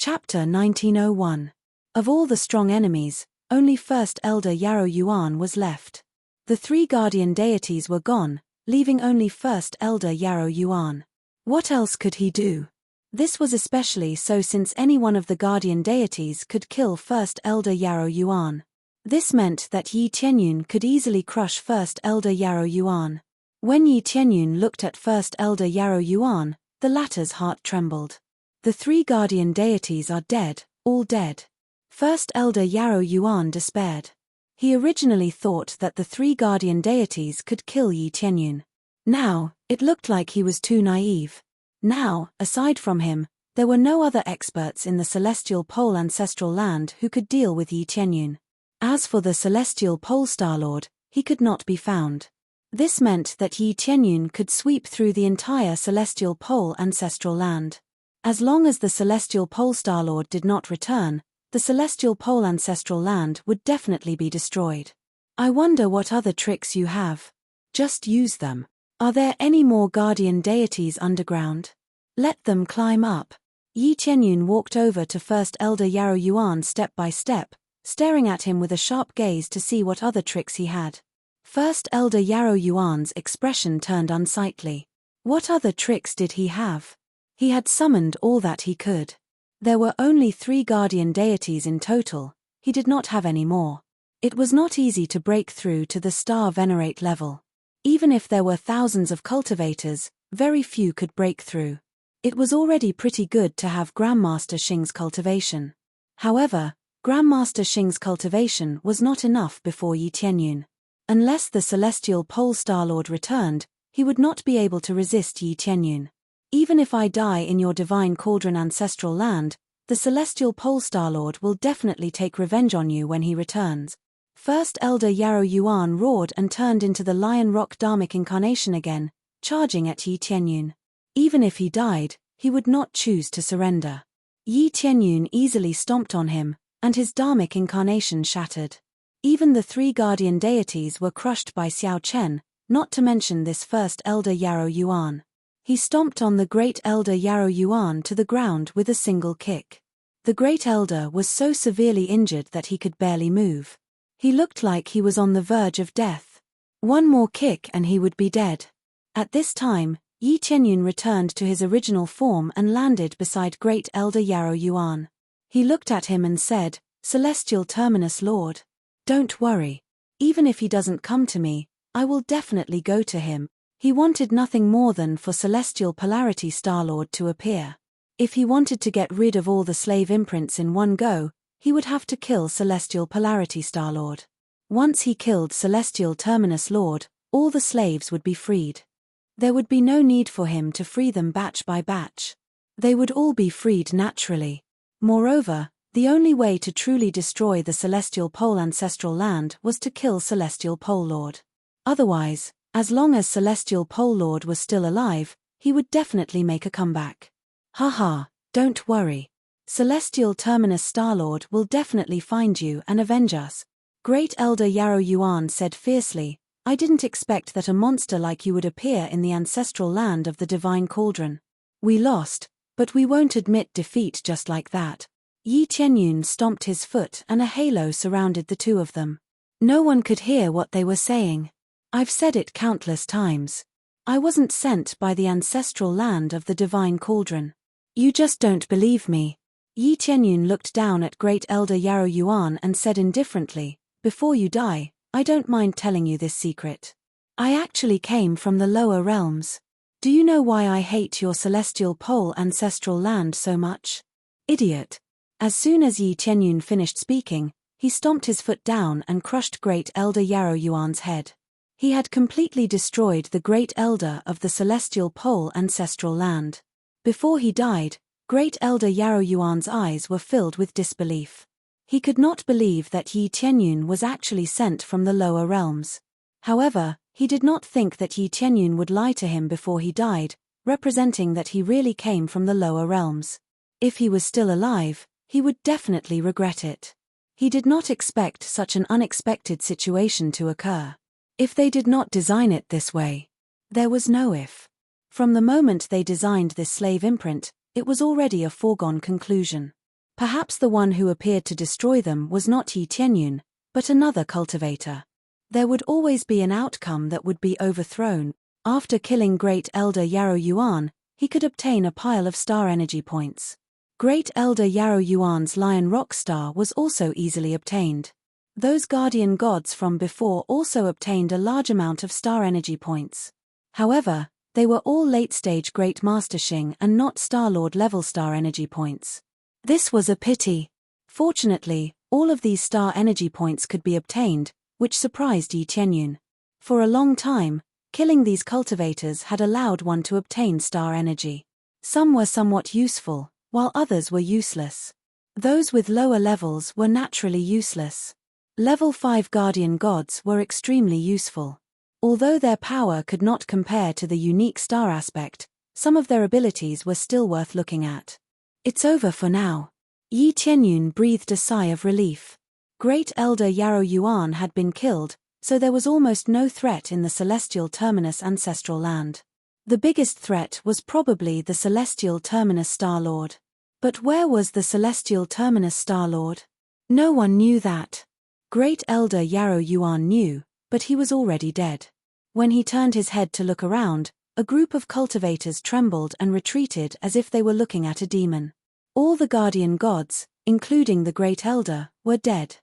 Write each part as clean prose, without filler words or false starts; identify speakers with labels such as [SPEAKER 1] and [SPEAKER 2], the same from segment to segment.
[SPEAKER 1] Chapter 1901. Of all the strong enemies, only First Elder Yarrow Yuan was left. The three guardian deities were gone, leaving only First Elder Yarrow Yuan. What else could he do? This was especially so since any one of the guardian deities could kill First Elder Yarrow Yuan. This meant that Yi Tianyun could easily crush First Elder Yarrow Yuan. When Yi Tianyun looked at First Elder Yarrow Yuan, the latter's heart trembled. The three guardian deities are dead, all dead. First Elder Yarrow Yuan despaired. He originally thought that the three guardian deities could kill Yi Tianyun. Now, it looked like he was too naive. Now, aside from him, there were no other experts in the Celestial Pole Ancestral Land who could deal with Yi Tianyun. As for the Celestial Pole Starlord, he could not be found. This meant that Yi Tianyun could sweep through the entire Celestial Pole Ancestral Land. As long as the Celestial Pole Starlord did not return, the Celestial Pole Ancestral Land would definitely be destroyed. I wonder what other tricks you have. Just use them. Are there any more guardian deities underground? Let them climb up. Yi Tianyun walked over to First Elder Yarrow Yuan step by step, staring at him with a sharp gaze to see what other tricks he had. First Elder Yarrow Yuan's expression turned unsightly. What other tricks did he have? He had summoned all that he could. There were only 3 guardian deities in total, he did not have any more. It was not easy to break through to the Star Venerate level. Even if there were thousands of cultivators, very few could break through. It was already pretty good to have Grandmaster Xing's cultivation. However, Grandmaster Xing's cultivation was not enough before Yi Tianyun. Unless the Celestial Pole Starlord returned, he would not be able to resist Yi Tianyun. Even if I die in your Divine Cauldron Ancestral Land, the Celestial Pole Starlord will definitely take revenge on you when he returns. First Elder Yarrow Yuan roared and turned into the Lion Rock Dharmic incarnation again, charging at Yi Tianyun. Even if he died, he would not choose to surrender. Yi Tianyun easily stomped on him, and his Dharmic incarnation shattered. Even the 3 guardian deities were crushed by Xiao Chen, not to mention this First Elder Yarrow Yuan. He stomped on the Great Elder Yarrow Yuan to the ground with a single kick. The Great Elder was so severely injured that he could barely move. He looked like he was on the verge of death. One more kick and he would be dead. At this time, Yi Tianyun returned to his original form and landed beside Great Elder Yarrow Yuan. He looked at him and said, "Celestial Terminus Lord. Don't worry. Even if he doesn't come to me, I will definitely go to him." He wanted nothing more than for Celestial Polarity Starlord to appear. If he wanted to get rid of all the slave imprints in one go, he would have to kill Celestial Polarity Starlord. Once he killed Celestial Terminus Lord, all the slaves would be freed. There would be no need for him to free them batch by batch. They would all be freed naturally. Moreover, the only way to truly destroy the Celestial Pole Ancestral Land was to kill Celestial Pole Lord. Otherwise, as long as Celestial Pole Lord was still alive, he would definitely make a comeback. Haha, don't worry. Celestial Terminus Starlord will definitely find you and avenge us. Great Elder Yarrow Yuan said fiercely, "I didn't expect that a monster like you would appear in the ancestral land of the Divine Cauldron. We lost, but we won't admit defeat just like that." Yi Tianyun stomped his foot and a halo surrounded the two of them. No one could hear what they were saying. I've said it countless times. I wasn't sent by the ancestral land of the Divine Cauldron. You just don't believe me. Yi Tianyun looked down at Great Elder Yarrow Yuan and said indifferently, "Before you die, I don't mind telling you this secret. I actually came from the lower realms. Do you know why I hate your Celestial Pole Ancestral Land so much? Idiot." As soon as Yi Tianyun finished speaking, he stomped his foot down and crushed Great Elder Yarrow Yuan's head. He had completely destroyed the Great Elder of the Celestial Pole Ancestral Land. Before he died, Great Elder Yarrow Yuan's eyes were filled with disbelief. He could not believe that Yi Tianyun was actually sent from the lower realms. However, he did not think that Yi Tianyun would lie to him before he died, representing that he really came from the lower realms. If he was still alive, he would definitely regret it. He did not expect such an unexpected situation to occur. If they did not design it this way, there was no if. From the moment they designed this slave imprint, it was already a foregone conclusion. Perhaps the one who appeared to destroy them was not Yi Tianyun, but another cultivator. There would always be an outcome that would be overthrown. After killing Great Elder Yarrow Yuan, he could obtain a pile of star energy points. Great Elder Yarrow Yuan's Lion Rock Star was also easily obtained. Those guardian gods from before also obtained a large amount of star energy points. However, they were all late-stage Great Master Xing and not Star-Lord level star energy points. This was a pity. Fortunately, all of these star energy points could be obtained, which surprised Yi Tianyun. For a long time, killing these cultivators had allowed one to obtain star energy. Some were somewhat useful, while others were useless. Those with lower levels were naturally useless. Level 5 guardian gods were extremely useful. Although their power could not compare to the unique star aspect, some of their abilities were still worth looking at. It's over for now. Yi Tianyun breathed a sigh of relief. Great Elder Yarrow Yuan had been killed, so there was almost no threat in the Celestial Terminus Ancestral Land. The biggest threat was probably the Celestial Terminus Star-Lord. But where was the Celestial Terminus Star-Lord? No one knew that. Great Elder Yarrow Yuan knew, but he was already dead. When he turned his head to look around, a group of cultivators trembled and retreated as if they were looking at a demon. All the guardian gods, including the Great Elder, were dead.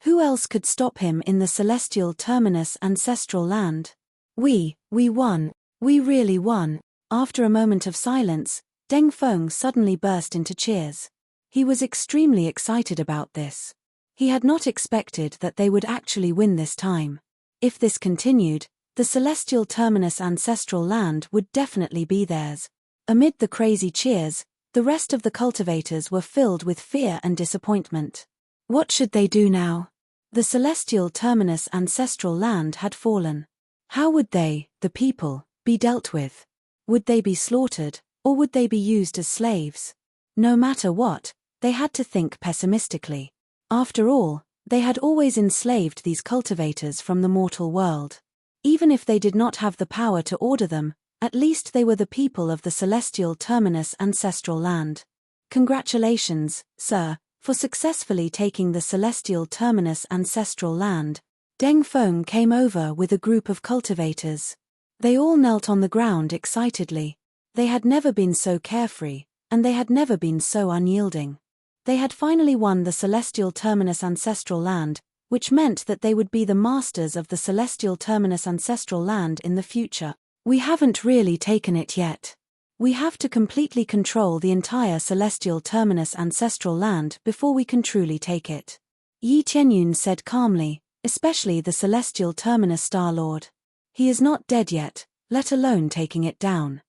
[SPEAKER 1] Who else could stop him in the Celestial Terminus Ancestral Land? We won. We really won. After a moment of silence, Deng Feng suddenly burst into cheers. He was extremely excited about this. He had not expected that they would actually win this time. If this continued, the Celestial Terminus Ancestral Land would definitely be theirs. Amid the crazy cheers, the rest of the cultivators were filled with fear and disappointment. What should they do now? The Celestial Terminus Ancestral Land had fallen. How would they, the people, be dealt with? Would they be slaughtered, or would they be used as slaves? No matter what, they had to think pessimistically. After all, they had always enslaved these cultivators from the mortal world. Even if they did not have the power to order them, at least they were the people of the Celestial Terminus Ancestral Land. Congratulations, sir, for successfully taking the Celestial Terminus Ancestral Land. Deng Feng came over with a group of cultivators. They all knelt on the ground excitedly. They had never been so carefree, and they had never been so unyielding. They had finally won the Celestial Terminus Ancestral Land, which meant that they would be the masters of the Celestial Terminus Ancestral Land in the future. We haven't really taken it yet. We have to completely control the entire Celestial Terminus Ancestral Land before we can truly take it. Yi Tianyun said calmly, especially the Celestial Terminus Star-Lord. He is not dead yet, let alone taking it down.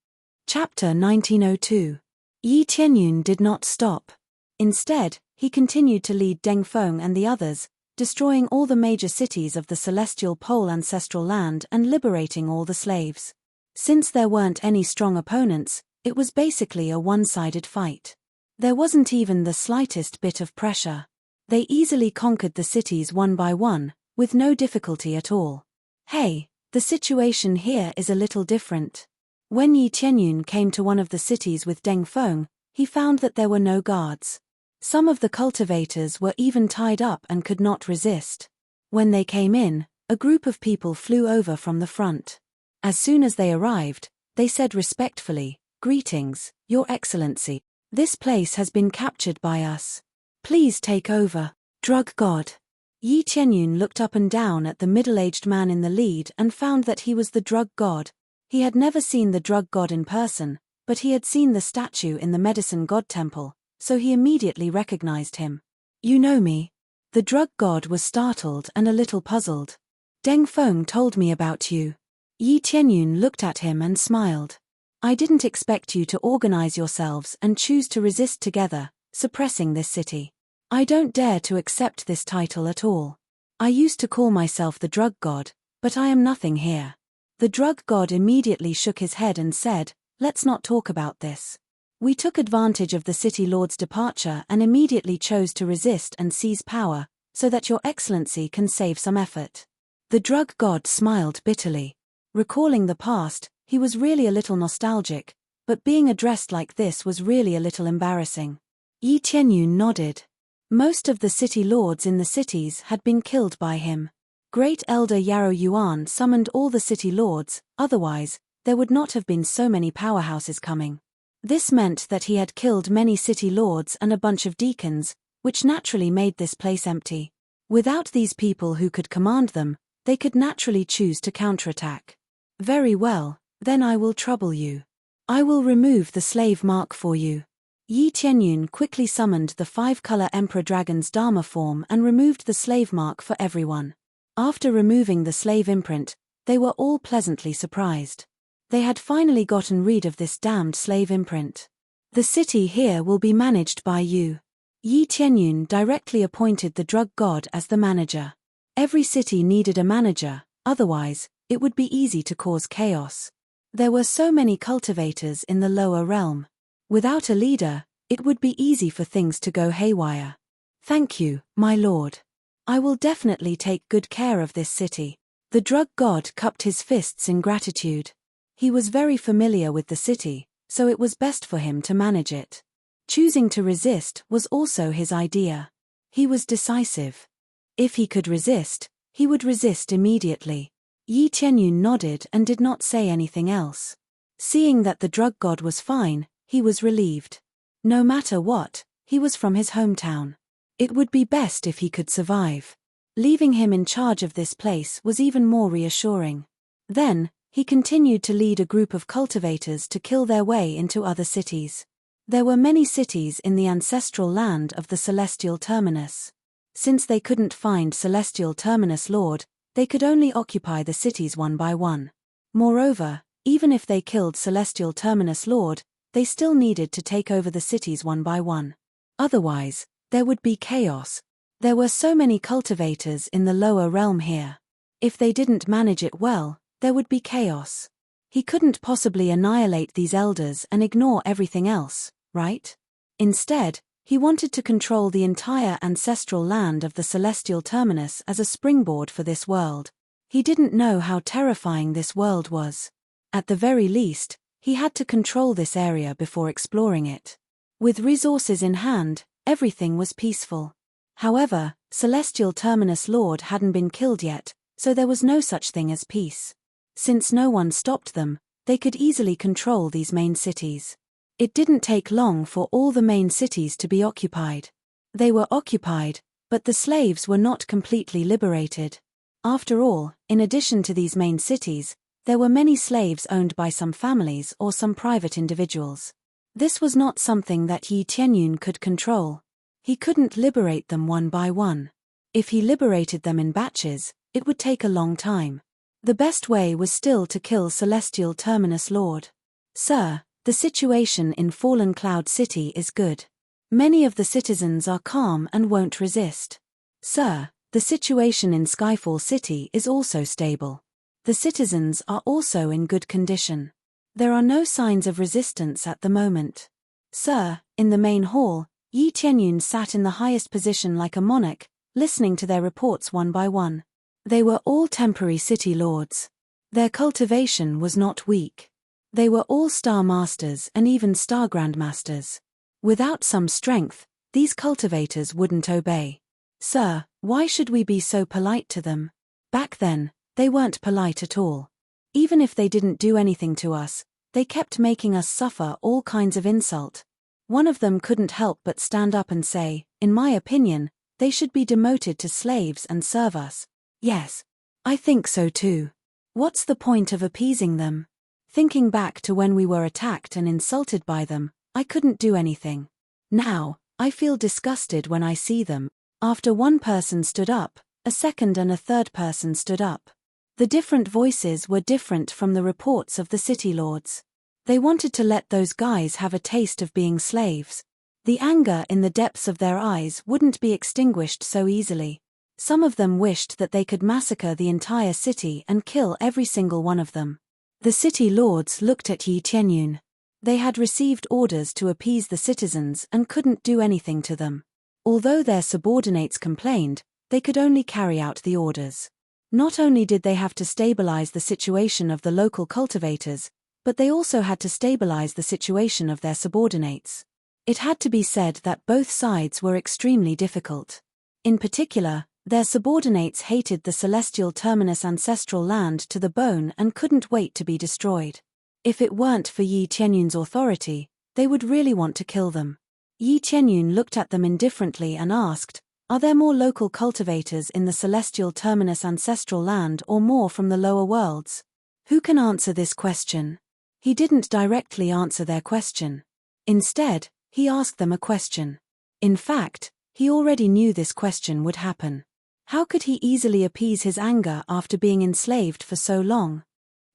[SPEAKER 1] Chapter 1902. Yi Tianyun did not stop. Instead, he continued to lead Deng Feng and the others, destroying all the major cities of the Celestial Pole Ancestral Land and liberating all the slaves. Since there weren't any strong opponents, it was basically a one-sided fight. There wasn't even the slightest bit of pressure. They easily conquered the cities one by one, with no difficulty at all. Hey, the situation here is a little different. When Yi Tianyun came to one of the cities with Deng Feng, he found that there were no guards. Some of the cultivators were even tied up and could not resist. When they came in, a group of people flew over from the front. As soon as they arrived, they said respectfully, "Greetings, Your Excellency. This place has been captured by us. Please take over." Drug God. Yi Tianyun looked up and down at the middle-aged man in the lead and found that he was the drug god. He had never seen the drug god in person, but he had seen the statue in the medicine god temple, so he immediately recognized him. "You know me?" The drug god was startled and a little puzzled. "Deng Feng told me about you." Yi Tianyun looked at him and smiled. "I didn't expect you to organize yourselves and choose to resist together, suppressing this city. I don't dare to accept this title at all. I used to call myself the drug god, but I am nothing here." The drug god immediately shook his head and said, "Let's not talk about this. We took advantage of the city lord's departure and immediately chose to resist and seize power, so that Your Excellency can save some effort." The drug god smiled bitterly. Recalling the past, he was really a little nostalgic, but being addressed like this was really a little embarrassing. Yi Tianyun nodded. Most of the city lords in the cities had been killed by him. Great Elder Yarrow Yuan summoned all the city lords, otherwise, there would not have been so many powerhouses coming. This meant that he had killed many city lords and a bunch of deacons, which naturally made this place empty. Without these people who could command them, they could naturally choose to counterattack. Very well, then I will trouble you. I will remove the slave mark for you. Yi Tianyun quickly summoned the 5-color Emperor Dragon's Dharma form and removed the slave mark for everyone. After removing the slave imprint, they were all pleasantly surprised. They had finally gotten rid of this damned slave imprint. The city here will be managed by you. Yi Tianyun directly appointed the drug god as the manager. Every city needed a manager, otherwise, it would be easy to cause chaos. There were so many cultivators in the lower realm. Without a leader, it would be easy for things to go haywire. Thank you, my lord. I will definitely take good care of this city. The drug god cupped his fists in gratitude. He was very familiar with the city, so it was best for him to manage it. Choosing to resist was also his idea. He was decisive. If he could resist, he would resist immediately. Yi Tianyun nodded and did not say anything else. Seeing that the drug god was fine, he was relieved. No matter what, he was from his hometown. It would be best if he could survive. Leaving him in charge of this place was even more reassuring. Then, he continued to lead a group of cultivators to kill their way into other cities. There were many cities in the ancestral land of the Celestial Terminus. Since they couldn't find Celestial Terminus Lord, they could only occupy the cities one by one. Moreover, even if they killed Celestial Terminus Lord, they still needed to take over the cities one by one. Otherwise, there would be chaos. There were so many cultivators in the lower realm here. If they didn't manage it well, there would be chaos. He couldn't possibly annihilate these elders and ignore everything else, right? Instead, he wanted to control the entire ancestral land of the Celestial Terminus as a springboard for this world. He didn't know how terrifying this world was. At the very least, he had to control this area before exploring it. With resources in hand, everything was peaceful. However, Celestial Terminus Lord hadn't been killed yet, so there was no such thing as peace. Since no one stopped them, they could easily control these main cities. It didn't take long for all the main cities to be occupied. They were occupied, but the slaves were not completely liberated. After all, in addition to these main cities, there were many slaves owned by some families or some private individuals. This was not something that Yi Tianyun could control. He couldn't liberate them one by one. If he liberated them in batches, it would take a long time. The best way was still to kill Celestial Terminus Lord. Sir, the situation in Fallen Cloud City is good. Many of the citizens are calm and won't resist. Sir, the situation in Skyfall City is also stable. The citizens are also in good condition. There are no signs of resistance at the moment. Sir, in the main hall, Yi Tianyun sat in the highest position like a monarch, listening to their reports one by one. They were all temporary city lords. Their cultivation was not weak. They were all star masters and even star grandmasters. Without some strength, these cultivators wouldn't obey. Sir, why should we be so polite to them? Back then, they weren't polite at all. Even if they didn't do anything to us, they kept making us suffer all kinds of insult. One of them couldn't help but stand up and say, in my opinion, they should be demoted to slaves and serve us. Yes, I think so too. What's the point of appeasing them? Thinking back to when we were attacked and insulted by them, I couldn't do anything. Now, I feel disgusted when I see them. After one person stood up, a second and a third person stood up. The different voices were different from the reports of the city lords. They wanted to let those guys have a taste of being slaves. The anger in the depths of their eyes wouldn't be extinguished so easily. Some of them wished that they could massacre the entire city and kill every single one of them. The city lords looked at Yi Tianyun. They had received orders to appease the citizens and couldn't do anything to them. Although their subordinates complained, they could only carry out the orders. Not only did they have to stabilize the situation of the local cultivators, but they also had to stabilize the situation of their subordinates. It had to be said that both sides were extremely difficult. In particular, their subordinates hated the celestial terminus ancestral land to the bone and couldn't wait to be destroyed. If it weren't for Yi Qianyun's authority, they would really want to kill them. Yi Qianyun looked at them indifferently and asked, "Are there more local cultivators in the celestial terminus ancestral land or more from the lower worlds? Who can answer this question?" He didn't directly answer their question. Instead, he asked them a question. In fact, he already knew this question would happen. How could he easily appease his anger after being enslaved for so long?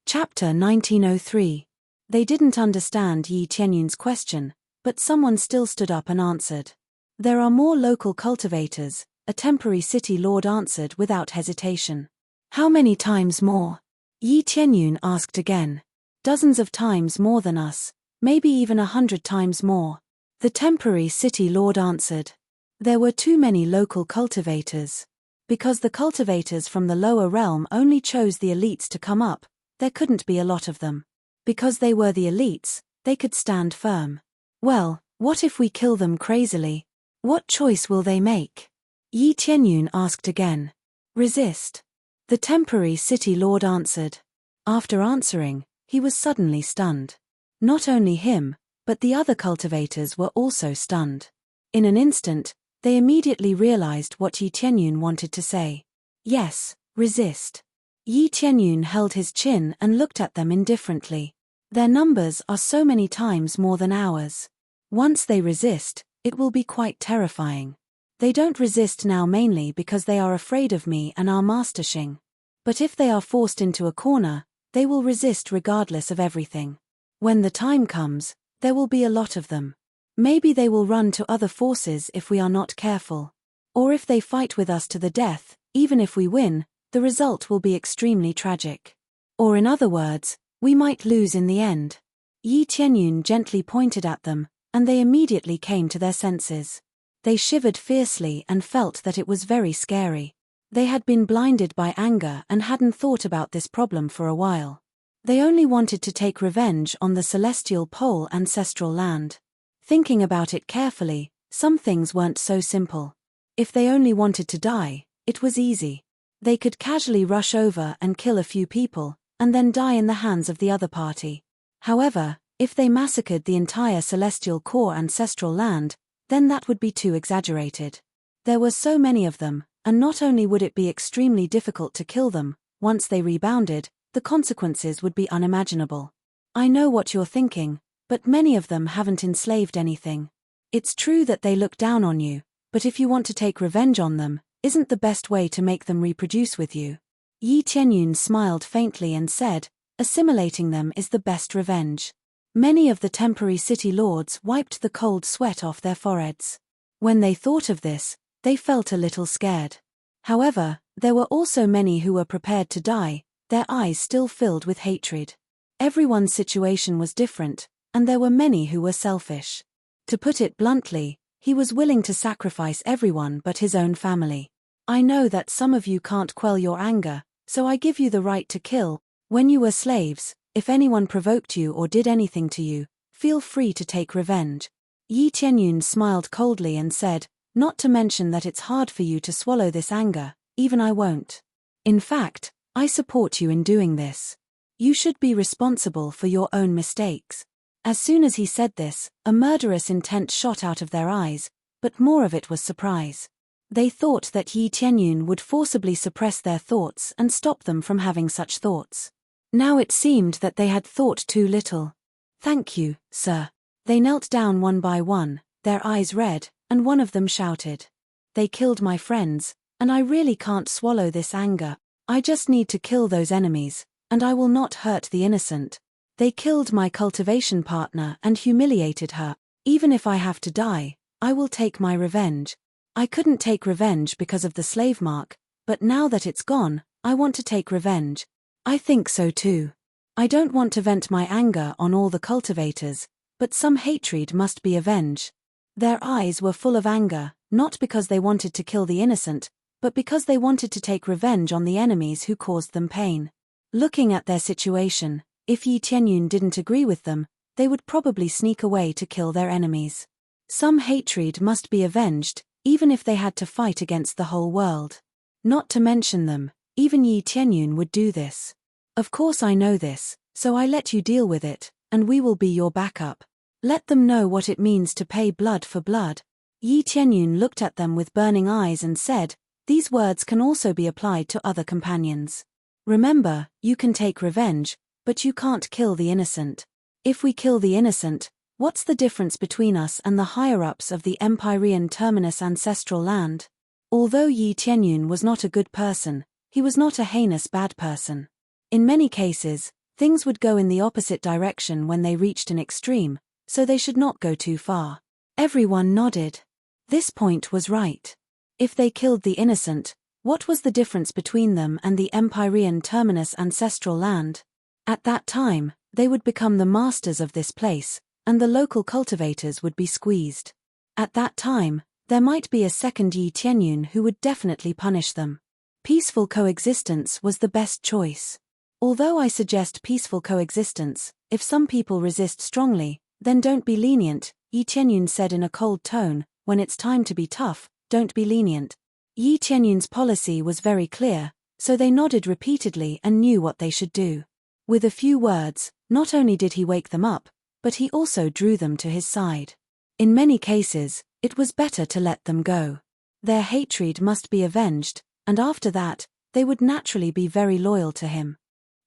[SPEAKER 1] Chapter 1903. They didn't understand Yi Qianyun's question, but someone still stood up and answered. "There are more local cultivators," a temporary city lord answered without hesitation. "How many times more?" Yi Qianyun asked again. "Dozens of times more than us, maybe even 100 times more," the temporary city lord answered. There were too many local cultivators. Because the cultivators from the lower realm only chose the elites to come up, there couldn't be a lot of them. Because they were the elites, they could stand firm. "Well, what if we kill them crazily? What choice will they make?" Yi Qianyun asked again. "Resist," the temporary city lord answered. After answering, he was suddenly stunned. Not only him, but the other cultivators were also stunned. In an instant, they immediately realized what Yi Qianyun wanted to say. "Yes, resist." Yi Qianyun held his chin and looked at them indifferently. "Their numbers are so many times more than ours. Once they resist, it will be quite terrifying. They don't resist now mainly because they are afraid of me and our Master Xing. But if they are forced into a corner, they will resist regardless of everything. When the time comes, there will be a lot of them. Maybe they will run to other forces if we are not careful. Or if they fight with us to the death, even if we win, the result will be extremely tragic. Or in other words, we might lose in the end." Yi Qianyun gently pointed at them, and they immediately came to their senses. They shivered fiercely and felt that it was very scary. They had been blinded by anger and hadn't thought about this problem for a while. They only wanted to take revenge on the celestial pole ancestral land. Thinking about it carefully, some things weren't so simple. If they only wanted to die, it was easy. They could casually rush over and kill a few people, and then die in the hands of the other party. However, if they massacred the entire celestial core ancestral land, then that would be too exaggerated. There were so many of them, and not only would it be extremely difficult to kill them, once they rebounded, the consequences would be unimaginable. I know what you're thinking, but many of them haven't enslaved anything. It's true that they look down on you, but if you want to take revenge on them, isn't the best way to make them reproduce with you? Yi Qianyun smiled faintly and said, "Assimilating them is the best revenge." Many of the temporary city lords wiped the cold sweat off their foreheads. When they thought of this, they felt a little scared. However, there were also many who were prepared to die, their eyes still filled with hatred. Everyone's situation was different, and there were many who were selfish. To put it bluntly, he was willing to sacrifice everyone but his own family. "I know that some of you can't quell your anger, so I give you the right to kill. When you were slaves, if anyone provoked you or did anything to you, feel free to take revenge." Yi Qianyun smiled coldly and said, "Not to mention that it's hard for you to swallow this anger, even I won't. In fact, I support you in doing this. You should be responsible for your own mistakes." As soon as he said this, a murderous intent shot out of their eyes, but more of it was surprise. They thought that Yi Qianyun would forcibly suppress their thoughts and stop them from having such thoughts. Now it seemed that they had thought too little. "Thank you, sir." They knelt down one by one, their eyes red, and one of them shouted, "They killed my friends, and I really can't swallow this anger. I just need to kill those enemies, and I will not hurt the innocent. They killed my cultivation partner and humiliated her. Even if I have to die, I will take my revenge. I couldn't take revenge because of the slave mark, but now that it's gone, I want to take revenge." "I think so too. I don't want to vent my anger on all the cultivators, but some hatred must be avenged." Their eyes were full of anger, not because they wanted to kill the innocent, but because they wanted to take revenge on the enemies who caused them pain. Looking at their situation, if Yi Qianyun didn't agree with them, they would probably sneak away to kill their enemies. Some hatred must be avenged, even if they had to fight against the whole world. Not to mention them, even Yi Tianyun would do this. Of course I know this, so I let you deal with it, and we will be your backup. Let them know what it means to pay blood for blood. Yi Tianyun looked at them with burning eyes and said, these words can also be applied to other companions. Remember, you can take revenge, but you can't kill the innocent. If we kill the innocent, what's the difference between us and the higher-ups of the Empyrean Terminus ancestral land? Although Yi Tianyun was not a good person, he was not a heinous bad person. In many cases, things would go in the opposite direction when they reached an extreme, so they should not go too far. Everyone nodded. This point was right. If they killed the innocent, what was the difference between them and the Empyrean Terminus ancestral land? At that time, they would become the masters of this place, and the local cultivators would be squeezed. At that time, there might be a second Yi Tianyun who would definitely punish them. Peaceful coexistence was the best choice. Although I suggest peaceful coexistence, if some people resist strongly, then don't be lenient, Yi Tianyun said in a cold tone, when it's time to be tough, don't be lenient. Yi Tianyun's policy was very clear, so they nodded repeatedly and knew what they should do. With a few words, not only did he wake them up, but he also drew them to his side. In many cases, it was better to let them go. Their hatred must be avenged, and after that, they would naturally be very loyal to him.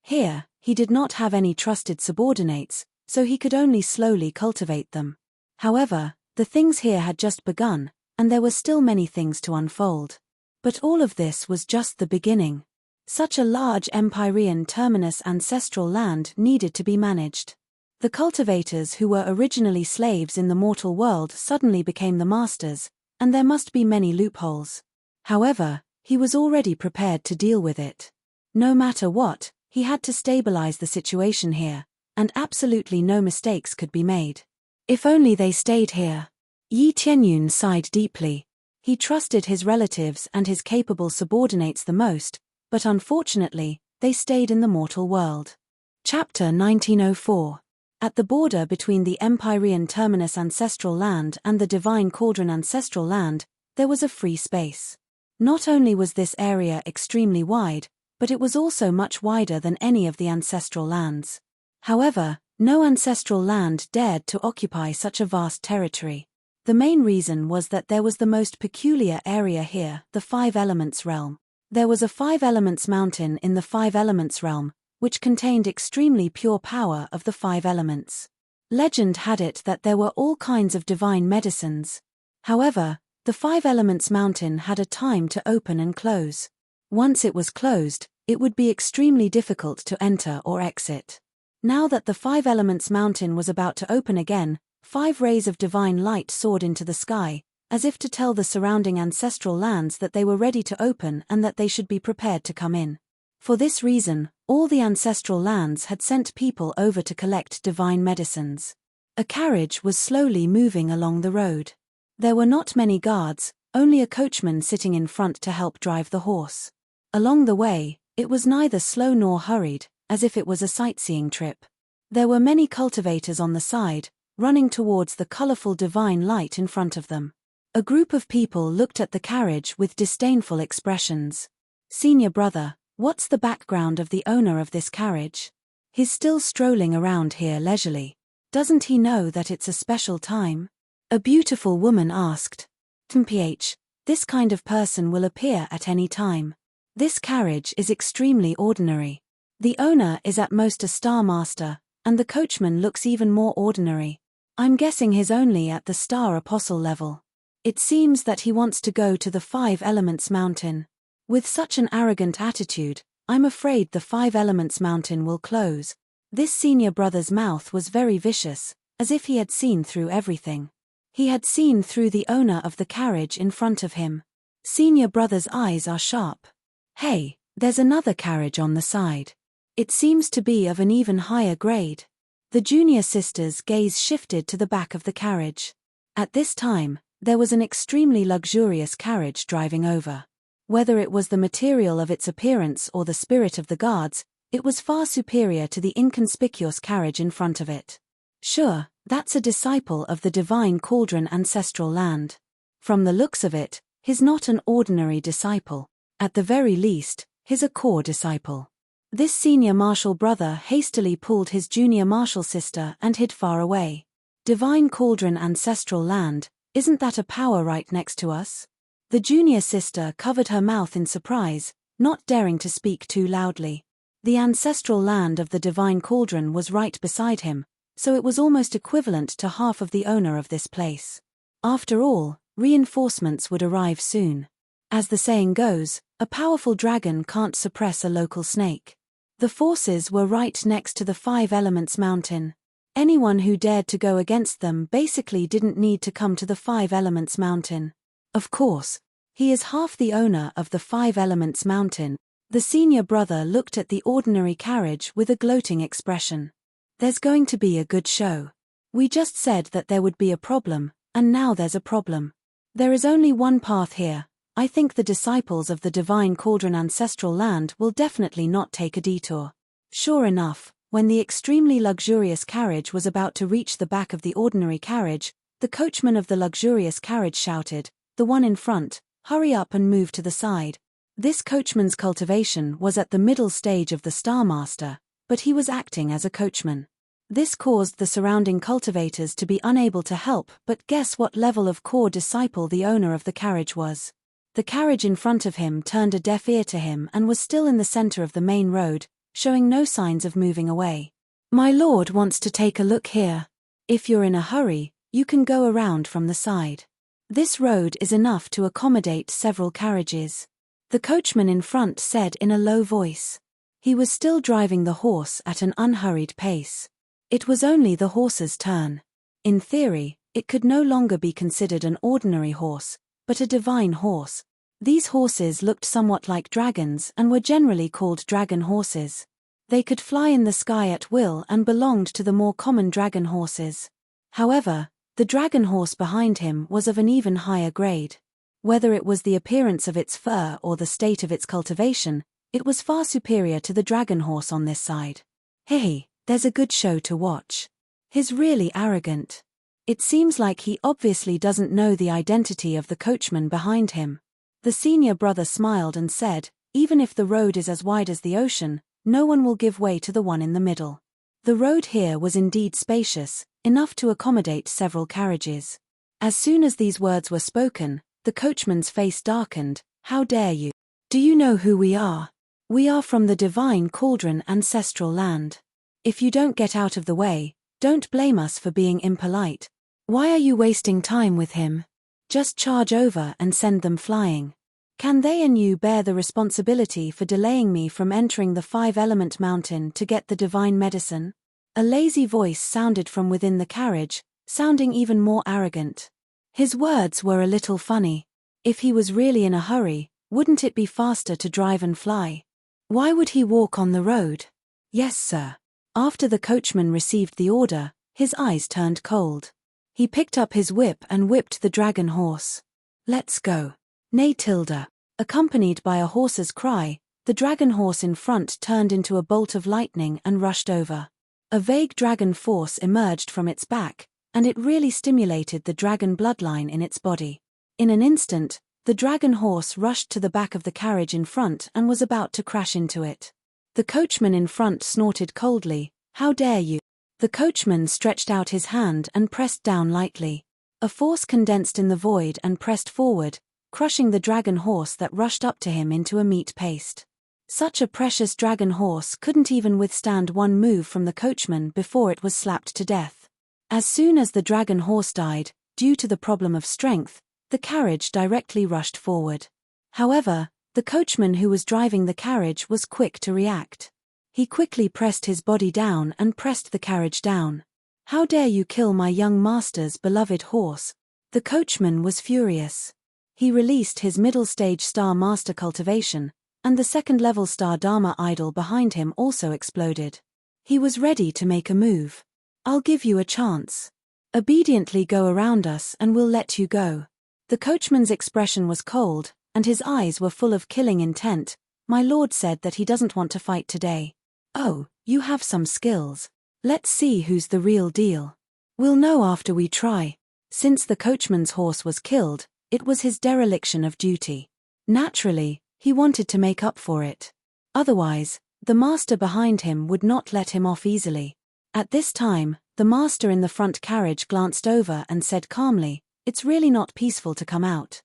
[SPEAKER 1] Here, he did not have any trusted subordinates, so he could only slowly cultivate them. However, the things here had just begun, and there were still many things to unfold. But all of this was just the beginning. Such a large Empyrean Terminus ancestral land needed to be managed. The cultivators who were originally slaves in the mortal world suddenly became the masters, and there must be many loopholes. However, he was already prepared to deal with it. No matter what, he had to stabilize the situation here, and absolutely no mistakes could be made. If only they stayed here. Yi Tianyun sighed deeply. He trusted his relatives and his capable subordinates the most, but unfortunately, they stayed in the mortal world. Chapter 1904. At the border between the Empyrean Terminus ancestral land and the Divine Cauldron ancestral land, there was a free space. Not only was this area extremely wide, but it was also much wider than any of the ancestral lands. However, no ancestral land dared to occupy such a vast territory. The main reason was that there was the most peculiar area here, the Five Elements realm. There was a Five Elements mountain in the Five Elements realm, which contained extremely pure power of the Five Elements. Legend had it that there were all kinds of divine medicines. However, the Five Elements mountain had a time to open and close. Once it was closed, it would be extremely difficult to enter or exit. Now that the Five Elements mountain was about to open again, 5 rays of divine light soared into the sky, as if to tell the surrounding ancestral lands that they were ready to open and that they should be prepared to come in. For this reason, all the ancestral lands had sent people over to collect divine medicines. A carriage was slowly moving along the road. There were not many guards, only a coachman sitting in front to help drive the horse. Along the way, it was neither slow nor hurried, as if it was a sightseeing trip. There were many cultivators on the side, running towards the colorful divine light in front of them. A group of people looked at the carriage with disdainful expressions. "Senior brother, what's the background of the owner of this carriage? He's still strolling around here leisurely. Doesn't he know that it's a special time?" A beautiful woman asked. "Mph, this kind of person will appear at any time. This carriage is extremely ordinary. The owner is at most a star master, and the coachman looks even more ordinary. I'm guessing he's only at the star apostle level. It seems that he wants to go to the Five Elements mountain. With such an arrogant attitude, I'm afraid the Five Elements mountain will close." This senior brother's mouth was very vicious, as if he had seen through everything. He had seen through the owner of the carriage in front of him. Senior brother's eyes are sharp. "Hey, there's another carriage on the side. It seems to be of an even higher grade." The junior sister's gaze shifted to the back of the carriage. At this time, there was an extremely luxurious carriage driving over. Whether it was the material of its appearance or the spirit of the guards, it was far superior to the inconspicuous carriage in front of it. Sure, That's a disciple of the divine cauldron ancestral land. From the looks of it, he's not an ordinary disciple. At the very least, he's a core disciple. This senior martial brother hastily pulled his junior martial sister and hid far away. Divine cauldron ancestral land, isn't that a power right next to us? The junior sister covered her mouth in surprise, not daring to speak too loudly. The ancestral land of the divine cauldron was right beside him, so it was almost equivalent to half of the owner of this place. After all, reinforcements would arrive soon. As the saying goes, a powerful dragon can't suppress a local snake. The forces were right next to the Five Elements Mountain. Anyone who dared to go against them basically didn't need to come to the Five Elements Mountain. Of course, he is half the owner of the Five Elements Mountain. The senior brother looked at the ordinary carriage with a gloating expression. There's going to be a good show. We just said that there would be a problem, and now there's a problem. There is only one path here. I think the disciples of the divine cauldron ancestral land will definitely not take a detour. Sure enough, when the extremely luxurious carriage was about to reach the back of the ordinary carriage, the coachman of the luxurious carriage shouted, "The one in front, hurry up and move to the side." This coachman's cultivation was at the middle stage of the Star Master, but he was acting as a coachman. This caused the surrounding cultivators to be unable to help but guess what level of core disciple the owner of the carriage was. The carriage in front of him turned a deaf ear to him and was still in the center of the main road, showing no signs of moving away. "My lord wants to take a look here. If you're in a hurry, you can go around from the side. This road is enough to accommodate several carriages," the coachman in front said in a low voice. He was still driving the horse at an unhurried pace. It was only the horse's turn. In theory, it could no longer be considered an ordinary horse, but a divine horse. These horses looked somewhat like dragons and were generally called dragon horses. They could fly in the sky at will and belonged to the more common dragon horses. However, the dragon horse behind him was of an even higher grade. Whether it was the appearance of its fur or the state of its cultivation, it was far superior to the dragon horse on this side. "Hey, there's a good show to watch. He's really arrogant. It seems like he obviously doesn't know the identity of the coachman behind him." The senior brother smiled and said, "Even if the road is as wide as the ocean, no one will give way to the one in the middle." The road here was indeed spacious, enough to accommodate several carriages. As soon as these words were spoken, the coachman's face darkened. "How dare you? Do you know who we are? We are from the divine cauldron ancestral land. If you don't get out of the way, don't blame us for being impolite. Why are you wasting time with him? Just charge over and send them flying. Can they and you bear the responsibility for delaying me from entering the Five-Element Mountain to get the divine medicine?" A lazy voice sounded from within the carriage, sounding even more arrogant. His words were a little funny. If he was really in a hurry, wouldn't it be faster to drive and fly? Why would he walk on the road? "Yes, sir." After the coachman received the order, his eyes turned cold. He picked up his whip and whipped the dragon horse. "Let's go." "Nay, Tilda." Accompanied by a horse's cry, the dragon horse in front turned into a bolt of lightning and rushed over. A vague dragon force emerged from its back, and it really stimulated the dragon bloodline in its body. In an instant, the dragon horse rushed to the back of the carriage in front and was about to crash into it. The coachman in front snorted coldly, "How dare you?" The coachman stretched out his hand and pressed down lightly. A force condensed in the void and pressed forward, crushing the dragon horse that rushed up to him into a meat paste. Such a precious dragon horse couldn't even withstand one move from the coachman before it was slapped to death. As soon as the dragon horse died, due to the problem of strength, the carriage directly rushed forward. However, the coachman who was driving the carriage was quick to react. He quickly pressed his body down and pressed the carriage down. "How dare you kill my young master's beloved horse?" The coachman was furious. He released his middle-stage Star Master cultivation, and the second-level Star Dharma idol behind him also exploded. He was ready to make a move. "I'll give you a chance. Obediently go around us and we'll let you go." The coachman's expression was cold, and his eyes were full of killing intent. "My lord said that he doesn't want to fight today." "Oh, you have some skills. Let's see who's the real deal." We'll know after we try. Since the coachman's horse was killed, it was his dereliction of duty. Naturally, he wanted to make up for it. Otherwise, the master behind him would not let him off easily. At this time, the master in the front carriage glanced over and said calmly, "It's really not peaceful to come out."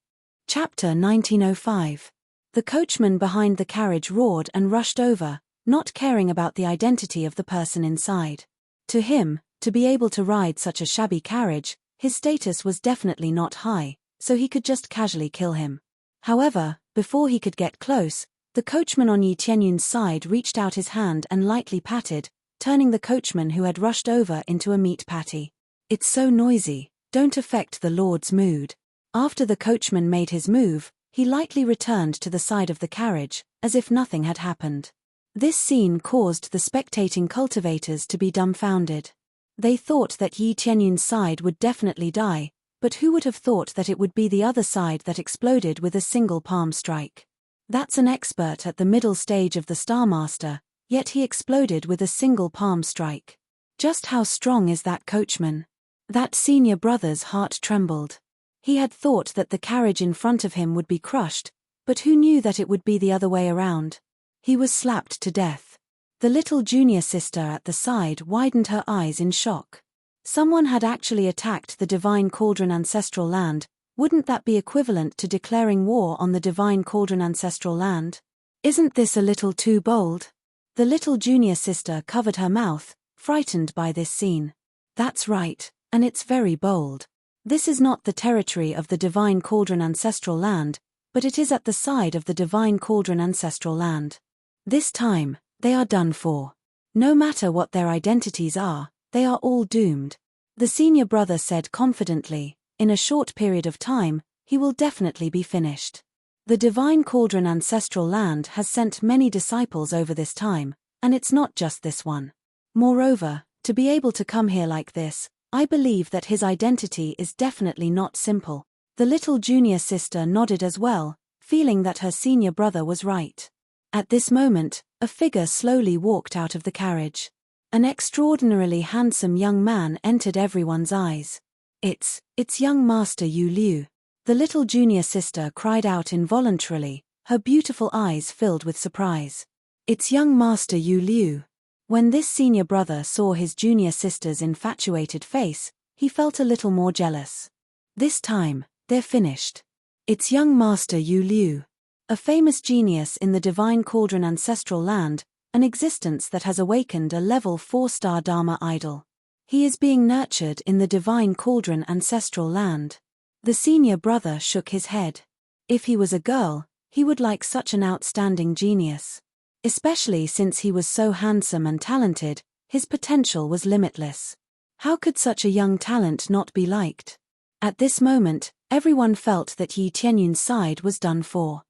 [SPEAKER 1] Chapter 1905. The coachman behind the carriage roared and rushed over, not caring about the identity of the person inside. To him, to be able to ride such a shabby carriage, his status was definitely not high, so he could just casually kill him. However, before he could get close, the coachman on Yi Tianyun's side reached out his hand and lightly patted, turning the coachman who had rushed over into a meat patty. "It's so noisy, don't affect the Lord's mood." After the coachman made his move, he lightly returned to the side of the carriage, as if nothing had happened. This scene caused the spectating cultivators to be dumbfounded. They thought that Yi Tianyun's side would definitely die, but who would have thought that it would be the other side that exploded with a single palm strike? That's an expert at the middle stage of the Star Master, yet he exploded with a single palm strike. Just how strong is that coachman? That senior brother's heart trembled. He had thought that the carriage in front of him would be crushed, but who knew that it would be the other way around? He was slapped to death. The little junior sister at the side widened her eyes in shock. Someone had actually attacked the Divine Cauldron Ancestral Land. Wouldn't that be equivalent to declaring war on the Divine Cauldron Ancestral Land? Isn't this a little too bold? The little junior sister covered her mouth, frightened by this scene. That's right, and it's very bold. This is not the territory of the Divine Cauldron Ancestral Land, but it is at the side of the Divine Cauldron Ancestral Land. This time, they are done for. No matter what their identities are, they are all doomed. The senior brother said confidently, in a short period of time, he will definitely be finished. The Divine Cauldron Ancestral Land has sent many disciples over this time, and it's not just this one. Moreover, to be able to come here like this, I believe that his identity is definitely not simple. The little junior sister nodded as well, feeling that her senior brother was right. At this moment, a figure slowly walked out of the carriage. An extraordinarily handsome young man entered everyone's eyes. It's young Master Yu Liu. The little junior sister cried out involuntarily, her beautiful eyes filled with surprise. It's young Master Yu Liu. When this senior brother saw his junior sister's infatuated face, he felt a little more jealous. This time, they're finished. It's young Master Yu Liu. A famous genius in the Divine Cauldron Ancestral Land, an existence that has awakened a level 4-star Dharma idol. He is being nurtured in the Divine Cauldron Ancestral Land. The senior brother shook his head. If he was a girl, he would like such an outstanding genius. Especially since he was so handsome and talented, his potential was limitless. How could such a young talent not be liked? At this moment, everyone felt that Yi Tianyun's side was done for.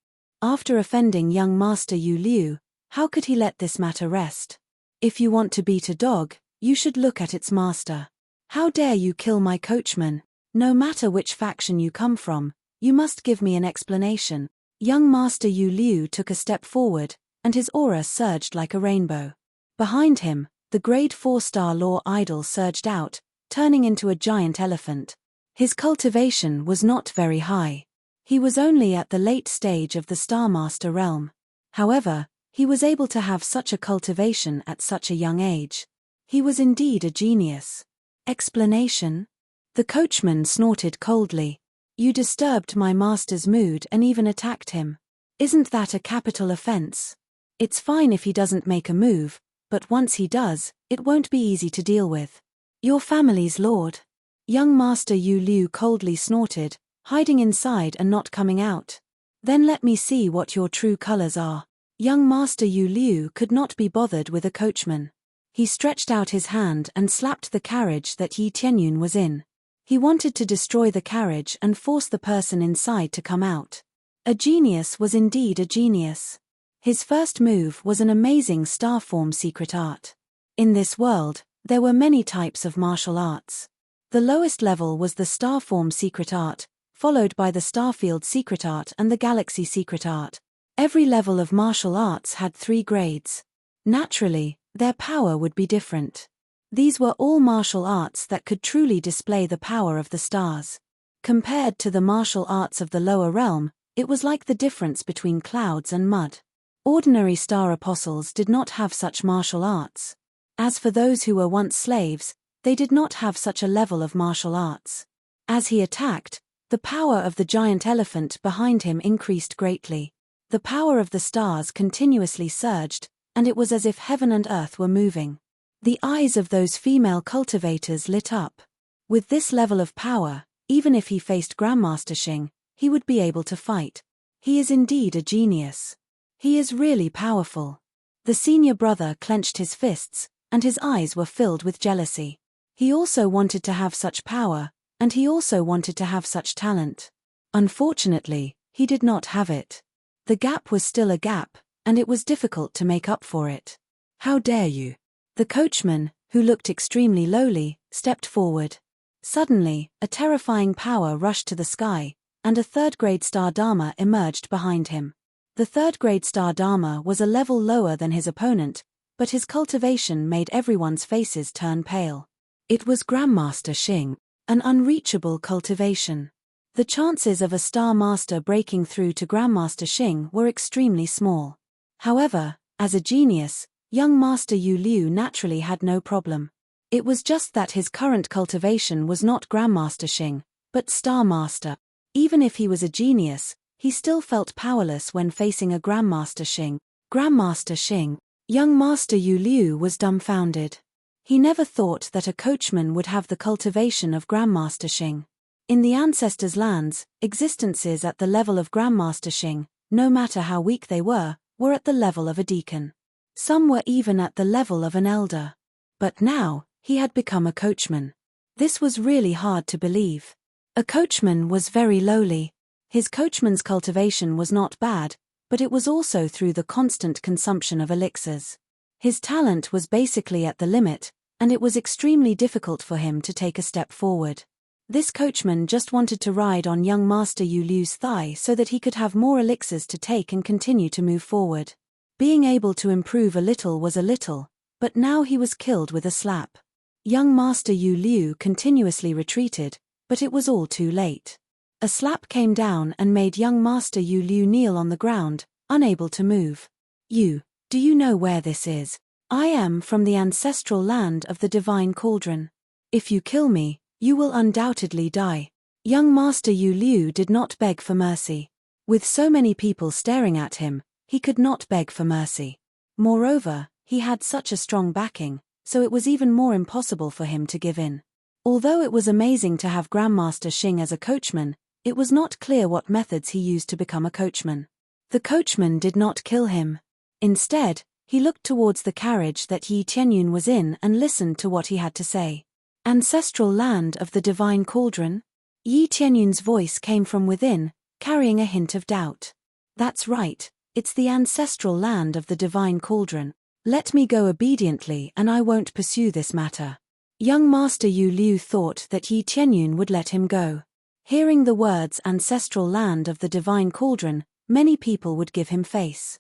[SPEAKER 1] After offending young Master Yu Liu, how could he let this matter rest? If you want to beat a dog, you should look at its master. How dare you kill my coachman? No matter which faction you come from, you must give me an explanation. Young Master Yu Liu took a step forward, and his aura surged like a rainbow. Behind him, the grade 4-star law idol surged out, turning into a giant elephant. His cultivation was not very high. He was only at the late stage of the Star Master realm. However, he was able to have such a cultivation at such a young age. He was indeed a genius. Explanation? The coachman snorted coldly. You disturbed my master's mood and even attacked him. Isn't that a capital offense? It's fine if he doesn't make a move, but once he does, it won't be easy to deal with. Your family's lord. Young Master Yu Liu coldly snorted, hiding inside and not coming out. Then let me see what your true colors are. Young Master Yu Liu could not be bothered with a coachman. He stretched out his hand and slapped the carriage that Yi Tianyun was in. He wanted to destroy the carriage and force the person inside to come out. A genius was indeed a genius. His first move was an amazing star form secret art. In this world, there were many types of martial arts. The lowest level was the star form secret art, followed by the starfield secret art and the galaxy secret art. Every level of martial arts had 3 grades. Naturally, their power would be different. These were all martial arts that could truly display the power of the stars. Compared to the martial arts of the lower realm, it was like the difference between clouds and mud. Ordinary star apostles did not have such martial arts. As for those who were once slaves, they did not have such a level of martial arts. As he attacked, the power of the giant elephant behind him increased greatly. The power of the stars continuously surged, and it was as if heaven and earth were moving. The eyes of those female cultivators lit up. With this level of power, even if he faced Grandmaster Xing, he would be able to fight. He is indeed a genius. He is really powerful. The senior brother clenched his fists, and his eyes were filled with jealousy. He also wanted to have such power, and he also wanted to have such talent. Unfortunately, he did not have it. The gap was still a gap, and it was difficult to make up for it. How dare you? The coachman, who looked extremely lowly, stepped forward. Suddenly, a terrifying power rushed to the sky, and a third-grade star Dharma emerged behind him. The third-grade star Dharma was a level lower than his opponent, but his cultivation made everyone's faces turn pale. It was Grandmaster Xing, an unreachable cultivation. The chances of a star master breaking through to Grandmaster Xing were extremely small. However, as a genius, young Master Yu Liu naturally had no problem. It was just that his current cultivation was not Grandmaster Xing, but Star Master. Even if he was a genius, he still felt powerless when facing a Grandmaster Xing. Grandmaster Xing. Young Master Yu Liu was dumbfounded. He never thought that a coachman would have the cultivation of Grandmaster Xing. In the ancestors' lands, existences at the level of Grandmaster Xing, no matter how weak they were at the level of a deacon. Some were even at the level of an elder. But now, he had become a coachman. This was really hard to believe. A coachman was very lowly. His coachman's cultivation was not bad, but it was also through the constant consumption of elixirs. His talent was basically at the limit, and it was extremely difficult for him to take a step forward. This coachman just wanted to ride on young Master Yu Liu's thigh so that he could have more elixirs to take and continue to move forward. Being able to improve a little was a little, but now he was killed with a slap. Young Master Yu Liu continuously retreated, but it was all too late. A slap came down and made young Master Yu Liu kneel on the ground, unable to move. Do you know where this is? I am from the ancestral land of the Divine Cauldron. If you kill me, you will undoubtedly die. Young Master Yu Liu did not beg for mercy. With so many people staring at him, he could not beg for mercy. Moreover, he had such a strong backing, so it was even more impossible for him to give in. Although it was amazing to have Grandmaster Xing as a coachman, it was not clear what methods he used to become a coachman. The coachman did not kill him. Instead, he looked towards the carriage that Yi Tianyun was in and listened to what he had to say. Ancestral land of the Divine Cauldron? Yi Tianyun's voice came from within, carrying a hint of doubt. That's right, it's the ancestral land of the Divine Cauldron. Let me go obediently and I won't pursue this matter. Young Master Yu Liu thought that Yi Tianyun would let him go. Hearing the words ancestral land of the Divine Cauldron, many people would give him face.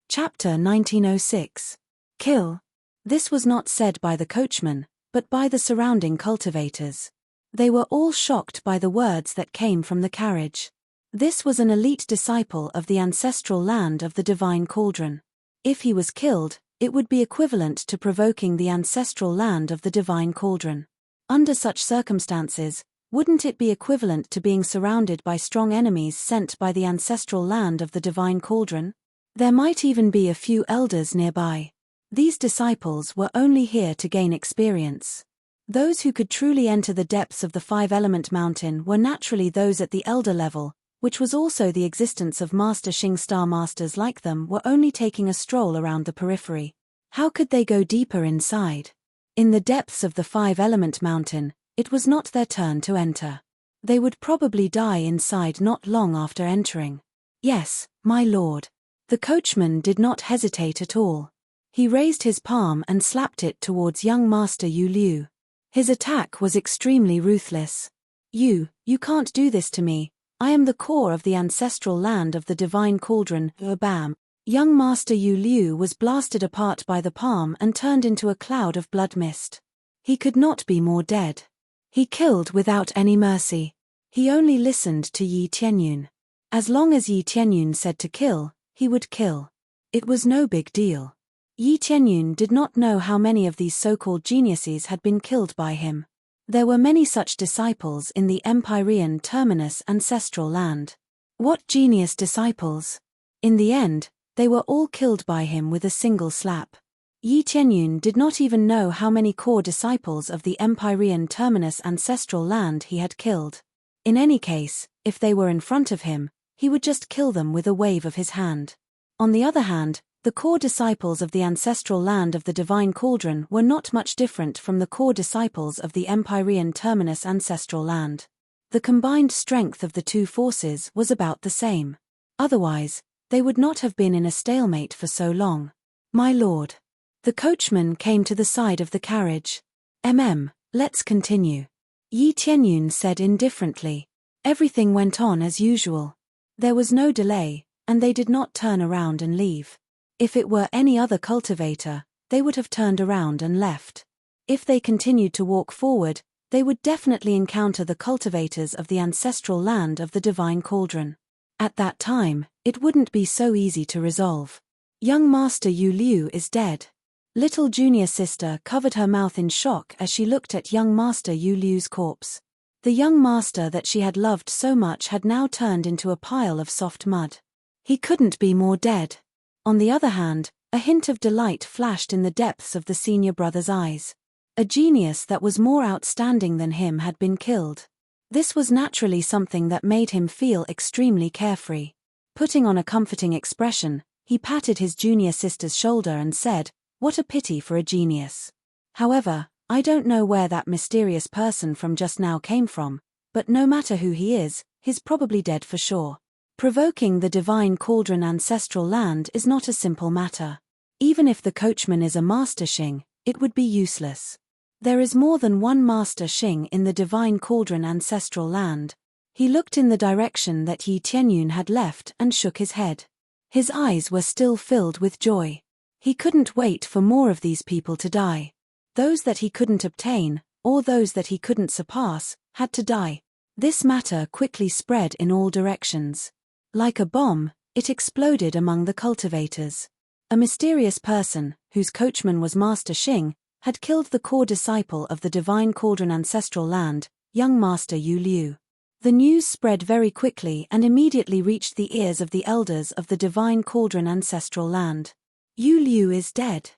[SPEAKER 1] Chapter 1906. Kill. This was not said by the coachman, but by the surrounding cultivators. They were all shocked by the words that came from the carriage. This was an elite disciple of the ancestral land of the Divine Cauldron. If he was killed, it would be equivalent to provoking the ancestral land of the Divine Cauldron. Under such circumstances, wouldn't it be equivalent to being surrounded by strong enemies sent by the ancestral land of the Divine Cauldron? There might even be a few elders nearby. These disciples were only here to gain experience. Those who could truly enter the depths of the five-element mountain were naturally those at the elder level, which was also the existence of Master Xing. Star masters like them were only taking a stroll around the periphery. How could they go deeper inside? In the depths of the five-element mountain, it was not their turn to enter. They would probably die inside not long after entering. Yes, my lord. The coachman did not hesitate at all. He raised his palm and slapped it towards young Master Yu Liu. His attack was extremely ruthless. You can't do this to me. I am the core of the ancestral land of the Divine Cauldron. Bam! Young Master Yu Liu was blasted apart by the palm and turned into a cloud of blood mist. He could not be more dead. He killed without any mercy. He only listened to Yi Tianyun. As long as Yi Tianyun said to kill, he would kill. It was no big deal. Yi Tianyun did not know how many of these so-called geniuses had been killed by him. There were many such disciples in the Empyrean terminus ancestral land. What genius disciples? In the end, they were all killed by him with a single slap. Yi Tianyun did not even know how many core disciples of the Empyrean terminus ancestral land he had killed. In any case, if they were in front of him, he would just kill them with a wave of his hand. On the other hand, the core disciples of the ancestral land of the divine cauldron were not much different from the core disciples of the Empyrean terminus ancestral land. The combined strength of the two forces was about the same. Otherwise, they would not have been in a stalemate for so long. My lord. The coachman came to the side of the carriage. Let's continue. Yi Tianyun said indifferently. Everything went on as usual. There was no delay, and they did not turn around and leave. If it were any other cultivator, they would have turned around and left. If they continued to walk forward, they would definitely encounter the cultivators of the ancestral land of the divine cauldron. At that time, it wouldn't be so easy to resolve. Young Master Yu Liu is dead. Little junior sister covered her mouth in shock as she looked at young Master Yu Liu's corpse. The young master that she had loved so much had now turned into a pile of soft mud. He couldn't be more dead. On the other hand, a hint of delight flashed in the depths of the senior brother's eyes. A genius that was more outstanding than him had been killed. This was naturally something that made him feel extremely carefree. Putting on a comforting expression, he patted his junior sister's shoulder and said, "What a pity for a genius. However, I don't know where that mysterious person from just now came from, but no matter who he is, he's probably dead for sure." Provoking the divine cauldron ancestral land is not a simple matter. Even if the coachman is a master Xing, it would be useless. There is more than one master Xing in the divine cauldron ancestral land. He looked in the direction that Yi Tianyun had left and shook his head. His eyes were still filled with joy. He couldn't wait for more of these people to die. Those that he couldn't obtain, or those that he couldn't surpass, had to die. This matter quickly spread in all directions. Like a bomb, it exploded among the cultivators. A mysterious person, whose coachman was Master Xing, had killed the core disciple of the divine cauldron ancestral land, young Master Yu Liu. The news spread very quickly and immediately reached the ears of the elders of the divine cauldron ancestral land. Yu Liu is dead.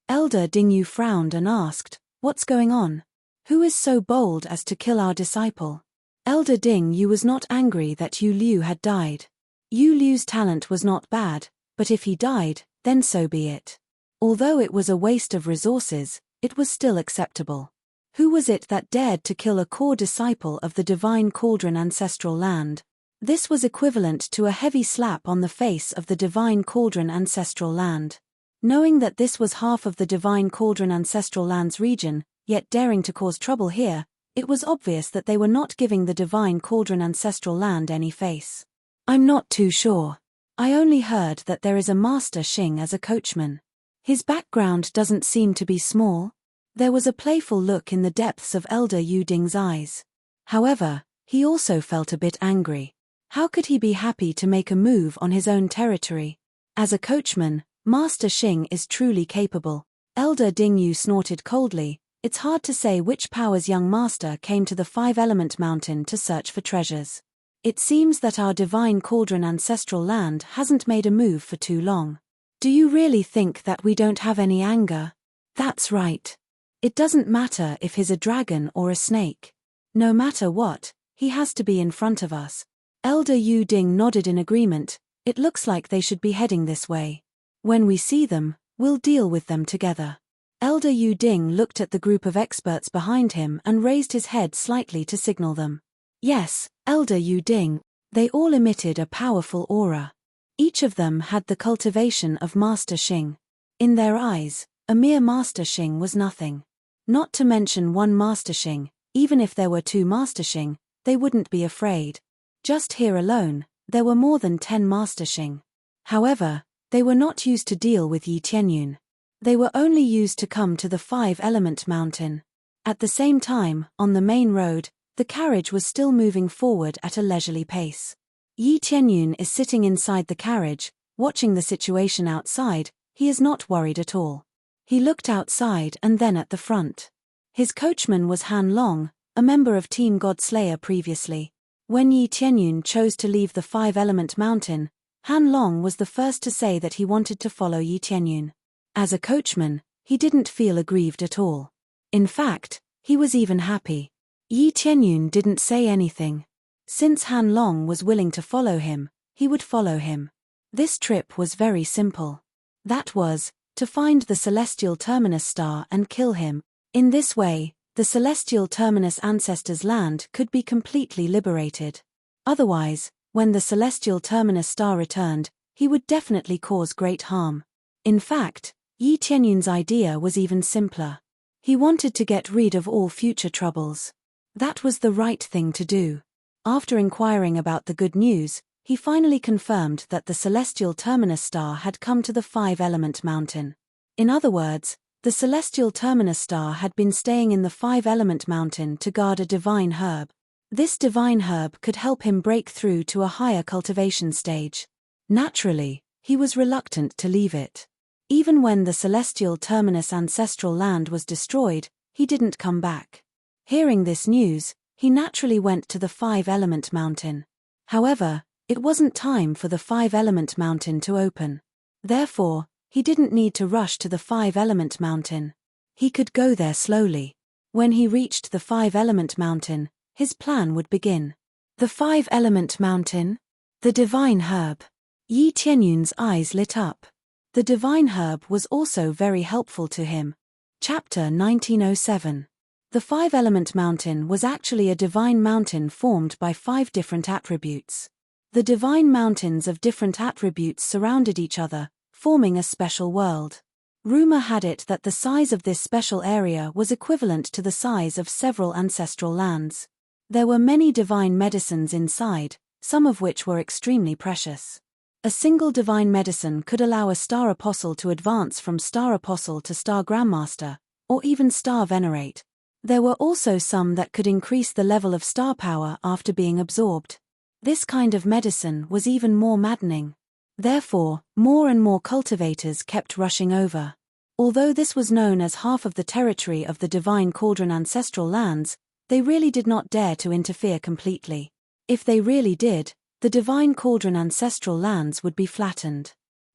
[SPEAKER 1] Elder Ding Yu frowned and asked, "What's going on? Who is so bold as to kill our disciple?" Elder Ding Yu was not angry that Yu Liu had died. Yu Liu's talent was not bad, but if he died, then so be it. Although it was a waste of resources, it was still acceptable. Who was it that dared to kill a core disciple of the divine cauldron ancestral land? This was equivalent to a heavy slap on the face of the divine cauldron ancestral land. Knowing that this was half of the divine cauldron ancestral land's region, yet daring to cause trouble here, it was obvious that they were not giving the divine cauldron ancestral land any face. "I'm not too sure. I only heard that there is a Master Xing as a coachman. His background doesn't seem to be small." There was a playful look in the depths of Elder Yu Ding's eyes. However, he also felt a bit angry. How could he be happy to make a move on his own territory? As a coachman, Master Xing is truly capable. Elder Ding Yu snorted coldly. It's hard to say which power's young master came to the five-element mountain to search for treasures. It seems that our divine cauldron ancestral land hasn't made a move for too long. Do you really think that we don't have any anger? That's right. It doesn't matter if he's a dragon or a snake. No matter what, he has to be in front of us. Elder Yu Ding nodded in agreement. It looks like they should be heading this way. When we see them, we'll deal with them together. Elder Yu Ding looked at the group of experts behind him and raised his head slightly to signal them. Yes, Elder Yu Ding. They all emitted a powerful aura. Each of them had the cultivation of Master Xing. In their eyes, a mere Master Xing was nothing. Not to mention one Master Xing, even if there were two Master Xing, they wouldn't be afraid. Just here alone, there were more than 10 Master Xing. However, they were not used to deal with Yi Tianyun. They were only used to come to the five-element mountain. At the same time, on the main road, the carriage was still moving forward at a leisurely pace. Yi Tianyun is sitting inside the carriage, watching the situation outside. He is not worried at all. He looked outside and then at the front. His coachman was Han Long, a member of Team Godslayer previously. When Yi Tianyun chose to leave the Five-Element Mountain, Han Long was the first to say that he wanted to follow Yi Tianyun. As a coachman, he didn't feel aggrieved at all. In fact, he was even happy. Yi Tianyun didn't say anything. Since Han Long was willing to follow him, he would follow him. This trip was very simple. That was, to find the celestial terminus star and kill him. In this way, the celestial terminus ancestor's land could be completely liberated. Otherwise, when the celestial terminus star returned, he would definitely cause great harm. In fact, Yi Tianyun's idea was even simpler. He wanted to get rid of all future troubles. That was the right thing to do. After inquiring about the good news, he finally confirmed that the celestial terminus star had come to the Five-Element Mountain. In other words, the celestial terminus star had been staying in the Five-Element Mountain to guard a divine herb. This divine herb could help him break through to a higher cultivation stage. Naturally, he was reluctant to leave it. Even when the celestial terminus ancestral land was destroyed, he didn't come back. Hearing this news, he naturally went to the Five-Element Mountain. However, it wasn't time for the Five-Element Mountain to open. Therefore, he didn't need to rush to the Five-Element Mountain. He could go there slowly. When he reached the Five-Element Mountain, his plan would begin. The Five-Element Mountain? The divine herb. Yi Tianyun's eyes lit up. The divine herb was also very helpful to him. Chapter 1907. The Five-Element Mountain was actually a divine mountain formed by 5 different attributes. The divine mountains of different attributes surrounded each other, forming a special world. Rumor had it that the size of this special area was equivalent to the size of several ancestral lands. There were many divine medicines inside, some of which were extremely precious. A single divine medicine could allow a star apostle to advance from star apostle to star grandmaster, or even star venerate. There were also some that could increase the level of star power after being absorbed. This kind of medicine was even more maddening. Therefore, more and more cultivators kept rushing over. Although this was known as half of the territory of the Divine Cauldron ancestral lands, they really did not dare to interfere completely. If they really did, the Divine Cauldron ancestral lands would be flattened.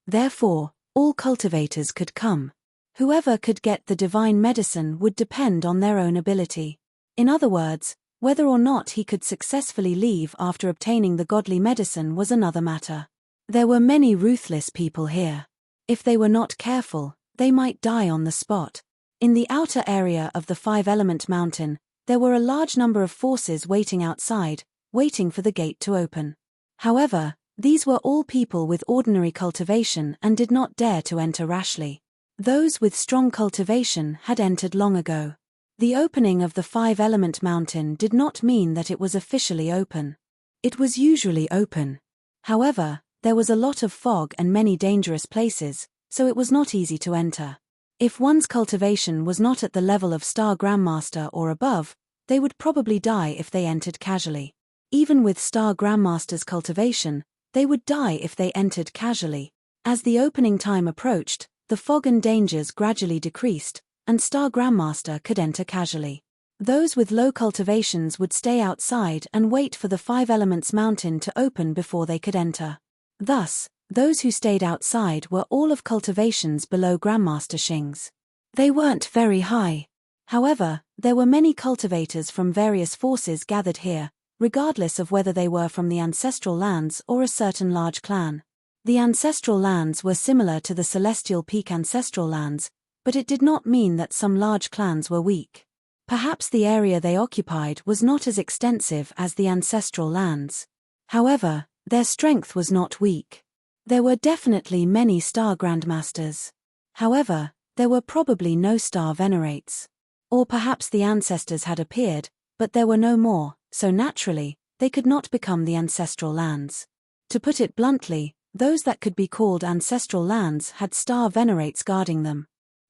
[SPEAKER 1] Therefore, all cultivators could come. Whoever could get the divine medicine would depend on their own ability. In other words, whether or not he could successfully leave after obtaining the godly medicine was another matter. There were many ruthless people here. If they were not careful, they might die on the spot. In the outer area of the Five-Element Mountain, there were a large number of forces waiting outside, waiting for the gate to open. However, these were all people with ordinary cultivation and did not dare to enter rashly. Those with strong cultivation had entered long ago. The opening of the Five-Element Mountain did not mean that it was officially open. It was usually open. However, there was a lot of fog and many dangerous places, so it was not easy to enter. If one's cultivation was not at the level of Star Grandmaster or above, they would probably die if they entered casually. Even with Star Grandmaster's cultivation, they would die if they entered casually. As the opening time approached, the fog and dangers gradually decreased, and Star Grandmaster could enter casually. Those with low cultivations would stay outside and wait for the Five-Elements Mountain to open before they could enter. Thus, those who stayed outside were all of cultivations below Grandmaster Xing's. They weren't very high. However, there were many cultivators from various forces gathered here, regardless of whether they were from the ancestral lands or a certain large clan. The ancestral lands were similar to the Celestial Peak ancestral lands, but it did not mean that some large clans were weak. Perhaps the area they occupied was not as extensive as the ancestral lands. However, their strength was not weak. There were definitely many Star Grandmasters. However, there were probably no Star Venerates. Or perhaps the ancestors had appeared, but there were no more, so naturally, they could not become the ancestral lands. To put it bluntly, those that could be called ancestral lands had Star Venerates guarding them.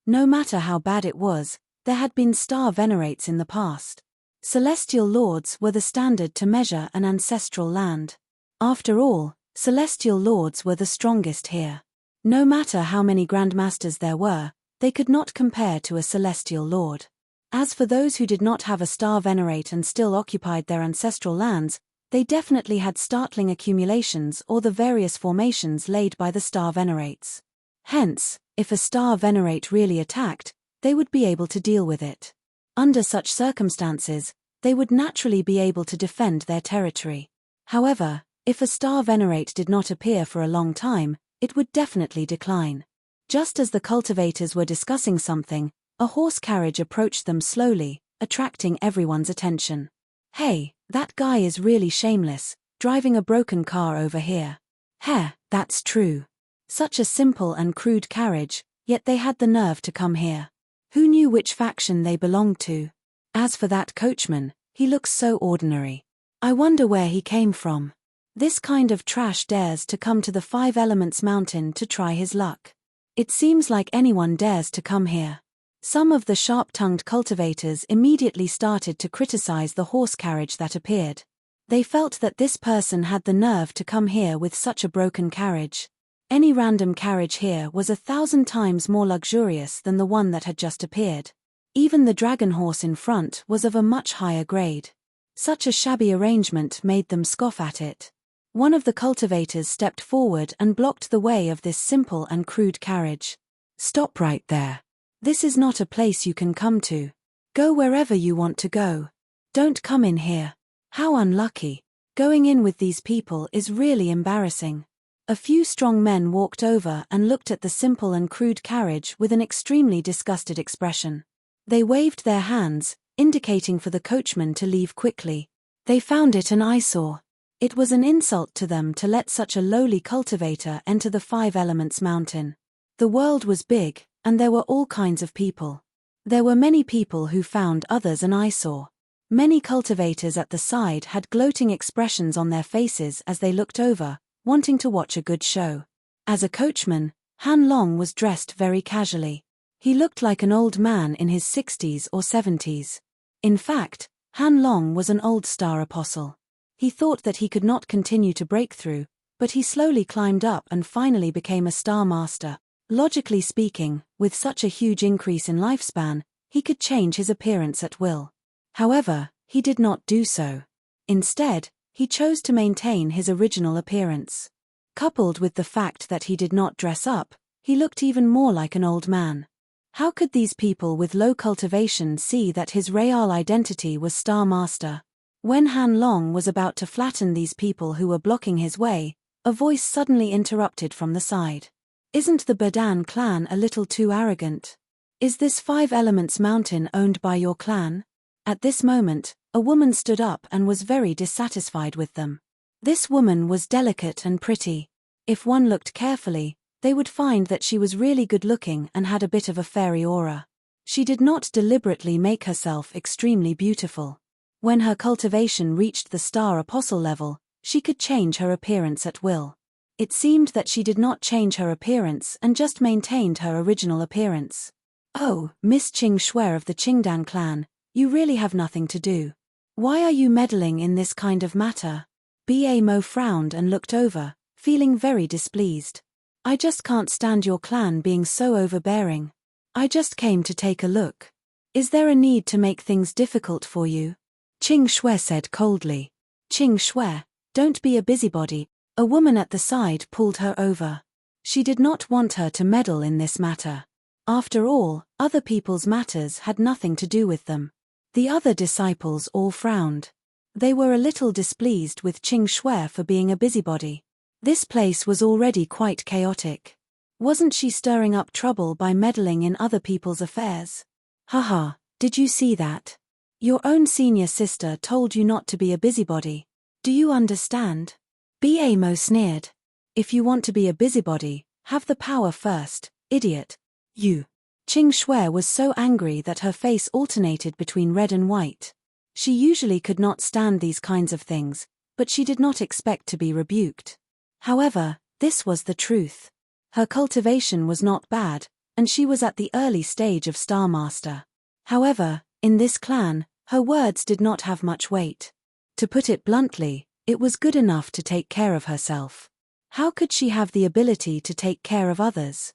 [SPEAKER 1] No matter how bad it was, there had been star venerates in the past. Celestial lords were the standard to measure an ancestral land. After all, celestial lords were the strongest here. No matter how many grandmasters there were, they could not compare to a celestial lord. As for those who did not have a star venerate and still occupied their ancestral lands, they definitely had startling accumulations or the various formations laid by the star venerates. Hence, if a star venerate really attacked, they would be able to deal with it. Under such circumstances, they would naturally be able to defend their territory. However, if a star venerate did not appear for a long time, it would definitely decline. Just as the cultivators were discussing something, a horse carriage approached them slowly, attracting everyone's attention. "Hey, that guy is really shameless, driving a broken car over here." "Heh, that's true. Such a simple and crude carriage, yet they had the nerve to come here. Who knew which faction they belonged to? As for that coachman, he looks so ordinary. I wonder where he came from. This kind of trash dares to come to the Five Elements Mountain to try his luck. It seems like anyone dares to come here." Some of the sharp-tongued cultivators immediately started to criticize the horse carriage that appeared. They felt that this person had the nerve to come here with such a broken carriage. Any random carriage here was 1,000 times more luxurious than the one that had just appeared. Even the dragon horse in front was of a much higher grade. Such a shabby arrangement made them scoff at it. One of the cultivators stepped forward and blocked the way of this simple and crude carriage. "Stop right there. This is not a place you can come to. Go wherever you want to go. Don't come in here." How unlucky. Going in with these people is really embarrassing. A few strong men walked over and looked at the simple and crude carriage with an extremely disgusted expression. They waved their hands, indicating for the coachman to leave quickly. They found it an eyesore. It was an insult to them to let such a lowly cultivator enter the Five Elements Mountain. The world was big, and there were all kinds of people. There were many people who found others an eyesore. Many cultivators at the side had gloating expressions on their faces as they looked over, wanting to watch a good show. As a coachman, Han Long was dressed very casually. He looked like an old man in his 60s or 70s. In fact, Han Long was an old star apostle. He thought that he could not continue to break through, but he slowly climbed up and finally became a star master. Logically speaking, with such a huge increase in lifespan, he could change his appearance at will. However, he did not do so. Instead, he chose to maintain his original appearance. Coupled with the fact that he did not dress up, he looked even more like an old man. How could these people with low cultivation see that his real identity was Star Master? When Han Long was about to flatten these people who were blocking his way, a voice suddenly interrupted from the side. "Isn't the Badan clan a little too arrogant? Is this Five Elements Mountain owned by your clan?" At this moment, a woman stood up and was very dissatisfied with them. This woman was delicate and pretty. If one looked carefully, they would find that she was really good-looking and had a bit of a fairy aura. She did not deliberately make herself extremely beautiful. When her cultivation reached the star apostle level, she could change her appearance at will. It seemed that she did not change her appearance and just maintained her original appearance. "Oh, Miss Qing Shui of the Qingdan clan, you really have nothing to do. Why are you meddling in this kind of matter?" Ba Mo frowned and looked over, feeling very displeased. "I just can't stand your clan being so overbearing. I just came to take a look. Is there a need to make things difficult for you?" Qing Shui said coldly. "Qing Shui, don't be a busybody." A woman at the side pulled her over. She did not want her to meddle in this matter. After all, other people's matters had nothing to do with them. The other disciples all frowned. They were a little displeased with Qing Shui for being a busybody. This place was already quite chaotic. Wasn't she stirring up trouble by meddling in other people's affairs? Haha, did you see that? Your own senior sister told you not to be a busybody. Do you understand? Ba Mo sneered. "If you want to be a busybody, have the power first, idiot. You." Qing Shui was so angry that her face alternated between red and white. She usually could not stand these kinds of things, but she did not expect to be rebuked. However, this was the truth. Her cultivation was not bad, and she was at the early stage of Star Master. However, in this clan, her words did not have much weight. To put it bluntly, it was good enough to take care of herself. How could she have the ability to take care of others?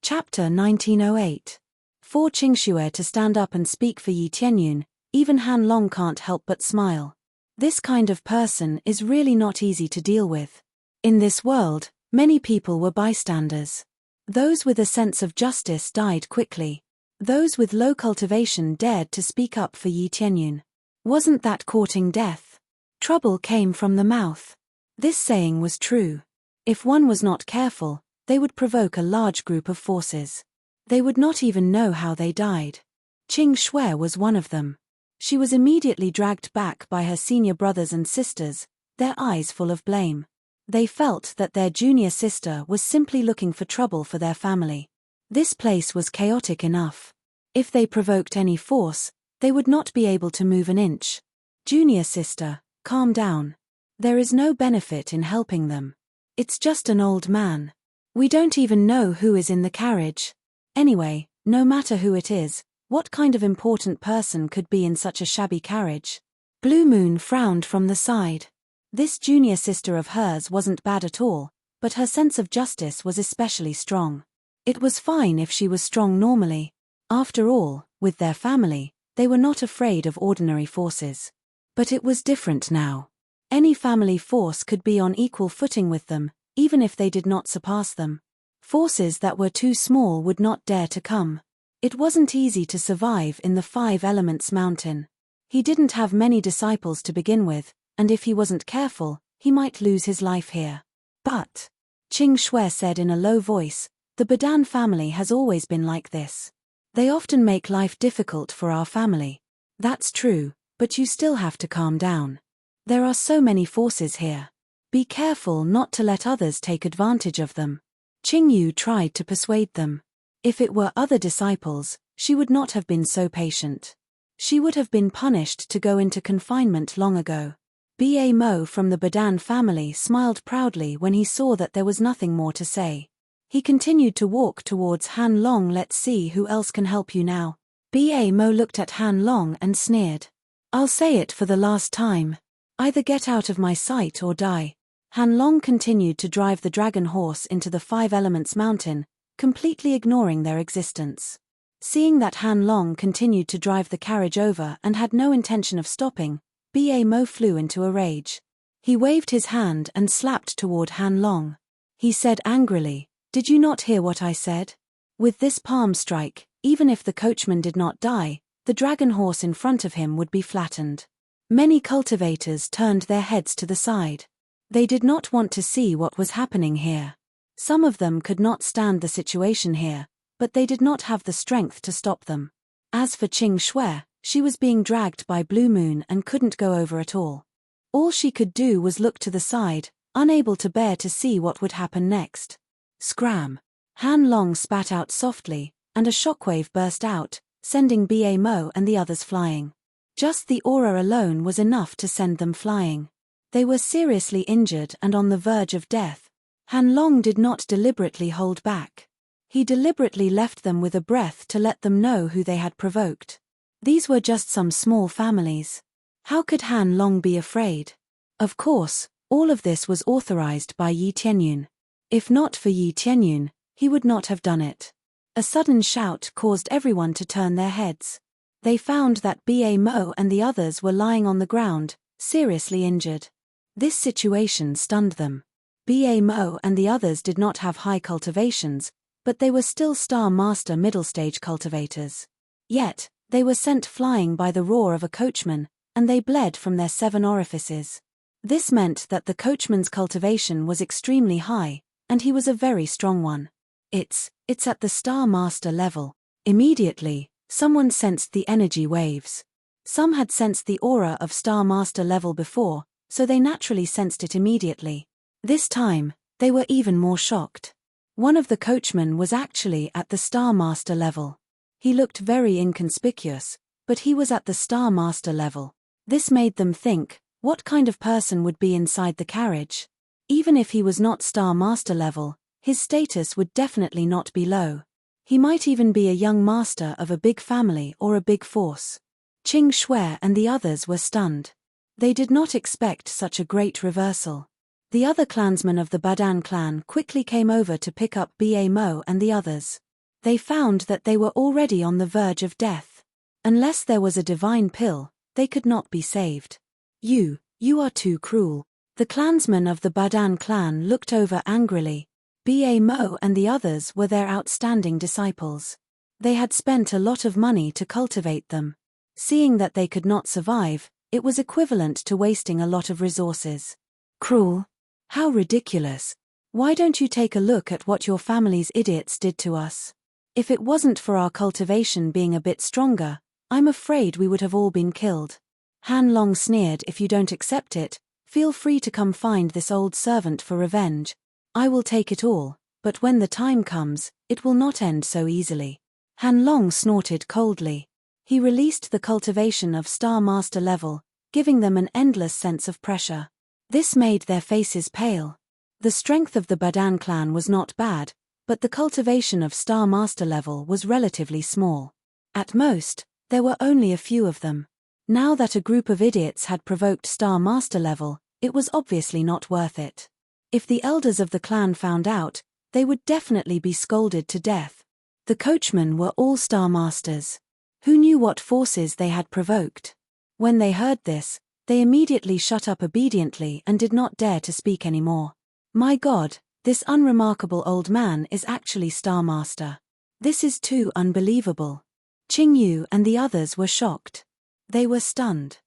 [SPEAKER 1] Chapter 1908. For Qingxue to stand up and speak for Yi Tianyun, even Han Long can't help but smile. This kind of person is really not easy to deal with. In this world, many people were bystanders. Those with a sense of justice died quickly. Those with low cultivation dared to speak up for Yi Tianyun. Wasn't that courting death? Trouble came from the mouth. This saying was true. If one was not careful, they would provoke a large group of forces. They would not even know how they died. Qingxue was one of them. She was immediately dragged back by her senior brothers and sisters, their eyes full of blame. They felt that their junior sister was simply looking for trouble for their family. This place was chaotic enough. If they provoked any force, they would not be able to move an inch. Junior sister, calm down. There is no benefit in helping them. It's just an old man. We don't even know who is in the carriage. Anyway, no matter who it is, what kind of important person could be in such a shabby carriage? Blue Moon frowned from the side. This junior sister of hers wasn't bad at all, but her sense of justice was especially strong. It was fine if she was strong normally. After all, with their family, they were not afraid of ordinary forces. But it was different now. Any family force could be on equal footing with them, even if they did not surpass them. Forces that were too small would not dare to come. It wasn't easy to survive in the 5 Elements Mountain. He didn't have many disciples to begin with, and if he wasn't careful, he might lose his life here. But, Qingxue said in a low voice, the Badan family has always been like this. They often make life difficult for our family. That's true, but you still have to calm down. There are so many forces here. Be careful not to let others take advantage of them. Qingyu tried to persuade them. If it were other disciples, she would not have been so patient. She would have been punished to go into confinement long ago. Ba Mo from the Badan family smiled proudly when he saw that there was nothing more to say. He continued to walk towards Han Long. Let's see who else can help you now. Ba Mo looked at Han Long and sneered. I'll say it for the last time. Either get out of my sight or die. Han Long continued to drive the dragon horse into the 5 Elements Mountain, completely ignoring their existence. Seeing that Han Long continued to drive the carriage over and had no intention of stopping, Ba Mo flew into a rage. He waved his hand and slapped toward Han Long. He said angrily, "Did you not hear what I said?" With this palm strike, even if the coachman did not die, the dragon horse in front of him would be flattened. Many cultivators turned their heads to the side. They did not want to see what was happening here. Some of them could not stand the situation here, but they did not have the strength to stop them. As for Qingxue, she was being dragged by Blue Moon and couldn't go over at all. All she could do was look to the side, unable to bear to see what would happen next. Scram! Han Long spat out softly, and a shockwave burst out, sending Ba Mo and the others flying. Just the aura alone was enough to send them flying. They were seriously injured and on the verge of death. Han Long did not deliberately hold back. He deliberately left them with a breath to let them know who they had provoked. These were just some small families. How could Han Long be afraid? Of course, all of this was authorized by Yi Tianyun. If not for Yi Tianyun, he would not have done it. A sudden shout caused everyone to turn their heads. They found that Ba Mo and the others were lying on the ground, seriously injured. This situation stunned them. Ba Mo and the others did not have high cultivations, but they were still Star Master middle stage cultivators. Yet, they were sent flying by the roar of a coachman, and they bled from their 7 orifices. This meant that the coachman's cultivation was extremely high, and he was a very strong one. It's at the Star Master level. Immediately, someone sensed the energy waves. Some had sensed the aura of Star Master level before, so they naturally sensed it immediately. This time, they were even more shocked. One of the coachmen was actually at the Star Master level. He looked very inconspicuous, but he was at the Star Master level. This made them think, what kind of person would be inside the carriage? Even if he was not Star Master level, his status would definitely not be low. He might even be a young master of a big family or a big force. Qing Shui and the others were stunned. They did not expect such a great reversal. The other clansmen of the Badan clan quickly came over to pick up Ba Mo and the others. They found that they were already on the verge of death. Unless there was a divine pill, they could not be saved. You are too cruel. The clansmen of the Badan clan looked over angrily. Ba Mo and the others were their outstanding disciples. They had spent a lot of money to cultivate them. Seeing that they could not survive, it was equivalent to wasting a lot of resources. Cruel? How ridiculous. Why don't you take a look at what your family's idiots did to us? If it wasn't for our cultivation being a bit stronger, I'm afraid we would have all been killed. Han Long sneered. If you don't accept it, feel free to come find this old servant for revenge. I will take it all, but when the time comes, it will not end so easily. Han Long snorted coldly. He released the cultivation of Star Master level, giving them an endless sense of pressure. This made their faces pale. The strength of the Badan clan was not bad, but the cultivation of Star Master level was relatively small. At most, there were only a few of them. Now that a group of idiots had provoked Star Master level, it was obviously not worth it. If the elders of the clan found out, they would definitely be scolded to death. The coachmen were all Star Masters. Who knew what forces they had provoked? When they heard this, they immediately shut up obediently and did not dare to speak anymore. My God, this unremarkable old man is actually Star Master. This is too unbelievable. Qing Yu and the others were shocked. They were stunned.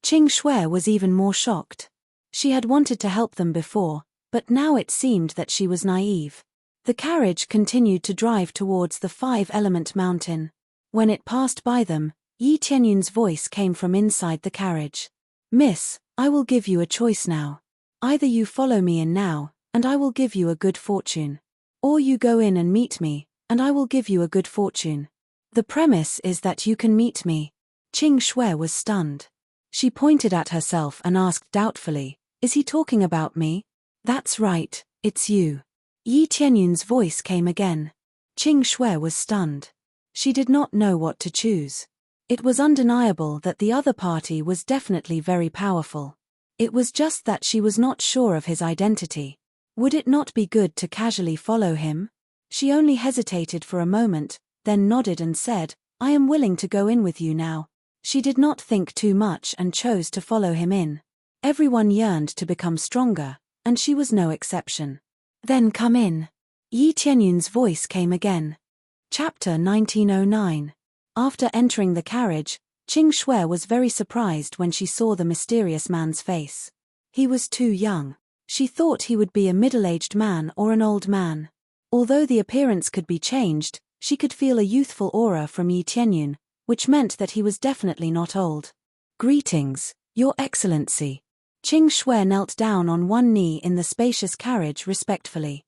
[SPEAKER 1] Qing Shui was even more shocked. She had wanted to help them before, but now it seemed that she was naive. The carriage continued to drive towards the five-element mountain. When it passed by them, Yi Tianyun's voice came from inside the carriage. Miss, I will give you a choice now. Either you follow me in now, and I will give you a good fortune. Or you go in and meet me, and I will give you a good fortune. The premise is that you can meet me. Qing Shui was stunned. She pointed at herself and asked doubtfully, is he talking about me? That's right, it's you. Yi Tianyun's voice came again. Qing Shui was stunned. She did not know what to choose. It was undeniable that the other party was definitely very powerful. It was just that she was not sure of his identity. Would it not be good to casually follow him? She only hesitated for a moment, then nodded and said, I am willing to go in with you now. She did not think too much and chose to follow him in. Everyone yearned to become stronger, and she was no exception. Then come in. Yi Tianyun's voice came again. Chapter 1909. After entering the carriage, Qing Shui was very surprised when she saw the mysterious man's face. He was too young. She thought he would be a middle-aged man or an old man. Although the appearance could be changed, she could feel a youthful aura from Yi Tianyun, which meant that he was definitely not old. Greetings, Your Excellency. Qing Shui knelt down on one knee in the spacious carriage respectfully.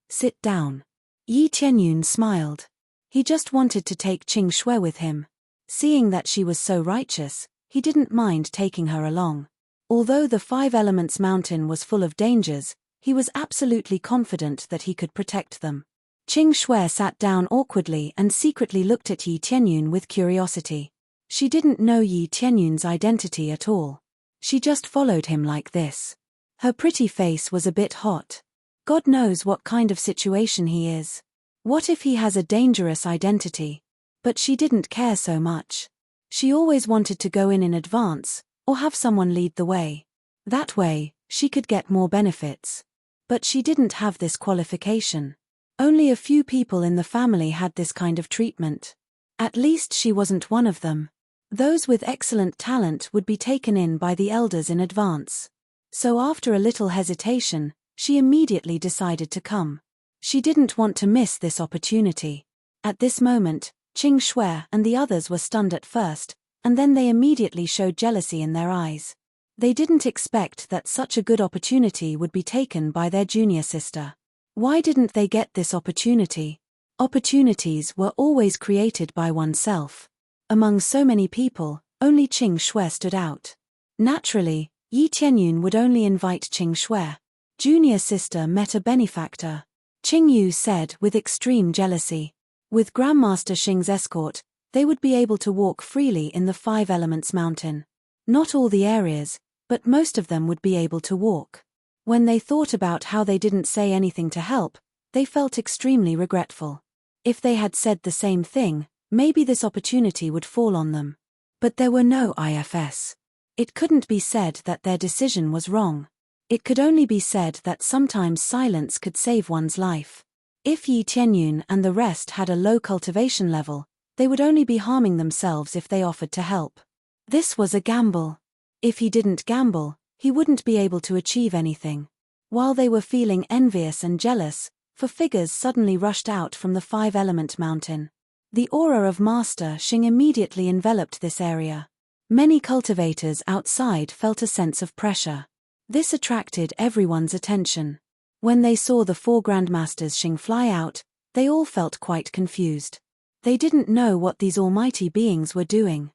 [SPEAKER 1] Sit down. Yi Tianyun smiled. He just wanted to take Qing Shui with him. Seeing that she was so righteous, he didn't mind taking her along. Although the Five Elements Mountain was full of dangers, he was absolutely confident that he could protect them. Qing Shui sat down awkwardly and secretly looked at Yi Tianyun with curiosity. She didn't know Yi Tianyun's identity at all. She just followed him like this. Her pretty face was a bit hot. God knows what kind of situation he is. What if he has a dangerous identity? But she didn't care so much. She always wanted to go in advance, or have someone lead the way. That way, she could get more benefits. But she didn't have this qualification. Only a few people in the family had this kind of treatment. At least she wasn't one of them. Those with excellent talent would be taken in by the elders in advance. So after a little hesitation, she immediately decided to come. She didn't want to miss this opportunity. At this moment, Qing Shui and the others were stunned at first, and then they immediately showed jealousy in their eyes. They didn't expect that such a good opportunity would be taken by their junior sister. Why didn't they get this opportunity? Opportunities were always created by oneself. Among so many people, only Qing Shui stood out. Naturally, Yi Tianyun would only invite Qing Shui. Junior sister met a benefactor. Qing Yu said with extreme jealousy. With Grandmaster Xing's escort, they would be able to walk freely in the Five Elements Mountain. Not all the areas, but most of them would be able to walk. When they thought about how they didn't say anything to help, they felt extremely regretful. If they had said the same thing, maybe this opportunity would fall on them. But there were no IFS. It couldn't be said that their decision was wrong. It could only be said that sometimes silence could save one's life. If Yi Tianyun and the rest had a low cultivation level, they would only be harming themselves if they offered to help. This was a gamble. If he didn't gamble, he wouldn't be able to achieve anything. While they were feeling envious and jealous, four figures suddenly rushed out from the Five-Element Mountain. The aura of Master Xing immediately enveloped this area. Many cultivators outside felt a sense of pressure. This attracted everyone's attention. When they saw the four Grandmasters Xing fly out, they all felt quite confused. They didn't know what these almighty beings were doing.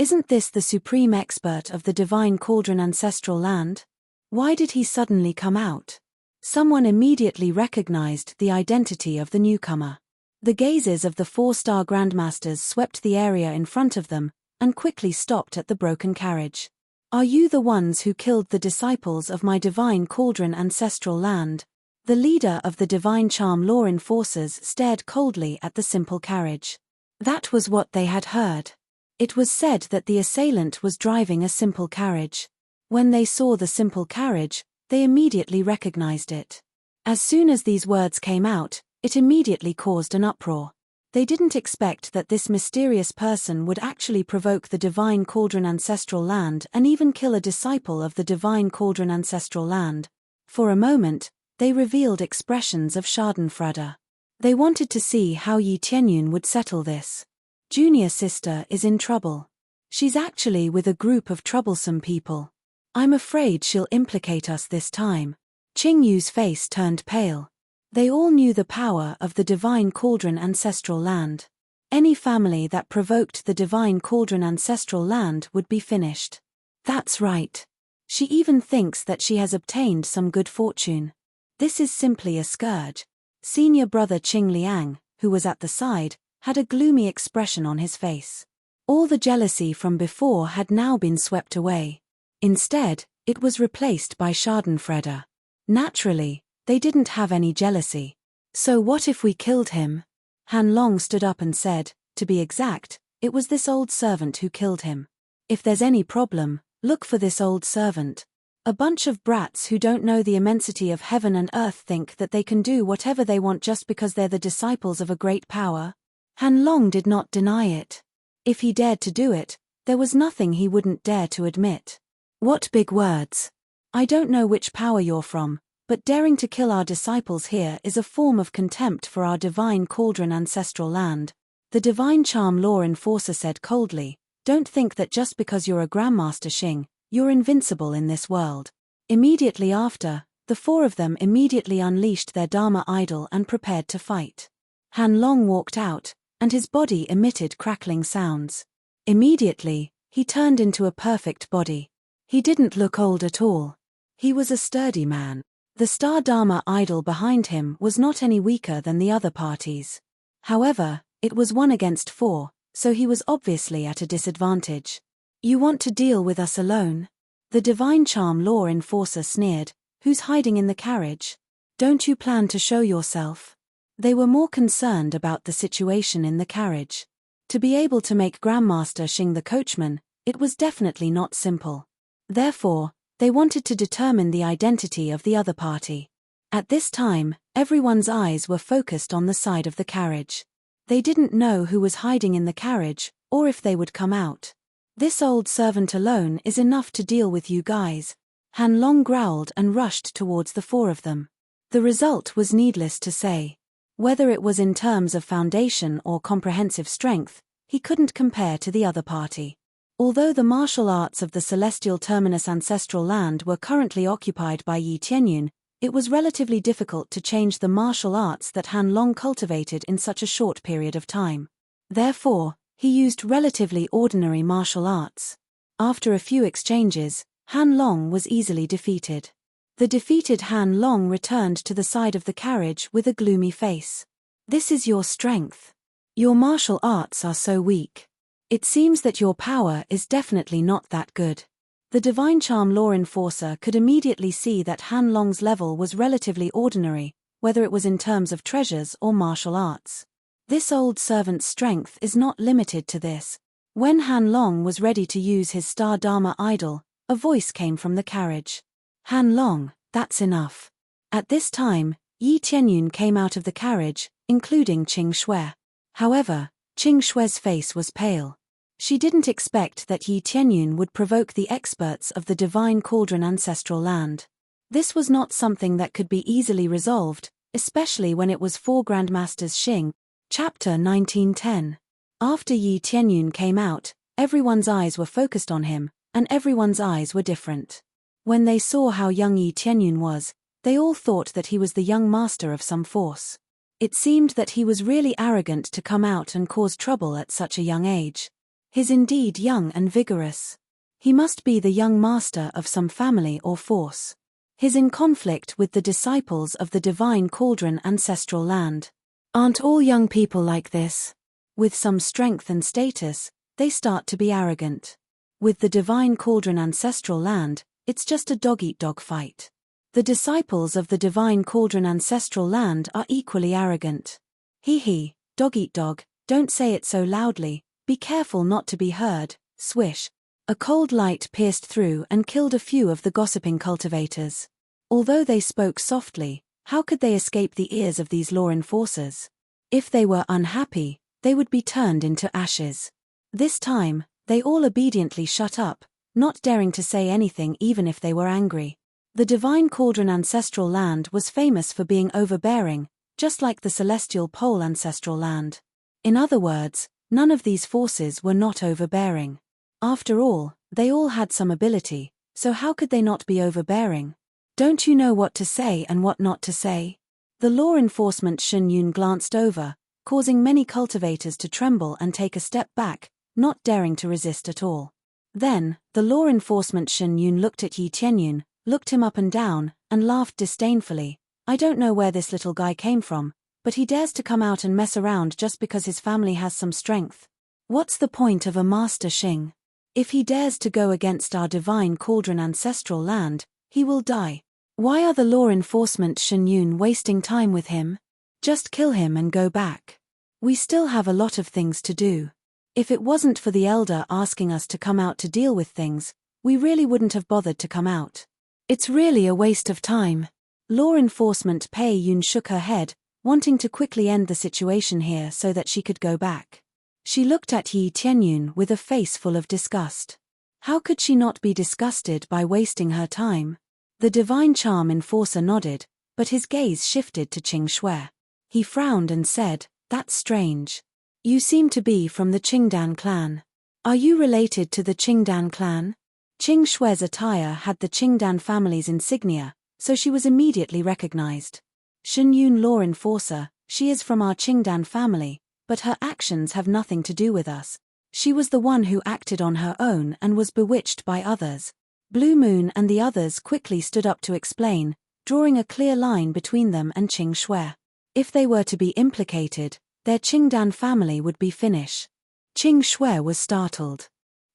[SPEAKER 1] Isn't this the supreme expert of the divine cauldron ancestral land? Why did he suddenly come out? Someone immediately recognized the identity of the newcomer. The gazes of the four-star Grandmasters swept the area in front of them, and quickly stopped at the broken carriage. Are you the ones who killed the disciples of my divine cauldron ancestral land? The leader of the divine charm law enforcers stared coldly at the simple carriage. That was what they had heard. It was said that the assailant was driving a simple carriage. When they saw the simple carriage, they immediately recognized it. As soon as these words came out, it immediately caused an uproar. They didn't expect that this mysterious person would actually provoke the divine cauldron ancestral land and even kill a disciple of the divine cauldron ancestral land. For a moment, they revealed expressions of schadenfreude. They wanted to see how Yi Tianyun would settle this. Junior sister is in trouble. She's actually with a group of troublesome people. I'm afraid she'll implicate us this time. Qing Yu's face turned pale. They all knew the power of the divine cauldron ancestral land. Any family that provoked the divine cauldron ancestral land would be finished. That's right. She even thinks that she has obtained some good fortune. This is simply a scourge. Senior brother Qing Liang, who was at the side, had a gloomy expression on his face. All the jealousy from before had now been swept away. Instead, it was replaced by schadenfreude. Naturally, they didn't have any jealousy. So what if we killed him? Han Long stood up and said, to be exact, it was this old servant who killed him. If there's any problem, look for this old servant. A bunch of brats who don't know the immensity of heaven and earth think that they can do whatever they want just because they're the disciples of a great power. Han Long did not deny it. If he dared to do it, there was nothing he wouldn't dare to admit. What big words. I don't know which power you're from, but daring to kill our disciples here is a form of contempt for our divine cauldron ancestral land. The divine charm law enforcer said coldly, don't think that just because you're a Grandmaster Xing, you're invincible in this world. Immediately after, the four of them immediately unleashed their Dharma idol and prepared to fight. Han Long walked out, and his body emitted crackling sounds. Immediately, he turned into a perfect body. He didn't look old at all. He was a sturdy man. The Star Dharma idol behind him was not any weaker than the other parties. However, it was 1 against 4, so he was obviously at a disadvantage. You want to deal with us alone? The divine charm law enforcer sneered, who's hiding in the carriage? Don't you plan to show yourself? They were more concerned about the situation in the carriage. To be able to make Grandmaster Xing the coachman, it was definitely not simple. Therefore, they wanted to determine the identity of the other party. At this time, everyone's eyes were focused on the side of the carriage. They didn't know who was hiding in the carriage, or if they would come out. This old servant alone is enough to deal with you guys. Han Long growled and rushed towards the four of them. The result was needless to say. Whether it was in terms of foundation or comprehensive strength, he couldn't compare to the other party. Although the martial arts of the Celestial Terminus ancestral land were currently occupied by Yi Tianyun, it was relatively difficult to change the martial arts that Han Long cultivated in such a short period of time. Therefore, he used relatively ordinary martial arts. After a few exchanges, Han Long was easily defeated. The defeated Han Long returned to the side of the carriage with a gloomy face. This is your strength. Your martial arts are so weak. It seems that your power is definitely not that good. The Divine Charm Law Enforcer could immediately see that Han Long's level was relatively ordinary, whether it was in terms of treasures or martial arts. This old servant's strength is not limited to this. When Han Long was ready to use his Star Dharma idol, a voice came from the carriage. Han Long, that's enough. At this time, Yi Tianyun came out of the carriage, including Qing Shui. However, Qing Shui's face was pale. She didn't expect that Yi Tianyun would provoke the experts of the Divine Cauldron Ancestral Land. This was not something that could be easily resolved, especially when it was four Grandmasters Xing. Chapter 1910. After Yi Tianyun came out, everyone's eyes were focused on him, and everyone's eyes were different. When they saw how young Yi Tianyun was, they all thought that he was the young master of some force. It seemed that he was really arrogant to come out and cause trouble at such a young age. He's indeed young and vigorous. He must be the young master of some family or force. He's in conflict with the disciples of the Divine Cauldron Ancestral Land. Aren't all young people like this? With some strength and status, they start to be arrogant. With the Divine Cauldron Ancestral Land, it's just a dog-eat-dog fight. The disciples of the Divine Cauldron Ancestral Land are equally arrogant. Hee, dog-eat-dog, don't say it so loudly, be careful not to be heard. Swish. A cold light pierced through and killed a few of the gossiping cultivators. Although they spoke softly, how could they escape the ears of these law enforcers? If they were unhappy, they would be turned into ashes. This time, they all obediently shut up, not daring to say anything even if they were angry. The Divine Cauldron Ancestral Land was famous for being overbearing, just like the Celestial Pole Ancestral Land. In other words, none of these forces were not overbearing. After all, they all had some ability, so how could they not be overbearing? Don't you know what to say and what not to say? The law enforcement Shen Yun glanced over, causing many cultivators to tremble and take a step back, not daring to resist at all. Then, the law enforcement Shen Yun looked at Yi Tianyun, looked him up and down, and laughed disdainfully. I don't know where this little guy came from, but he dares to come out and mess around just because his family has some strength. What's the point of a Master Xing? If he dares to go against our Divine Cauldron Ancestral Land, he will die. Why are the law enforcement Shen Yun wasting time with him? Just kill him and go back. We still have a lot of things to do. If it wasn't for the elder asking us to come out to deal with things, we really wouldn't have bothered to come out. It's really a waste of time. Law enforcement Pei Yun shook her head, wanting to quickly end the situation here so that she could go back. She looked at Yi Tianyun with a face full of disgust. How could she not be disgusted by wasting her time? The Divine Charm Enforcer nodded, but his gaze shifted to Qing Shui. He frowned and said, "That's strange. You seem to be from the Qingdan clan. Are you related to the Qingdan clan?" Qing Shui's attire had the Qingdan family's insignia, so she was immediately recognized. Shen Yun Law Enforcer, she is from our Qingdan family, but her actions have nothing to do with us. She was the one who acted on her own and was bewitched by others. Blue Moon and the others quickly stood up to explain, drawing a clear line between them and Qing Shui. If they were to be implicated, their Qingdan family would be finished. Qing Shui was startled.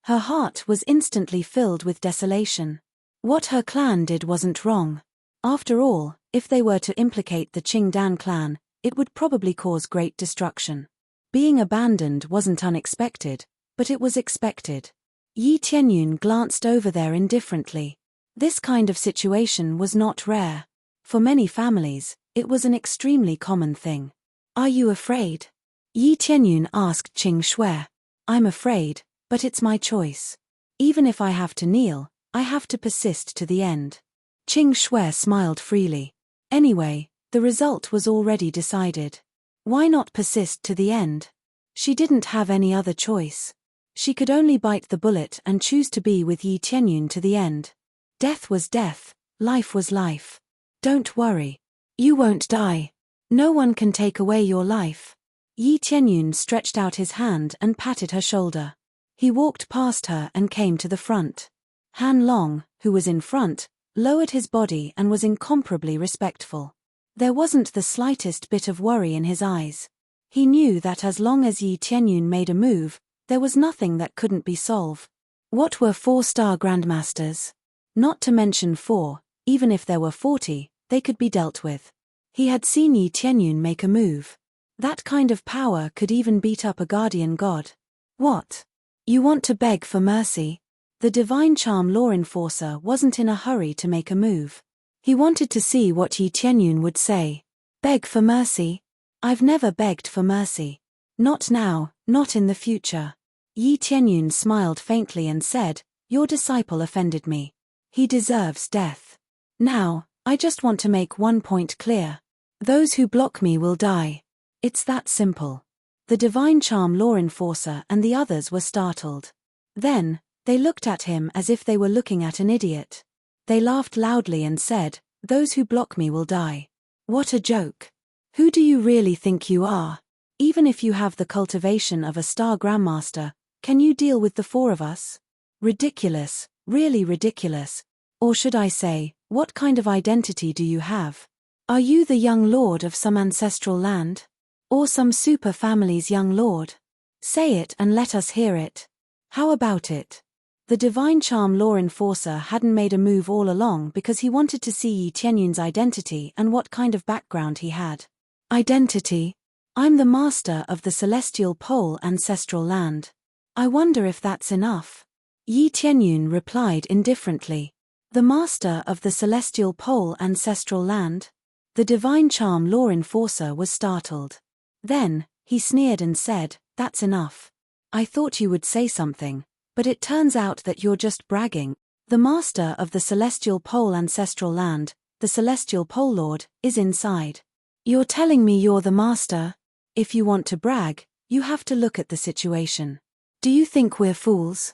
[SPEAKER 1] Her heart was instantly filled with desolation. What her clan did wasn't wrong. After all, if they were to implicate the Qingdan clan, it would probably cause great destruction. Being abandoned wasn't unexpected, but it was expected. Yi Tianyun glanced over there indifferently. This kind of situation was not rare. For many families, it was an extremely common thing. Are you afraid? Yi Tianyun asked Qing Shui. I'm afraid, but it's my choice. Even if I have to kneel, I have to persist to the end. Qing Shui smiled freely. Anyway, the result was already decided. Why not persist to the end? She didn't have any other choice. She could only bite the bullet and choose to be with Yi Tianyun to the end. Death was death, life was life. Don't worry. You won't die. No one can take away your life. Yi Tianyun stretched out his hand and patted her shoulder. He walked past her and came to the front. Han Long, who was in front, lowered his body and was incomparably respectful. There wasn't the slightest bit of worry in his eyes. He knew that as long as Yi Tianyun made a move, there was nothing that couldn't be solved. What were 4-star grandmasters? Not to mention 4, even if there were 40, they could be dealt with. He had seen Yi Tianyun make a move. That kind of power could even beat up a guardian god. What? You want to beg for mercy? The divine charm law enforcer wasn't in a hurry to make a move. He wanted to see what Yi Tianyun would say. Beg for mercy? I've never begged for mercy. Not now, not in the future. Yi Tianyun smiled faintly and said, your disciple offended me. He deserves death. Now, I just want to make one point clear. Those who block me will die. It's that simple. The divine charm law enforcer and the others were startled. Then, they looked at him as if they were looking at an idiot. They laughed loudly and said, those who block me will die. What a joke. Who do you really think you are? Even if you have the cultivation of a star grandmaster, can you deal with the 4 of us? Ridiculous, really ridiculous. Or should I say, what kind of identity do you have? Are you the young lord of some ancestral land? Or some super family's young lord? Say it and let us hear it. How about it? The divine charm law enforcer hadn't made a move all along because he wanted to see Yi Tianyun's identity and what kind of background he had. Identity? I'm the master of the celestial pole ancestral land. I wonder if that's enough. Yi Tianyun replied indifferently. The master of the celestial pole ancestral land? The divine charm law enforcer was startled. Then, he sneered and said, that's enough. I thought you would say something, but it turns out that you're just bragging. The master of the celestial pole ancestral land, the celestial pole lord, is inside. You're telling me you're the master? If you want to brag, you have to look at the situation. Do you think we're fools?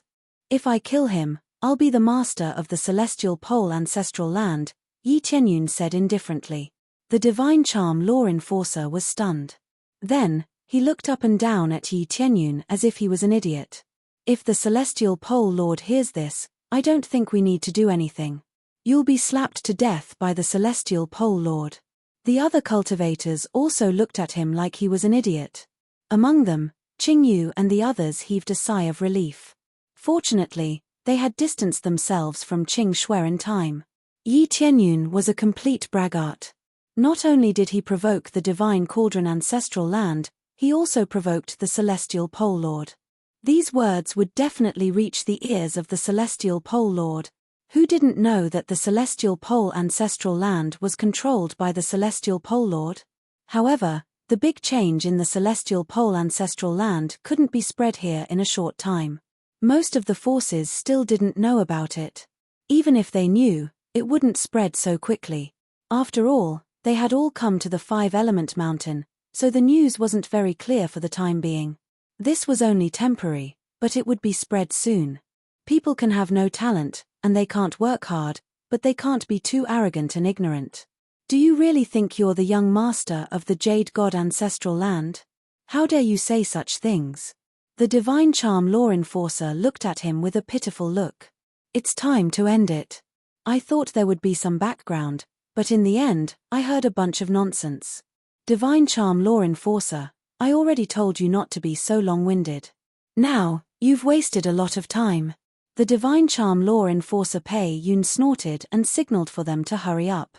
[SPEAKER 1] If I kill him, I'll be the master of the celestial pole ancestral land, Yi Tianyun said indifferently. The divine charm law enforcer was stunned. Then, he looked up and down at Yi Tianyun as if he was an idiot. If the celestial pole lord hears this, I don't think we need to do anything. You'll be slapped to death by the celestial pole lord. The other cultivators also looked at him like he was an idiot. Among them, Qingyu and the others heaved a sigh of relief. Fortunately, they had distanced themselves from Qing Shui in time. Yi Tianyun was a complete braggart. Not only did he provoke the divine cauldron ancestral land, he also provoked the celestial pole lord. These words would definitely reach the ears of the celestial pole lord. Who didn't know that the celestial pole ancestral land was controlled by the celestial pole lord? However, the big change in the celestial pole ancestral land couldn't be spread here in a short time. Most of the forces still didn't know about it. Even if they knew, it wouldn't spread so quickly. After all, they had all come to the 5-element mountain, so the news wasn't very clear for the time being. This was only temporary, but it would be spread soon. People can have no talent, and they can't work hard, but they can't be too arrogant and ignorant. Do you really think you're the young master of the Jade God ancestral land? How dare you say such things? The divine charm law enforcer looked at him with a pitiful look. It's time to end it. I thought there would be some background, but in the end, I heard a bunch of nonsense. Divine charm law enforcer, I already told you not to be so long-winded. Now, you've wasted a lot of time. The divine charm law enforcer Pei Yun snorted and signaled for them to hurry up.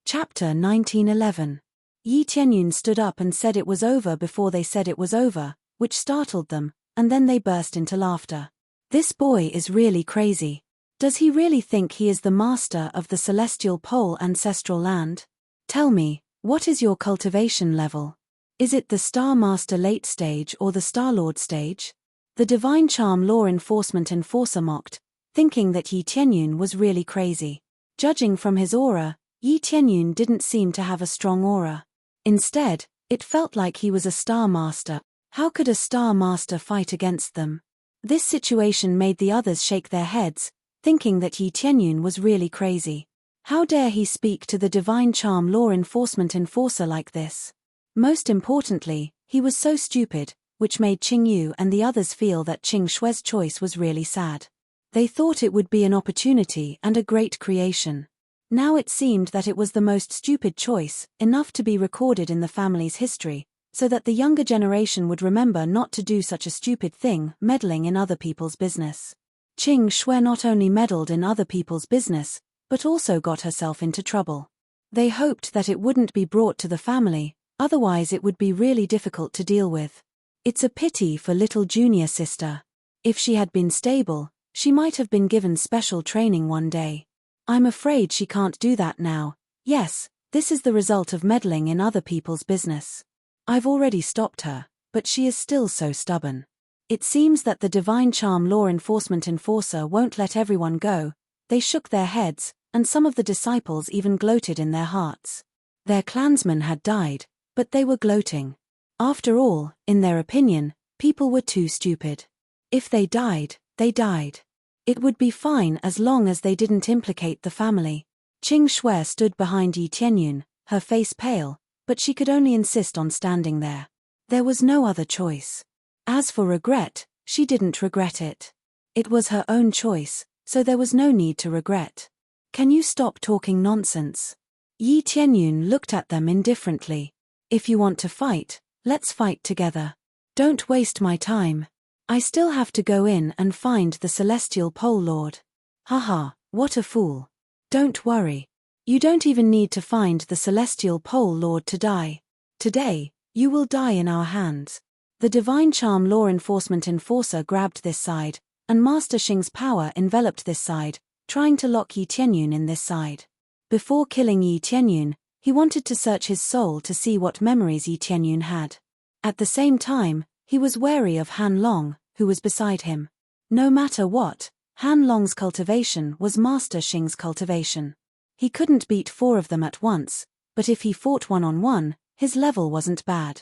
[SPEAKER 1] Chapter 1911. Yi Tianyun stood up and said it was over before they said it was over, which startled them, and then they burst into laughter. This boy is really crazy. Does he really think he is the master of the celestial pole ancestral land? Tell me, what is your cultivation level? Is it the Star Master late stage or the Star Lord stage? The divine charm law enforcement enforcer mocked, thinking that Yi Tianyun was really crazy. Judging from his aura, Yi Tianyun didn't seem to have a strong aura. Instead, it felt like he was a Star Master. How could a Star Master fight against them? This situation made the others shake their heads, thinking that Yi Tianyun was really crazy. How dare he speak to the divine charm law enforcement enforcer like this? Most importantly, he was so stupid, which made Qingyu and the others feel that Qing Shui's choice was really sad. They thought it would be an opportunity and a great creation. Now it seemed that it was the most stupid choice, enough to be recorded in the family's history, so that the younger generation would remember not to do such a stupid thing, meddling in other people's business. Qing Shui not only meddled in other people's business, but also got herself into trouble. They hoped that it wouldn't be brought to the family, otherwise it would be really difficult to deal with. It's a pity for little junior sister. If she had been stable, she might have been given special training one day. I'm afraid she can't do that now. Yes, this is the result of meddling in other people's business. I've already stopped her, but she is still so stubborn. It seems that the divine charm law enforcement enforcer won't let everyone go. They shook their heads, and some of the disciples even gloated in their hearts. Their clansmen had died, but they were gloating. After all, in their opinion, people were too stupid. If they died, they died. It would be fine as long as they didn't implicate the family. Qing Shui stood behind Yi Tianyun, her face pale, but she could only insist on standing there. There was no other choice. As for regret, she didn't regret it. It was her own choice, so there was no need to regret. Can you stop talking nonsense? Yi Tianyun looked at them indifferently. If you want to fight, let's fight together. Don't waste my time. I still have to go in and find the Celestial Pole Lord. Haha, what a fool. Don't worry. You don't even need to find the Celestial Pole Lord to die. Today, you will die in our hands. The Divine Charm Law Enforcement Enforcer grabbed this side, and Master Xing's power enveloped this side, trying to lock Yi Tianyun in this side. Before killing Yi Tianyun, he wanted to search his soul to see what memories Yi Tianyun had. At the same time, he was wary of Han Long, who was beside him. No matter what, Han Long's cultivation was Master Xing's cultivation. He couldn't beat 4 of them at once, but if he fought one-on-one, his level wasn't bad.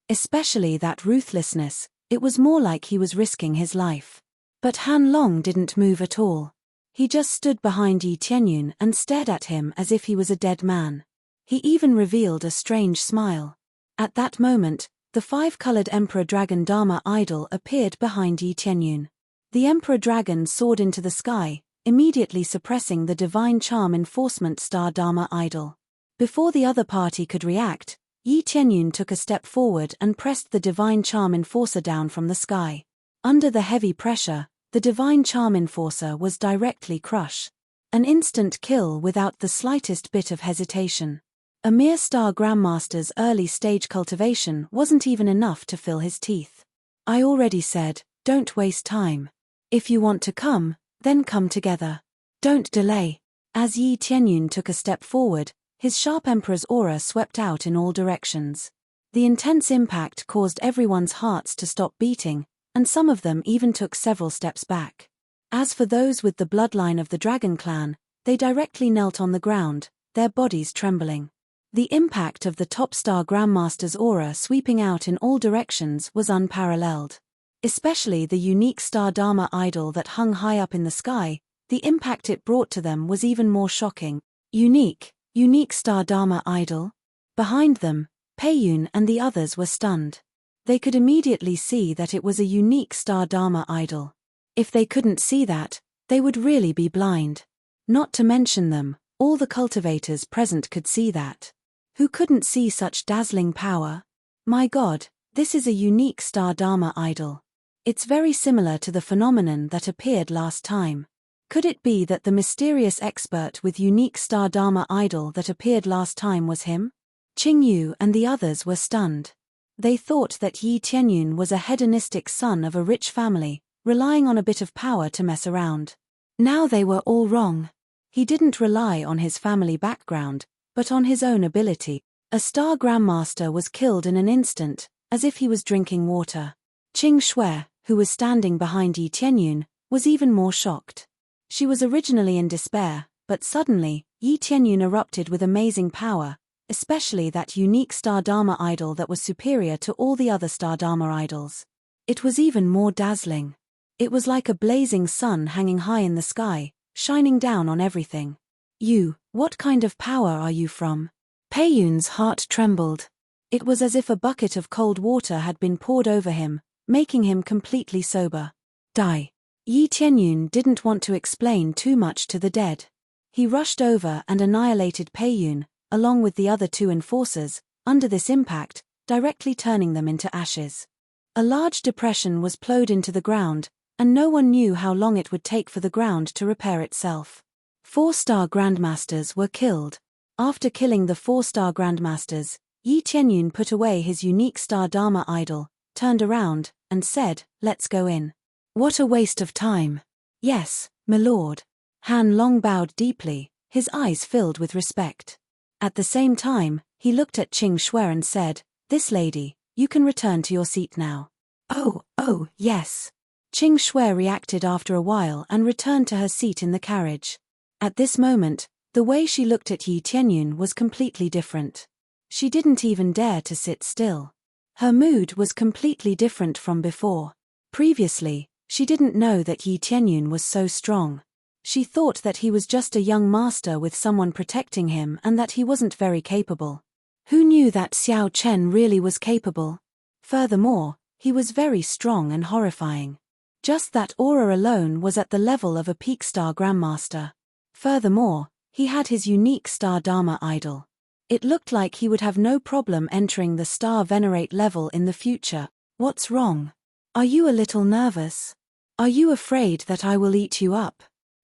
[SPEAKER 1] Especially that ruthlessness, it was more like he was risking his life. But Han Long didn't move at all. He just stood behind Yi Tianyun and stared at him as if he was a dead man. He even revealed a strange smile. At that moment, the 5-colored Emperor Dragon Dharma idol appeared behind Yi Tianyun. The Emperor Dragon soared into the sky, immediately suppressing the Divine Charm Enforcement Star Dharma idol. Before the other party could react, Yi Tianyun took a step forward and pressed the Divine Charm Enforcer down from the sky. Under the heavy pressure, the Divine Charm Enforcer was directly crushed. An instant kill without the slightest bit of hesitation. A mere Star Grandmaster's early-stage cultivation wasn't even enough to fill his teeth. I already said, don't waste time. If you want to come, then come together. Don't delay. As Yi Tianyun took a step forward, his sharp Emperor's aura swept out in all directions. The intense impact caused everyone's hearts to stop beating, and some of them even took several steps back. As for those with the bloodline of the Dragon Clan, they directly knelt on the ground, their bodies trembling. The impact of the top Star Grandmaster's aura sweeping out in all directions was unparalleled. Especially the unique Star Dharma idol that hung high up in the sky, the impact it brought to them was even more shocking. Unique Star Dharma idol? Behind them, Peiyun and the others were stunned. They could immediately see that it was a unique Star Dharma idol. If they couldn't see that, they would really be blind. Not to mention them, all the cultivators present could see that. Who couldn't see such dazzling power? My God, this is a unique Star Dharma idol. It's very similar to the phenomenon that appeared last time. Could it be that the mysterious expert with unique Star Dharma idol that appeared last time was him? Qing Yu and the others were stunned. They thought that Yi Tianyun was a hedonistic son of a rich family, relying on a bit of power to mess around. Now they were all wrong. He didn't rely on his family background, but on his own ability. A Star Grandmaster was killed in an instant, as if he was drinking water. Qing Shui, who was standing behind Yi Tianyun, was even more shocked. She was originally in despair, but suddenly, Yi Tianyun erupted with amazing power, especially that unique Star Dharma idol that was superior to all the other Star Dharma idols. It was even more dazzling. It was like a blazing sun hanging high in the sky, shining down on everything. You, what kind of power are you from? Peiyun's heart trembled. It was as if a bucket of cold water had been poured over him, making him completely sober. Die. Yi Tianyun didn't want to explain too much to the dead. He rushed over and annihilated Peiyun, along with the other two enforcers, under this impact, directly turning them into ashes. A large depression was plowed into the ground, and no one knew how long it would take for the ground to repair itself. 4-star grandmasters were killed. After killing the 4-star grandmasters, Yi Tianyun put away his unique star Dharma idol, turned around, and said, "Let's go in." "What a waste of time." "Yes, my lord." Han Long bowed deeply, his eyes filled with respect. At the same time, he looked at Qing Shui and said, "This lady, you can return to your seat now." Oh, yes." Qing Shui reacted after a while and returned to her seat in the carriage. At this moment, the way she looked at Yi Tianyun was completely different. She didn't even dare to sit still. Her mood was completely different from before. Previously, she didn't know that Yi Tianyun was so strong. She thought that he was just a young master with someone protecting him and that he wasn't very capable. Who knew that Xiao Chen really was capable? Furthermore, he was very strong and horrifying. Just that aura alone was at the level of a peak star grandmaster. Furthermore, he had his unique star Dharma idol. It looked like he would have no problem entering the star venerate level in the future. "What's wrong? Are you a little nervous? Are you afraid that I will eat you up?"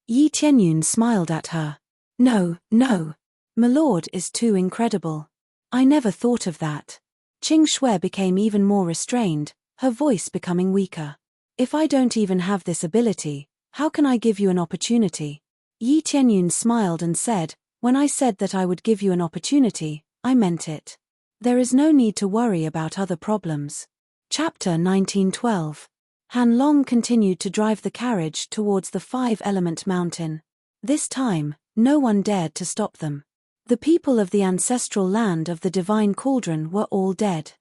[SPEAKER 1] Yi Tianyun smiled at her. No, my lord is too incredible. I never thought of that." Qing Shui became even more restrained, her voice becoming weaker. "If I don't even have this ability, how can I give you an opportunity?" Yi Tianyun smiled and said, "When I said that I would give you an opportunity, I meant it. There is no need to worry about other problems." Chapter 1912. Han Long continued to drive the carriage towards the 5-element mountain. This time, no one dared to stop them. The people of the ancestral land of the divine cauldron were all dead.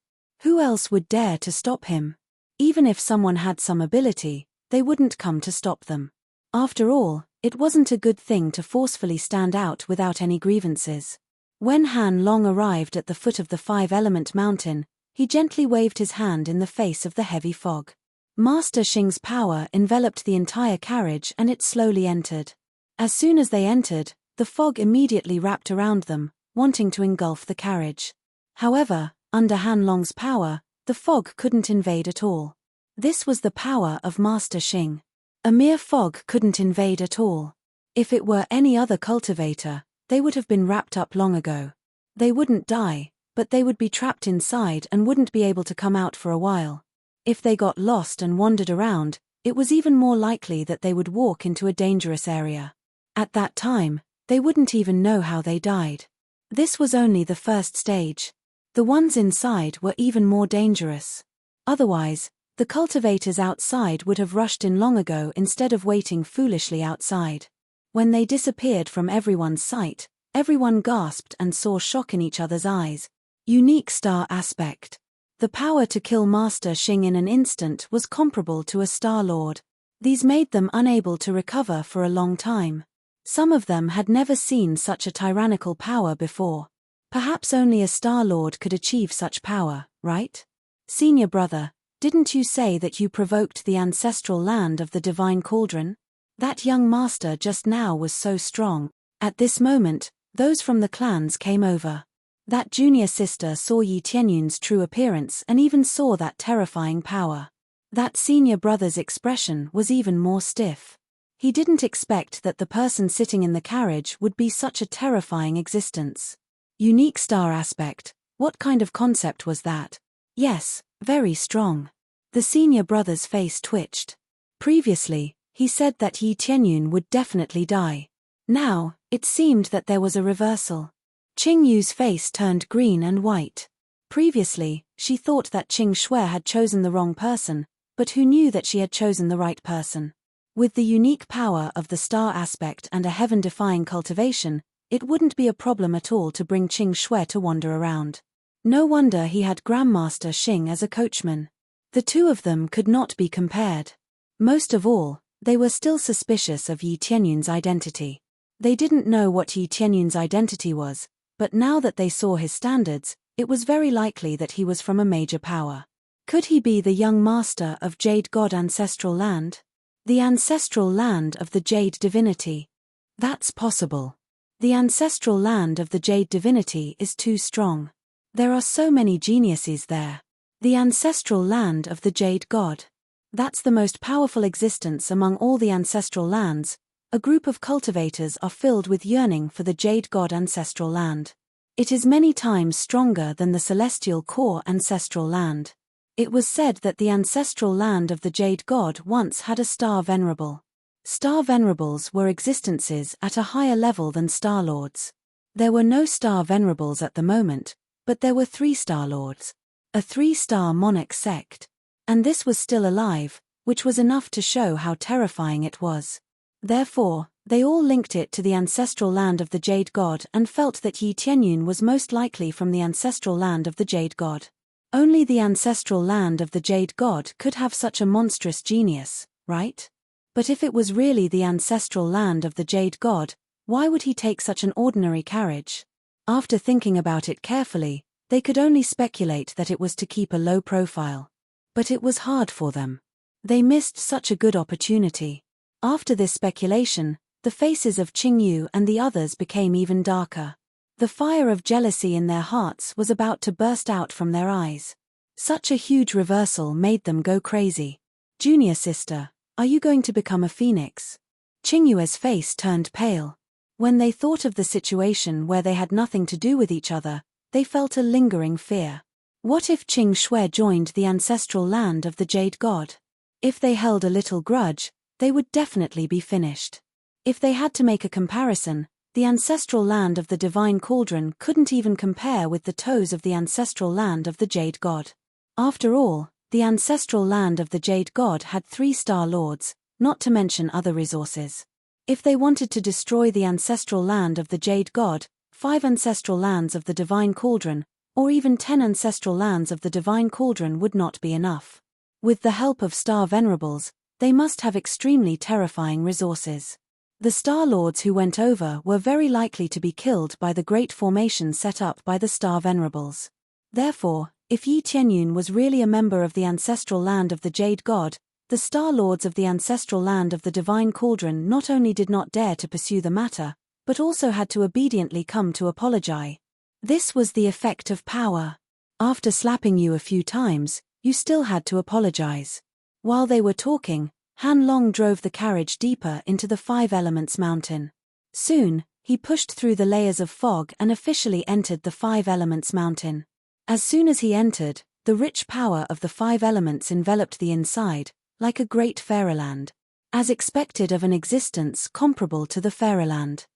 [SPEAKER 1] Who else would dare to stop him? Even if someone had some ability, they wouldn't come to stop them. After all, it wasn't a good thing to forcefully stand out without any grievances. When Han Long arrived at the foot of the 5-element mountain, he gently waved his hand in the face of the heavy fog. Master Xing's power enveloped the entire carriage and it slowly entered. As soon as they entered, the fog immediately wrapped around them, wanting to engulf the carriage. However, under Han Long's power, the fog couldn't invade at all. This was the power of Master Xing. A mere fog couldn't invade at all. If it were any other cultivator, they would have been wrapped up long ago. They wouldn't die, but they would be trapped inside and wouldn't be able to come out for a while. If they got lost and wandered around, it was even more likely that they would walk into a dangerous area. At that time, they wouldn't even know how they died. This was only the first stage. The ones inside were even more dangerous. Otherwise, the cultivators outside would have rushed in long ago instead of waiting foolishly outside. When they disappeared from everyone's sight, everyone gasped and saw shock in each other's eyes. Unique star aspect. The power to kill Master Xing in an instant was comparable to a Star Lord. These made them unable to recover for a long time. Some of them had never seen such a tyrannical power before. Perhaps only a Star Lord could achieve such power, right? Senior brother, didn't you say that you provoked the ancestral land of the divine cauldron? That young master just now was so strong. At this moment, those from the clans came over. That junior sister saw Yi Tianyun's true appearance and even saw that terrifying power. That senior brother's expression was even more stiff. He didn't expect that the person sitting in the carriage would be such a terrifying existence. Unique star aspect, what kind of concept was that? Yes, very strong. The senior brother's face twitched. Previously, he said that Yi Tianyun would definitely die. Now, it seemed that there was a reversal. Qing Yu's face turned green and white. Previously, she thought that Qing Shui had chosen the wrong person, but who knew that she had chosen the right person? With the unique power of the star aspect and a heaven-defying cultivation, it wouldn't be a problem at all to bring Qing Shui to wander around. No wonder he had Grandmaster Xing as a coachman. The two of them could not be compared. Most of all, they were still suspicious of Yi Tianyun's identity. They didn't know what Yi Tianyun's identity was, but now that they saw his standards, it was very likely that he was from a major power. Could he be the young master of Jade God Ancestral Land? The ancestral land of the Jade Divinity. That's possible. The ancestral land of the jade divinity is too strong. There are so many geniuses there. The ancestral land of the jade god. That's the most powerful existence among all the ancestral lands. A group of cultivators are filled with yearning for the jade god ancestral land. It is many times stronger than the celestial core ancestral land. It was said that the ancestral land of the jade god once had a star venerable. Star venerables were existences at a higher level than star lords. There were no star venerables at the moment, but there were 3 star lords. A 3-star monarch sect. And this was still alive, which was enough to show how terrifying it was. Therefore, they all linked it to the ancestral land of the jade god and felt that Yi Tianyun was most likely from the ancestral land of the jade god. Only the ancestral land of the jade god could have such a monstrous genius, right? But if it was really the ancestral land of the jade god, why would he take such an ordinary carriage? After thinking about it carefully, they could only speculate that it was to keep a low profile. But it was hard for them. They missed such a good opportunity. After this speculation, the faces of Qingyu and the others became even darker. The fire of jealousy in their hearts was about to burst out from their eyes. Such a huge reversal made them go crazy. Junior sister, are you going to become a phoenix? Qingyue's face turned pale. When they thought of the situation where they had nothing to do with each other, they felt a lingering fear. What if Qing Shui joined the ancestral land of the jade god? If they held a little grudge, they would definitely be finished. If they had to make a comparison, the ancestral land of the divine cauldron couldn't even compare with the toes of the ancestral land of the jade god. After all, the ancestral land of the jade god had 3-star lords, not to mention other resources. If they wanted to destroy the ancestral land of the jade god, 5 ancestral lands of the divine cauldron, or even 10 ancestral lands of the divine cauldron would not be enough. With the help of star venerables, they must have extremely terrifying resources. The star lords who went over were very likely to be killed by the great formation set up by the star venerables. Therefore, if Yi Tianyun was really a member of the ancestral land of the jade god, the star lords of the ancestral land of the divine cauldron not only did not dare to pursue the matter, but also had to obediently come to apologize. This was the effect of power. After slapping you a few times, you still had to apologize. While they were talking, Han Long drove the carriage deeper into the 5 Elements Mountain. Soon, he pushed through the layers of fog and officially entered the 5 Elements Mountain. As soon as he entered, the rich power of the 5 elements enveloped the inside, like a great fairyland. As expected of an existence comparable to the fairyland.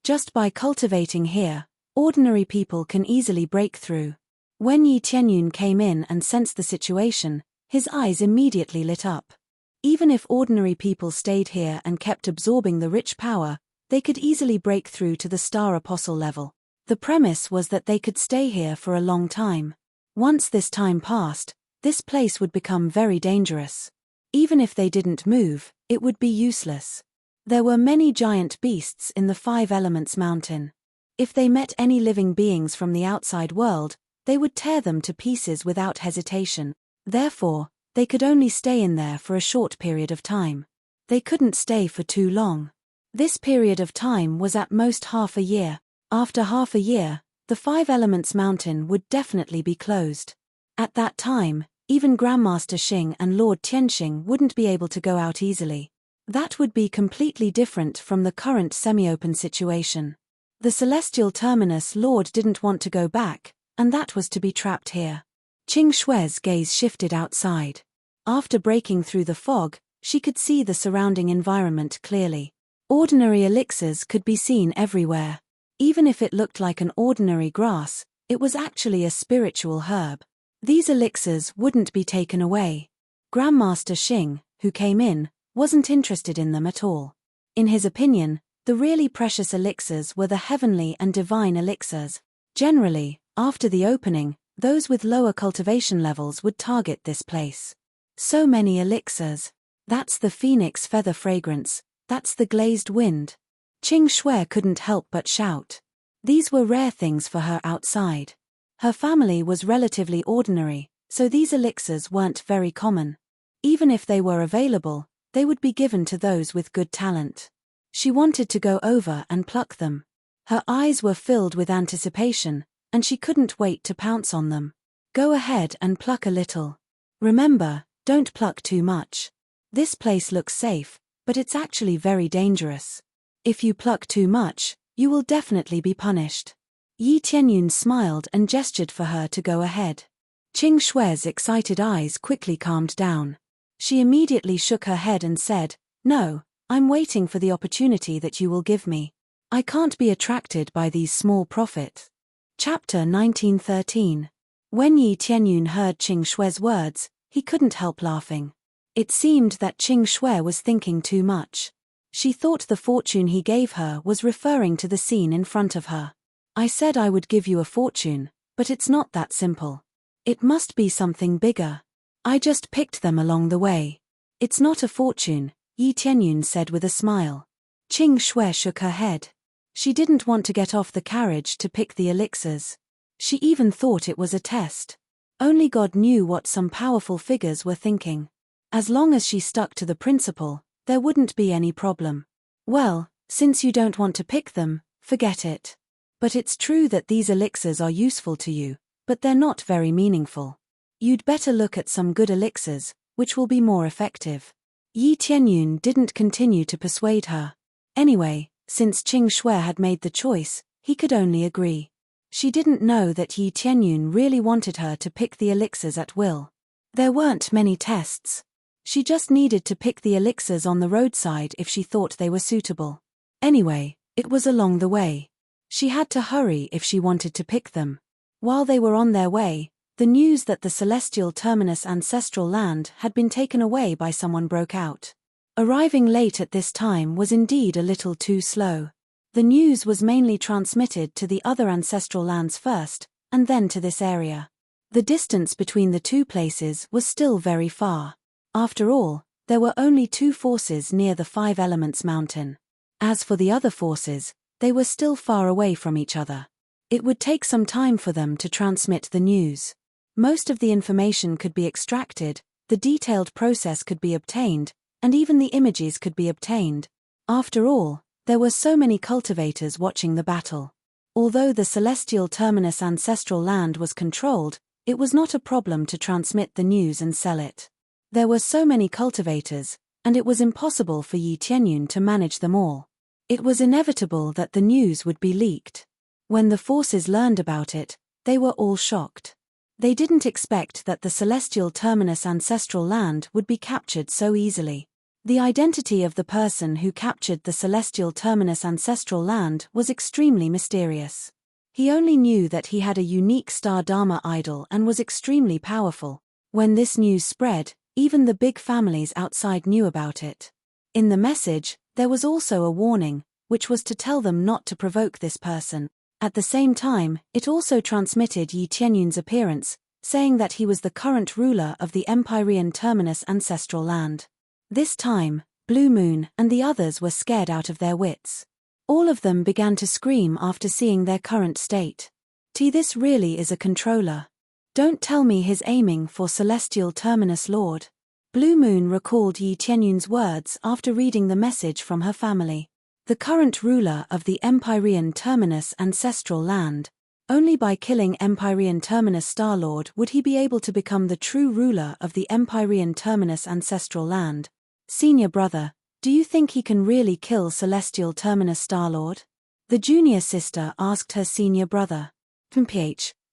[SPEAKER 1] Just by cultivating here, ordinary people can easily break through. When Yi Tianyun came in and sensed the situation, his eyes immediately lit up. Even if ordinary people stayed here and kept absorbing the rich power, they could easily break through to the Star Apostle level. The premise was that they could stay here for a long time. Once this time passed, this place would become very dangerous. Even if they didn't move, it would be useless. There were many giant beasts in the 5 Elements Mountain. If they met any living beings from the outside world, they would tear them to pieces without hesitation. Therefore, they could only stay in there for a short period of time. They couldn't stay for too long. This period of time was at most half a year. After half a year, the 5 Elements Mountain would definitely be closed. At that time, even Grandmaster Xing and Lord Tianxing wouldn't be able to go out easily. That would be completely different from the current semi-open situation. The Celestial Terminus Lord didn't want to go back, and that was to be trapped here. Qing Shui's gaze shifted outside. After breaking through the fog, she could see the surrounding environment clearly. Ordinary elixirs could be seen everywhere. Even if it looked like an ordinary grass, it was actually a spiritual herb. These elixirs wouldn't be taken away. Grandmaster Xing, who came in, wasn't interested in them at all. In his opinion, the really precious elixirs were the heavenly and divine elixirs. Generally, after the opening, those with lower cultivation levels would target this place. So many elixirs. That's the phoenix feather fragrance, that's the glazed wind. Qing Shui couldn't help but shout. These were rare things for her outside. Her family was relatively ordinary, so these elixirs weren't very common. Even if they were available, they would be given to those with good talent. She wanted to go over and pluck them. Her eyes were filled with anticipation, and she couldn't wait to pounce on them. Go ahead and pluck a little. Remember, don't pluck too much. This place looks safe, but it's actually very dangerous. If you pluck too much, you will definitely be punished. Yi Tianyun smiled and gestured for her to go ahead. Qing Shui's excited eyes quickly calmed down. She immediately shook her head and said, "No, I'm waiting for the opportunity that you will give me. I can't be attracted by these small profits." Chapter 1913. When Yi Tianyun heard Qing Shui's words, he couldn't help laughing. It seemed that Qing Shui was thinking too much. She thought the fortune he gave her was referring to the scene in front of her. "I said I would give you a fortune, but it's not that simple. It must be something bigger. I just picked them along the way." "It's not a fortune," Yi Tianyun said with a smile. Qing Shui shook her head. She didn't want to get off the carriage to pick the elixirs. She even thought it was a test. Only God knew what some powerful figures were thinking. As long as she stuck to the principle, there wouldn't be any problem. "Well, since you don't want to pick them, forget it. But it's true that these elixirs are useful to you, but they're not very meaningful. You'd better look at some good elixirs, which will be more effective." Yi Tianyun didn't continue to persuade her. Anyway, since Qing Shui had made the choice, he could only agree. She didn't know that Yi Tianyun really wanted her to pick the elixirs at will. There weren't many tests. She just needed to pick the elixirs on the roadside if she thought they were suitable. Anyway, it was along the way. She had to hurry if she wanted to pick them. While they were on their way, the news that the celestial terminus ancestral land had been taken away by someone broke out. Arriving late at this time was indeed a little too slow. The news was mainly transmitted to the other ancestral lands first, and then to this area. The distance between the two places was still very far. After all, there were only two forces near the Five Elements Mountain. As for the other forces, they were still far away from each other. It would take some time for them to transmit the news. Most of the information could be extracted, the detailed process could be obtained, and even the images could be obtained. After all, there were so many cultivators watching the battle. Although the celestial terminus ancestral land was controlled, it was not a problem to transmit the news and sell it. There were so many cultivators, and it was impossible for Yi Tianyun to manage them all. It was inevitable that the news would be leaked. When the forces learned about it, they were all shocked. They didn't expect that the celestial terminus ancestral land would be captured so easily. The identity of the person who captured the celestial terminus ancestral land was extremely mysterious. He only knew that he had a unique star Dharma idol and was extremely powerful. When this news spread, even the big families outside knew about it. In the message, there was also a warning, which was to tell them not to provoke this person. At the same time, it also transmitted Yi Tianyun's appearance, saying that he was the current ruler of the Empyrean terminus ancestral land. This time, Blue Moon and the others were scared out of their wits. All of them began to scream after seeing their current state. This really is a controller. Don't tell me he's aiming for Celestial Terminus Lord." Blue Moon recalled Yi Tianyun's words after reading the message from her family. The current ruler of the Empyrean Terminus ancestral land. Only by killing Empyrean Terminus Star Lord would he be able to become the true ruler of the Empyrean Terminus ancestral land. "Senior brother, do you think he can really kill Celestial Terminus Star Lord?" The junior sister asked her senior brother.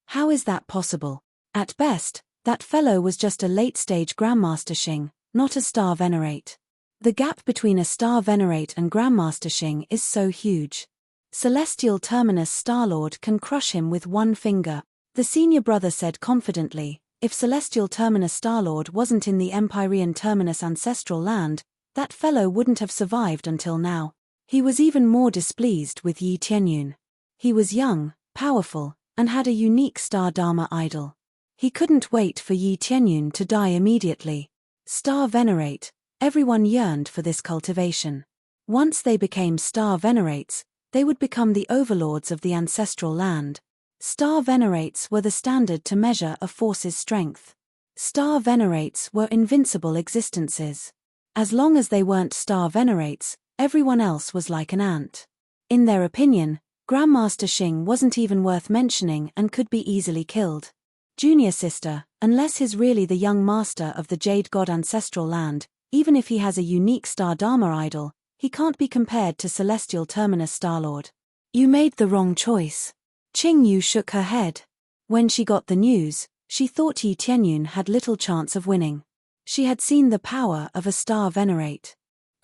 [SPEAKER 1] "How is that possible? At best, that fellow was just a late-stage Grandmaster Xing, not a Star Venerate. The gap between a Star Venerate and Grandmaster Xing is so huge. Celestial Terminus Star-Lord can crush him with one finger," the senior brother said confidently. If Celestial Terminus Star-Lord wasn't in the Empyrean Terminus ancestral land, that fellow wouldn't have survived until now. He was even more displeased with Yi Tianyun. He was young, powerful, and had a unique Star Dharma idol. He couldn't wait for Yi Tianyun to die immediately. Star Venerate, everyone yearned for this cultivation. Once they became Star Venerates, they would become the overlords of the ancestral land. Star Venerates were the standard to measure a force's strength. Star Venerates were invincible existences. As long as they weren't Star Venerates, everyone else was like an ant. In their opinion, Grandmaster Xing wasn't even worth mentioning and could be easily killed. Junior sister, unless he's really the young master of the Jade God ancestral land, even if he has a unique Star Dharma idol, he can't be compared to Celestial Terminus Starlord. You made the wrong choice. Qing Yu shook her head. When she got the news, she thought Yi Tianyun had little chance of winning. She had seen the power of a star venerate.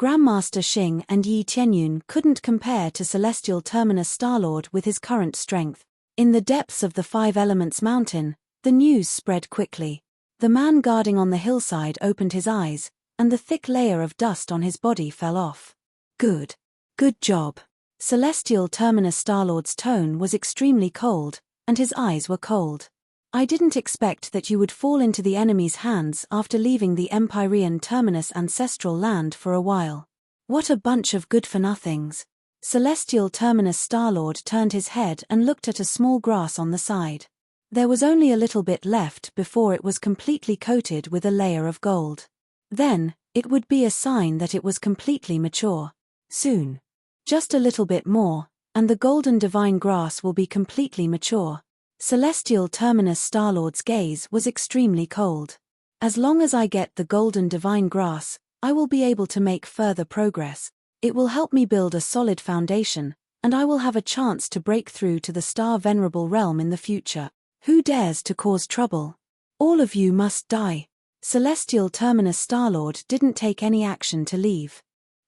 [SPEAKER 1] Grandmaster Xing and Yi Tianyun couldn't compare to Celestial Terminus Starlord with his current strength. In the depths of the Five Elements Mountain, the news spread quickly. The man guarding on the hillside opened his eyes, and the thick layer of dust on his body fell off. Good. Good job. Celestial Terminus Starlord's tone was extremely cold, and his eyes were cold. I didn't expect that you would fall into the enemy's hands after leaving the Empyrean Terminus ancestral land for a while. What a bunch of good-for-nothings. Celestial Terminus Starlord turned his head and looked at a small grass on the side. There was only a little bit left before it was completely coated with a layer of gold. Then, it would be a sign that it was completely mature. Soon. Just a little bit more, and the golden divine grass will be completely mature. Celestial Terminus Starlord's gaze was extremely cold. As long as I get the golden divine grass, I will be able to make further progress. It will help me build a solid foundation, and I will have a chance to break through to the Star Venerable realm in the future. Who dares to cause trouble? All of you must die. Celestial Terminus Starlord didn't take any action to leave.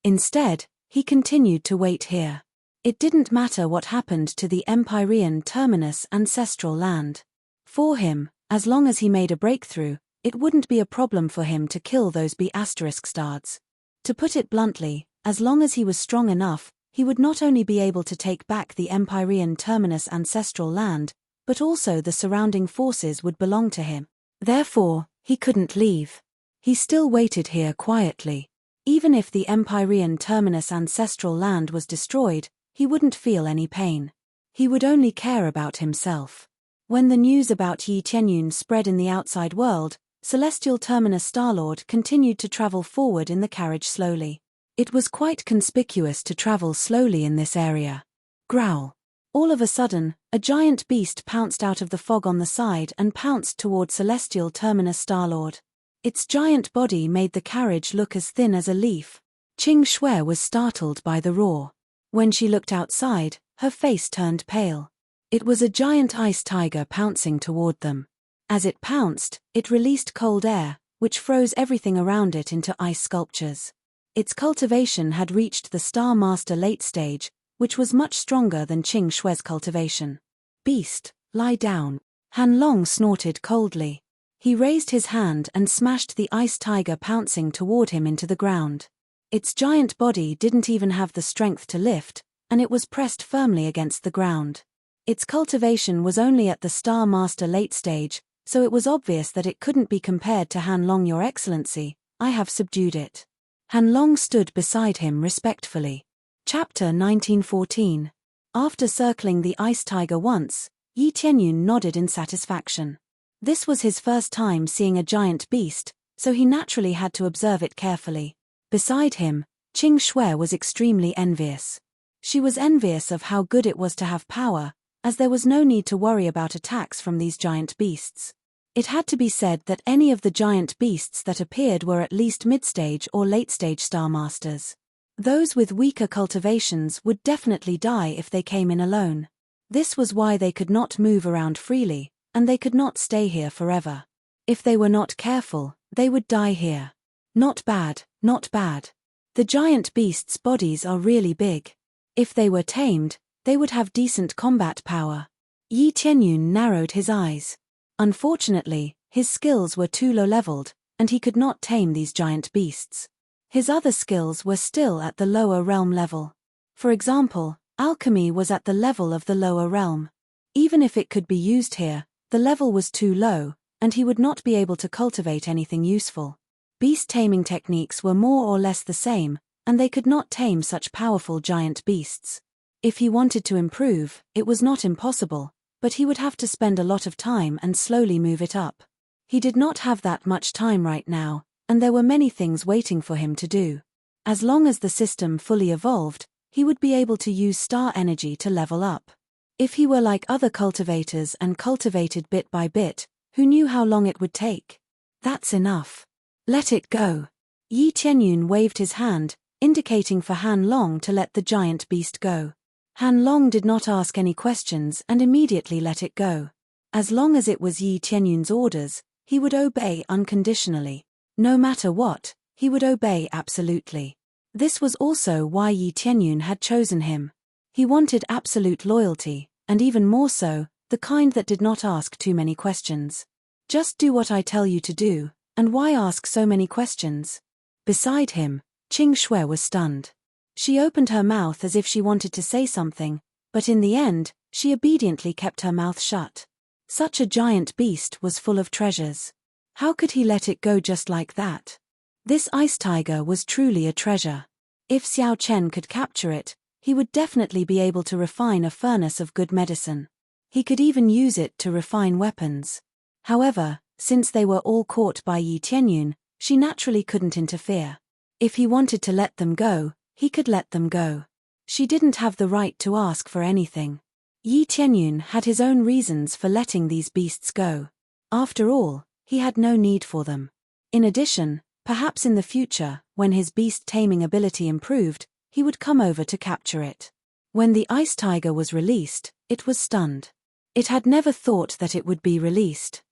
[SPEAKER 1] Instead, he continued to wait here. It didn't matter what happened to the Empyrean Terminus ancestral land. For him, as long as he made a breakthrough, it wouldn't be a problem for him to kill those B***stards. To put it bluntly, as long as he was strong enough, he would not only be able to take back the Empyrean Terminus ancestral land, but also the surrounding forces would belong to him. Therefore, he couldn't leave. He still waited here quietly. Even if the Empyrean Terminus ancestral land was destroyed, he wouldn't feel any pain. He would only care about himself. When the news about Yi Tianyun spread in the outside world, Celestial Terminus Starlord continued to travel forward in the carriage slowly. It was quite conspicuous to travel slowly in this area. Growl. All of a sudden, a giant beast pounced out of the fog on the side and pounced toward Celestial Terminus Starlord. Its giant body made the carriage look as thin as a leaf. Qing Shui was startled by the roar. When she looked outside, her face turned pale. It was a giant ice tiger pouncing toward them. As it pounced, it released cold air, which froze everything around it into ice sculptures. Its cultivation had reached the Star Master late stage, which was much stronger than Qing Shui's cultivation. Beast, lie down. Han Long snorted coldly. He raised his hand and smashed the ice tiger pouncing toward him into the ground. Its giant body didn't even have the strength to lift, and it was pressed firmly against the ground. Its cultivation was only at the Star Master late stage, so it was obvious that it couldn't be compared to Han Long. Your Excellency, I have subdued it. Han Long stood beside him respectfully. Chapter 1914. After circling the ice tiger once, Yi Tianyun nodded in satisfaction. This was his first time seeing a giant beast, so he naturally had to observe it carefully. Beside him, Qing Shui was extremely envious. She was envious of how good it was to have power, as there was no need to worry about attacks from these giant beasts. It had to be said that any of the giant beasts that appeared were at least mid-stage or late-stage Star Masters. Those with weaker cultivations would definitely die if they came in alone. This was why they could not move around freely, and they could not stay here forever. If they were not careful, they would die here. Not bad, not bad. The giant beasts' bodies are really big. If they were tamed, they would have decent combat power. Yi Tianyun narrowed his eyes. Unfortunately, his skills were too low-leveled, and he could not tame these giant beasts. His other skills were still at the lower realm level. For example, alchemy was at the level of the lower realm. Even if it could be used here, the level was too low, and he would not be able to cultivate anything useful. Beast taming techniques were more or less the same, and they could not tame such powerful giant beasts. If he wanted to improve, it was not impossible, but he would have to spend a lot of time and slowly move it up. He did not have that much time right now, and there were many things waiting for him to do. As long as the system fully evolved, he would be able to use star energy to level up. If he were like other cultivators and cultivated bit by bit, who knew how long it would take? That's enough. Let it go. Yi Tianyun waved his hand, indicating for Han Long to let the giant beast go. Han Long did not ask any questions and immediately let it go. As long as it was Yi Tianyun's orders, he would obey unconditionally. No matter what, he would obey absolutely. This was also why Yi Tianyun had chosen him. He wanted absolute loyalty, and even more so, the kind that did not ask too many questions. Just do what I tell you to do, and why ask so many questions? Beside him, Qing Shui was stunned. She opened her mouth as if she wanted to say something, but in the end, she obediently kept her mouth shut. Such a giant beast was full of treasures. How could he let it go just like that? This ice tiger was truly a treasure. If Xiao Chen could capture it, he would definitely be able to refine a furnace of good medicine. He could even use it to refine weapons. However, since they were all caught by Yi Tianyun, she naturally couldn't interfere. If he wanted to let them go, he could let them go. She didn't have the right to ask for anything. Yi Tianyun had his own reasons for letting these beasts go. After all, he had no need for them. In addition, perhaps in the future, when his beast taming ability improved, he would come over to capture it. When the ice tiger was released, it was stunned. It had never thought that it would be released.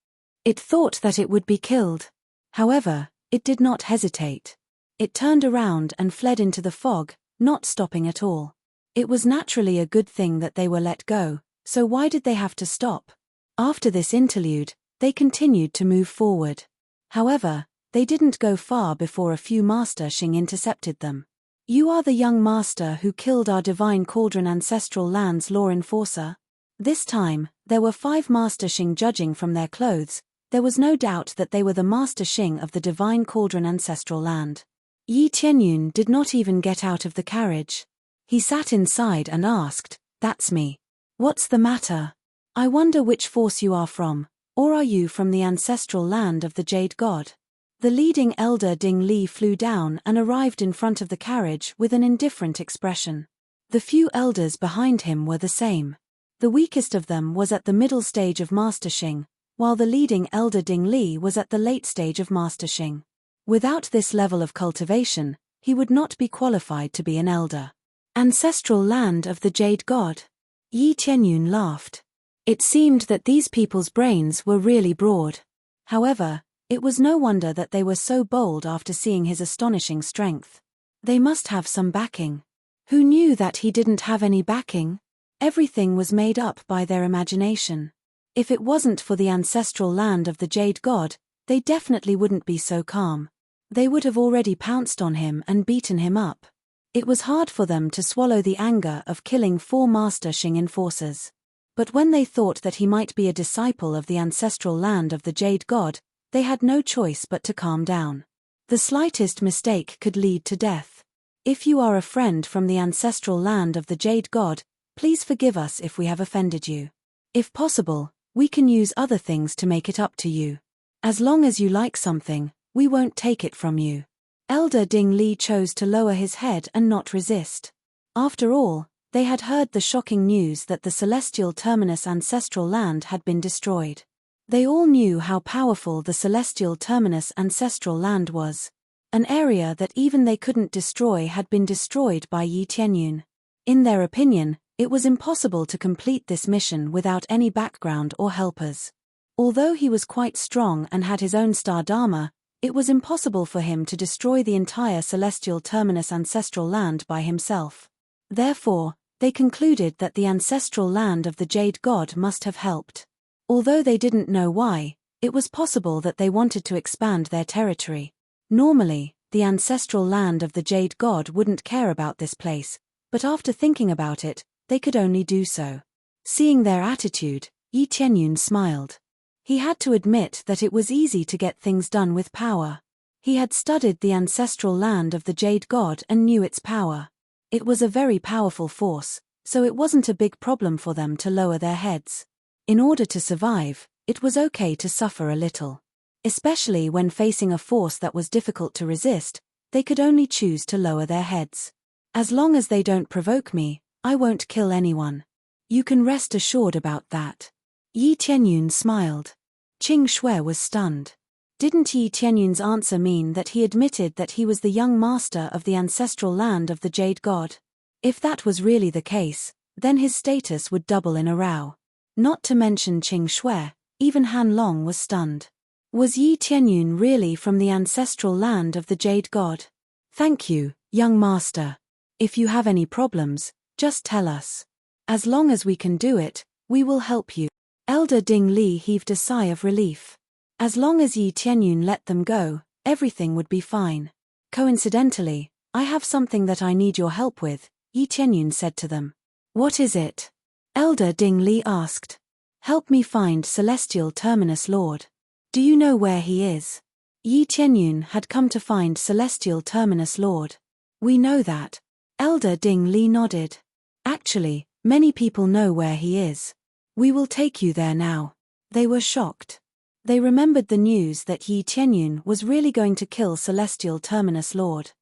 [SPEAKER 1] It thought that it would be killed. However, it did not hesitate. It turned around and fled into the fog, not stopping at all. It was naturally a good thing that they were let go, so why did they have to stop? After this interlude, they continued to move forward. However, they didn't go far before a few Master Xing intercepted them. You are the young master who killed our divine cauldron ancestral land's law enforcer? This time, there were 5 Master Xing judging from their clothes. There was no doubt that they were the Master Xing of the divine cauldron ancestral land. Yi Tianyun did not even get out of the carriage. He sat inside and asked, "That's me. What's the matter? I wonder which force you are from, or are you from the ancestral land of the Jade God?" The leading elder Ding Li flew down and arrived in front of the carriage with an indifferent expression. The few elders behind him were the same. The weakest of them was at the middle stage of Master Xing, while the leading elder Ding Li was at the late stage of Master Xing. Without this level of cultivation, he would not be qualified to be an elder. Ancestral land of the Jade God. Yi Tianyun laughed. It seemed that these people's brains were really broad. However, it was no wonder that they were so bold after seeing his astonishing strength. They must have some backing. Who knew that he didn't have any backing? Everything was made up by their imagination. If it wasn't for the ancestral land of the Jade God, they definitely wouldn't be so calm. They would have already pounced on him and beaten him up. It was hard for them to swallow the anger of killing 4 Master Xing enforcers. But when they thought that he might be a disciple of the ancestral land of the Jade God, they had no choice but to calm down. The slightest mistake could lead to death. If you are a friend from the ancestral land of the Jade God, please forgive us if we have offended you. If possible, we can use other things to make it up to you. As long as you like something, we won't take it from you. Elder Ding Li chose to lower his head and not resist. After all, they had heard the shocking news that the celestial terminus ancestral land had been destroyed. They all knew how powerful the celestial terminus ancestral land was. An area that even they couldn't destroy had been destroyed by Yi Tianyun. In their opinion, it was impossible to complete this mission without any background or helpers. Although he was quite strong and had his own star Dharma, it was impossible for him to destroy the entire celestial terminus ancestral land by himself. Therefore, they concluded that the ancestral land of the Jade God must have helped. Although they didn't know why, it was possible that they wanted to expand their territory. Normally, the ancestral land of the Jade God wouldn't care about this place, but after thinking about it, they could only do so. Seeing their attitude, Yi Tianyun smiled. He had to admit that it was easy to get things done with power. He had studied the ancestral land of the Jade God and knew its power. It was a very powerful force, so it wasn't a big problem for them to lower their heads. In order to survive, it was okay to suffer a little. Especially when facing a force that was difficult to resist, they could only choose to lower their heads. As long as they don't provoke me, I won't kill anyone. You can rest assured about that. Yi Tianyun smiled. Qing Shui was stunned. Didn't Yi Tianyun's answer mean that he admitted that he was the young master of the ancestral land of the Jade God? If that was really the case, then his status would double in a row. Not to mention Qing Shui, even Han Long was stunned. Was Yi Tianyun really from the ancestral land of the Jade God? Thank you, young master. If you have any problems, just tell us. As long as we can do it, we will help you. Elder Ding Li heaved a sigh of relief. As long as Yi Tianyun let them go, everything would be fine. Coincidentally, I have something that I need your help with, Yi Tianyun said to them. What is it? Elder Ding Li asked. Help me find Celestial Terminus Lord. Do you know where he is? Yi Tianyun had come to find Celestial Terminus Lord. We know that. Elder Ding Li nodded. Actually, many people know where he is. We will take you there now. They were shocked. They remembered the news that Yi Tianyun was really going to kill Celestial Terminus Lord.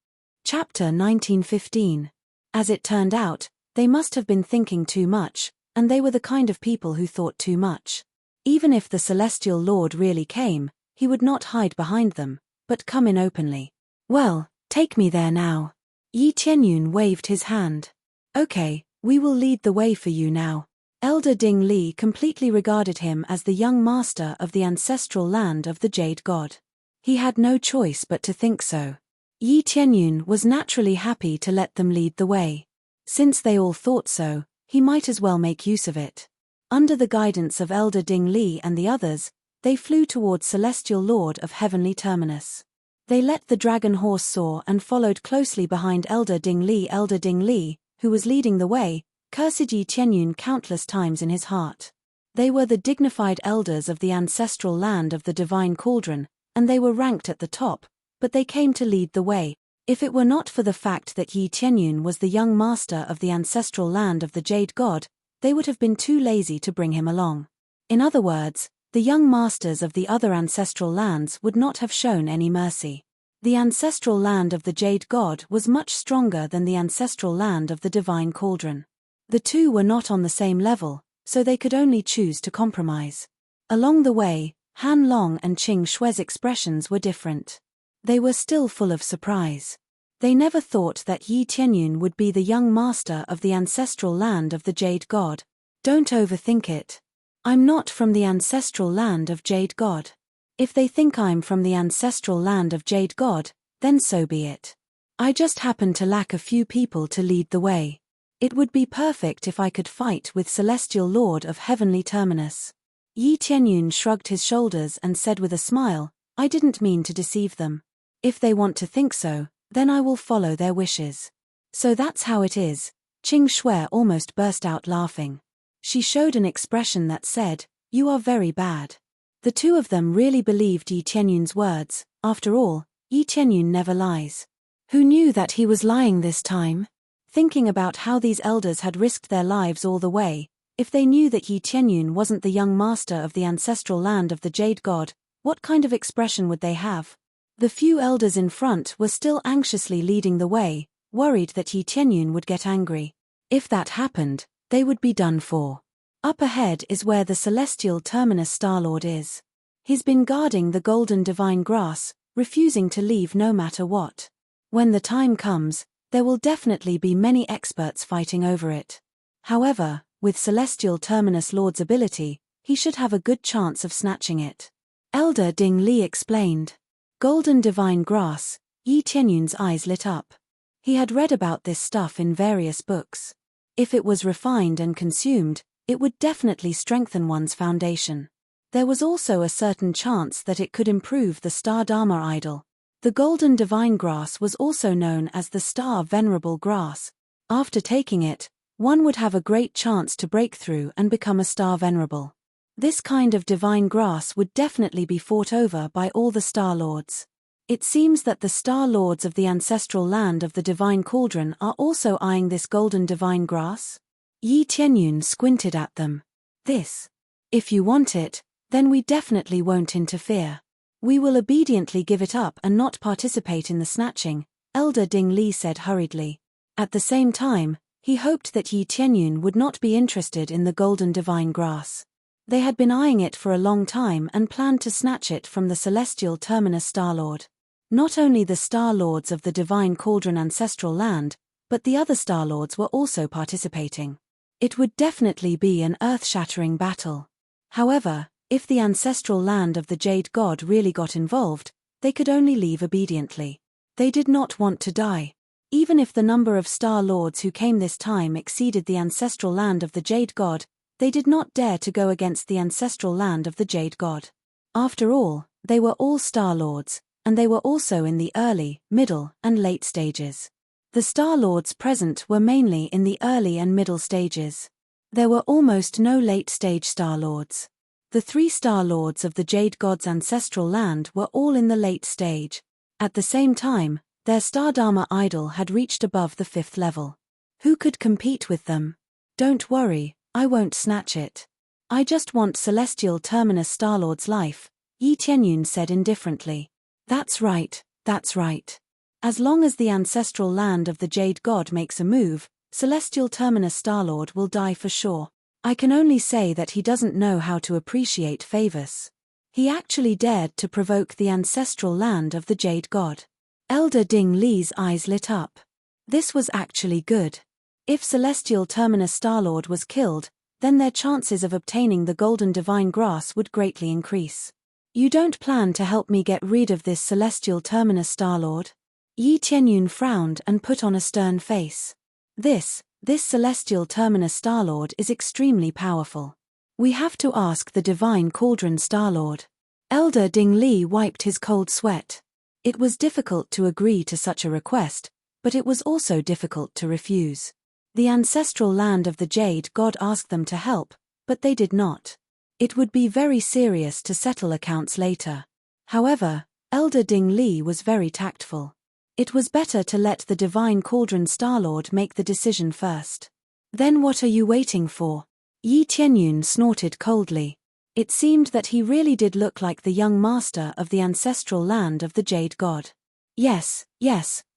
[SPEAKER 1] Chapter 1915. As it turned out, they must have been thinking too much, and they were the kind of people who thought too much. Even if the Celestial Lord really came, he would not hide behind them, but come in openly. Well, take me there now. Yi Tianyun waved his hand. Okay, we will lead the way for you now. Elder Ding Li completely regarded him as the young master of the ancestral land of the Jade God. He had no choice but to think so. Yi Tianyun was naturally happy to let them lead the way. Since they all thought so, he might as well make use of it. Under the guidance of Elder Ding Li and the others, they flew towards Celestial Lord of Heavenly Terminus. They let the dragon horse soar and followed closely behind Elder Ding Li. Elder Ding Li, who was leading the way, cursed Yi Tianyun countless times in his heart. They were the dignified elders of the ancestral land of the Divine Cauldron, and they were ranked at the top, but they came to lead the way. If it were not for the fact that Yi Tianyun was the young master of the ancestral land of the Jade God, they would have been too lazy to bring him along. In other words, the young masters of the other ancestral lands would not have shown any mercy. The ancestral land of the Jade God was much stronger than the ancestral land of the Divine Cauldron. The two were not on the same level, so they could only choose to compromise. Along the way, Han Long and Qing Shui's expressions were different. They were still full of surprise. They never thought that Yi Tianyun would be the young master of the ancestral land of the Jade God. Don't overthink it. I'm not from the ancestral land of Jade God. If they think I'm from the ancestral land of Jade God, then so be it. I just happen to lack a few people to lead the way. It would be perfect if I could fight with Celestial Lord of Heavenly Terminus. Yi Tianyun shrugged his shoulders and said with a smile, I didn't mean to deceive them. If they want to think so, then I will follow their wishes. So that's how it is. Qing Shui almost burst out laughing. She showed an expression that said, You are very bad. The two of them really believed Yi Tianyun's words. After all, Yi Tianyun never lies. Who knew that he was lying this time? Thinking about how these elders had risked their lives all the way, if they knew that Yi Tianyun wasn't the young master of the ancestral land of the Jade God, what kind of expression would they have? The few elders in front were still anxiously leading the way, worried that Yi Tianyun would get angry. If that happened, they would be done for. Up ahead is where the Celestial Terminus Starlord is. He's been guarding the golden divine grass, refusing to leave no matter what. When the time comes, there will definitely be many experts fighting over it. However, with Celestial Terminus Lord's ability, he should have a good chance of snatching it. Elder Ding Li explained. Golden divine grass. Yi Tianyun's eyes lit up. He had read about this stuff in various books. If it was refined and consumed, it would definitely strengthen one's foundation. There was also a certain chance that it could improve the Star Dharma idol. The golden divine grass was also known as the Star Venerable Grass. After taking it, one would have a great chance to break through and become a Star Venerable. This kind of divine grass would definitely be fought over by all the Star Lords. It seems that the Star Lords of the ancestral land of the Divine Cauldron are also eyeing this golden divine grass. Yi Tianyun squinted at them. This. If you want it, then we definitely won't interfere. We will obediently give it up and not participate in the snatching, Elder Ding Li said hurriedly. At the same time, he hoped that Yi Tianyun would not be interested in the golden divine grass. They had been eyeing it for a long time and planned to snatch it from the celestial terminus Star-Lord. Not only the Star-Lords of the divine cauldron ancestral land, but the other Star-Lords were also participating. It would definitely be an earth-shattering battle. However, if the ancestral land of the Jade God really got involved, they could only leave obediently. They did not want to die. Even if the number of Star-Lords who came this time exceeded the ancestral land of the Jade God, they did not dare to go against the ancestral land of the Jade God. After all, they were all Star-Lords, and they were also in the early, middle, and late stages. The Star-Lords present were mainly in the early and middle stages. There were almost no late-stage Star-Lords. The 3 Star-Lords of the Jade God's ancestral land were all in the late stage. At the same time, their Stardharma idol had reached above the 5th level. Who could compete with them? Don't worry, I won't snatch it. I just want Celestial Terminus Star-Lord's life, Yi Tianyun said indifferently. That's right, that's right. As long as the ancestral land of the Jade God makes a move, Celestial Terminus Star-Lord will die for sure. I can only say that he doesn't know how to appreciate favors. He actually dared to provoke the ancestral land of the Jade God. Elder Ding Li's eyes lit up. This was actually good. If Celestial Terminus Star-Lord was killed, then their chances of obtaining the golden divine grass would greatly increase. You don't plan to help me get rid of this Celestial Terminus Star-Lord? Yi Tianyun frowned and put on a stern face. This Celestial Terminus Star-Lord is extremely powerful. We have to ask the divine cauldron Star-Lord. Elder Ding Li wiped his cold sweat. It was difficult to agree to such a request, but it was also difficult to refuse. The ancestral land of the Jade God asked them to help, but they did not. It would be very serious to settle accounts later. However, Elder Ding Li was very tactful. It was better to let the divine cauldron Star-Lord make the decision first. Then what are you waiting for? Yi Tianyun snorted coldly. It seemed that he really did look like the young master of the ancestral land of the Jade God. Yes,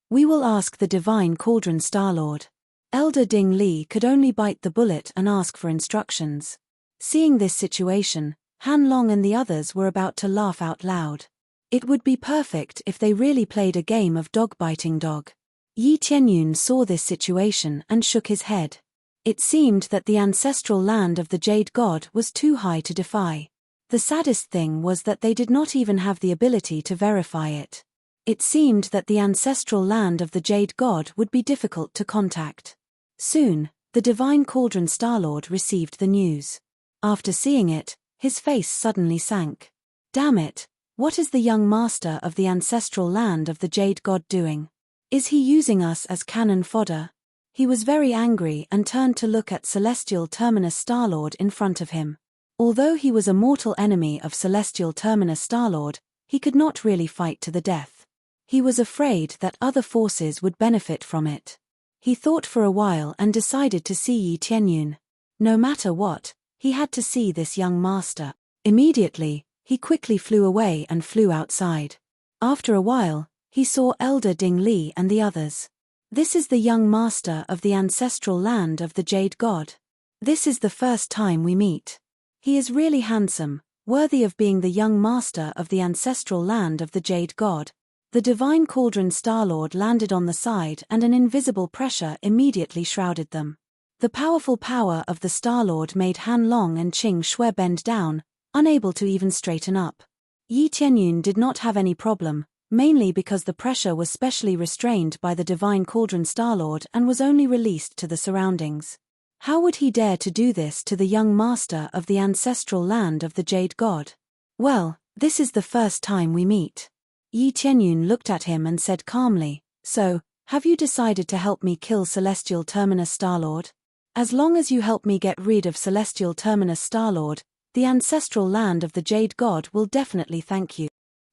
[SPEAKER 1] we will ask the divine cauldron Star-Lord. Elder Ding Li could only bite the bullet and ask for instructions. Seeing this situation, Han Long and the others were about to laugh out loud. It would be perfect if they really played a game of dog-biting dog. Yi Tianyun saw this situation and shook his head. It seemed that the ancestral land of the Jade God was too high to defy. The saddest thing was that they did not even have the ability to verify it. It seemed that the ancestral land of the Jade God would be difficult to contact. Soon, the divine cauldron Star-Lord received the news. After seeing it, his face suddenly sank. Damn it! What is the young master of the ancestral land of the Jade God doing? Is he using us as cannon fodder? He was very angry and turned to look at Celestial Terminus Star-Lord in front of him. Although he was a mortal enemy of Celestial Terminus Star-Lord, he could not really fight to the death. He was afraid that other forces would benefit from it. He thought for a while and decided to see Yi Tianyun. No matter what, he had to see this young master. Immediately, he quickly flew away and flew outside. After a while, he saw Elder Ding Li and the others. This is the young master of the ancestral land of the Jade God. This is the first time we meet. He is really handsome, worthy of being the young master of the ancestral land of the Jade God. The divine cauldron Star-Lord landed on the side and an invisible pressure immediately shrouded them. The powerful power of the Star-Lord made Han Long and Qing Shui bend down, unable to even straighten up. Yi Tianyun did not have any problem, mainly because the pressure was specially restrained by the divine cauldron Star-Lord and was only released to the surroundings. How would he dare to do this to the young master of the ancestral land of the Jade God? Well, this is the first time we meet. Yi Tianyun looked at him and said calmly, So, have you decided to help me kill Celestial Terminus Star-Lord? As long as you help me get rid of Celestial Terminus Star-Lord, the ancestral land of the Jade God will definitely thank you.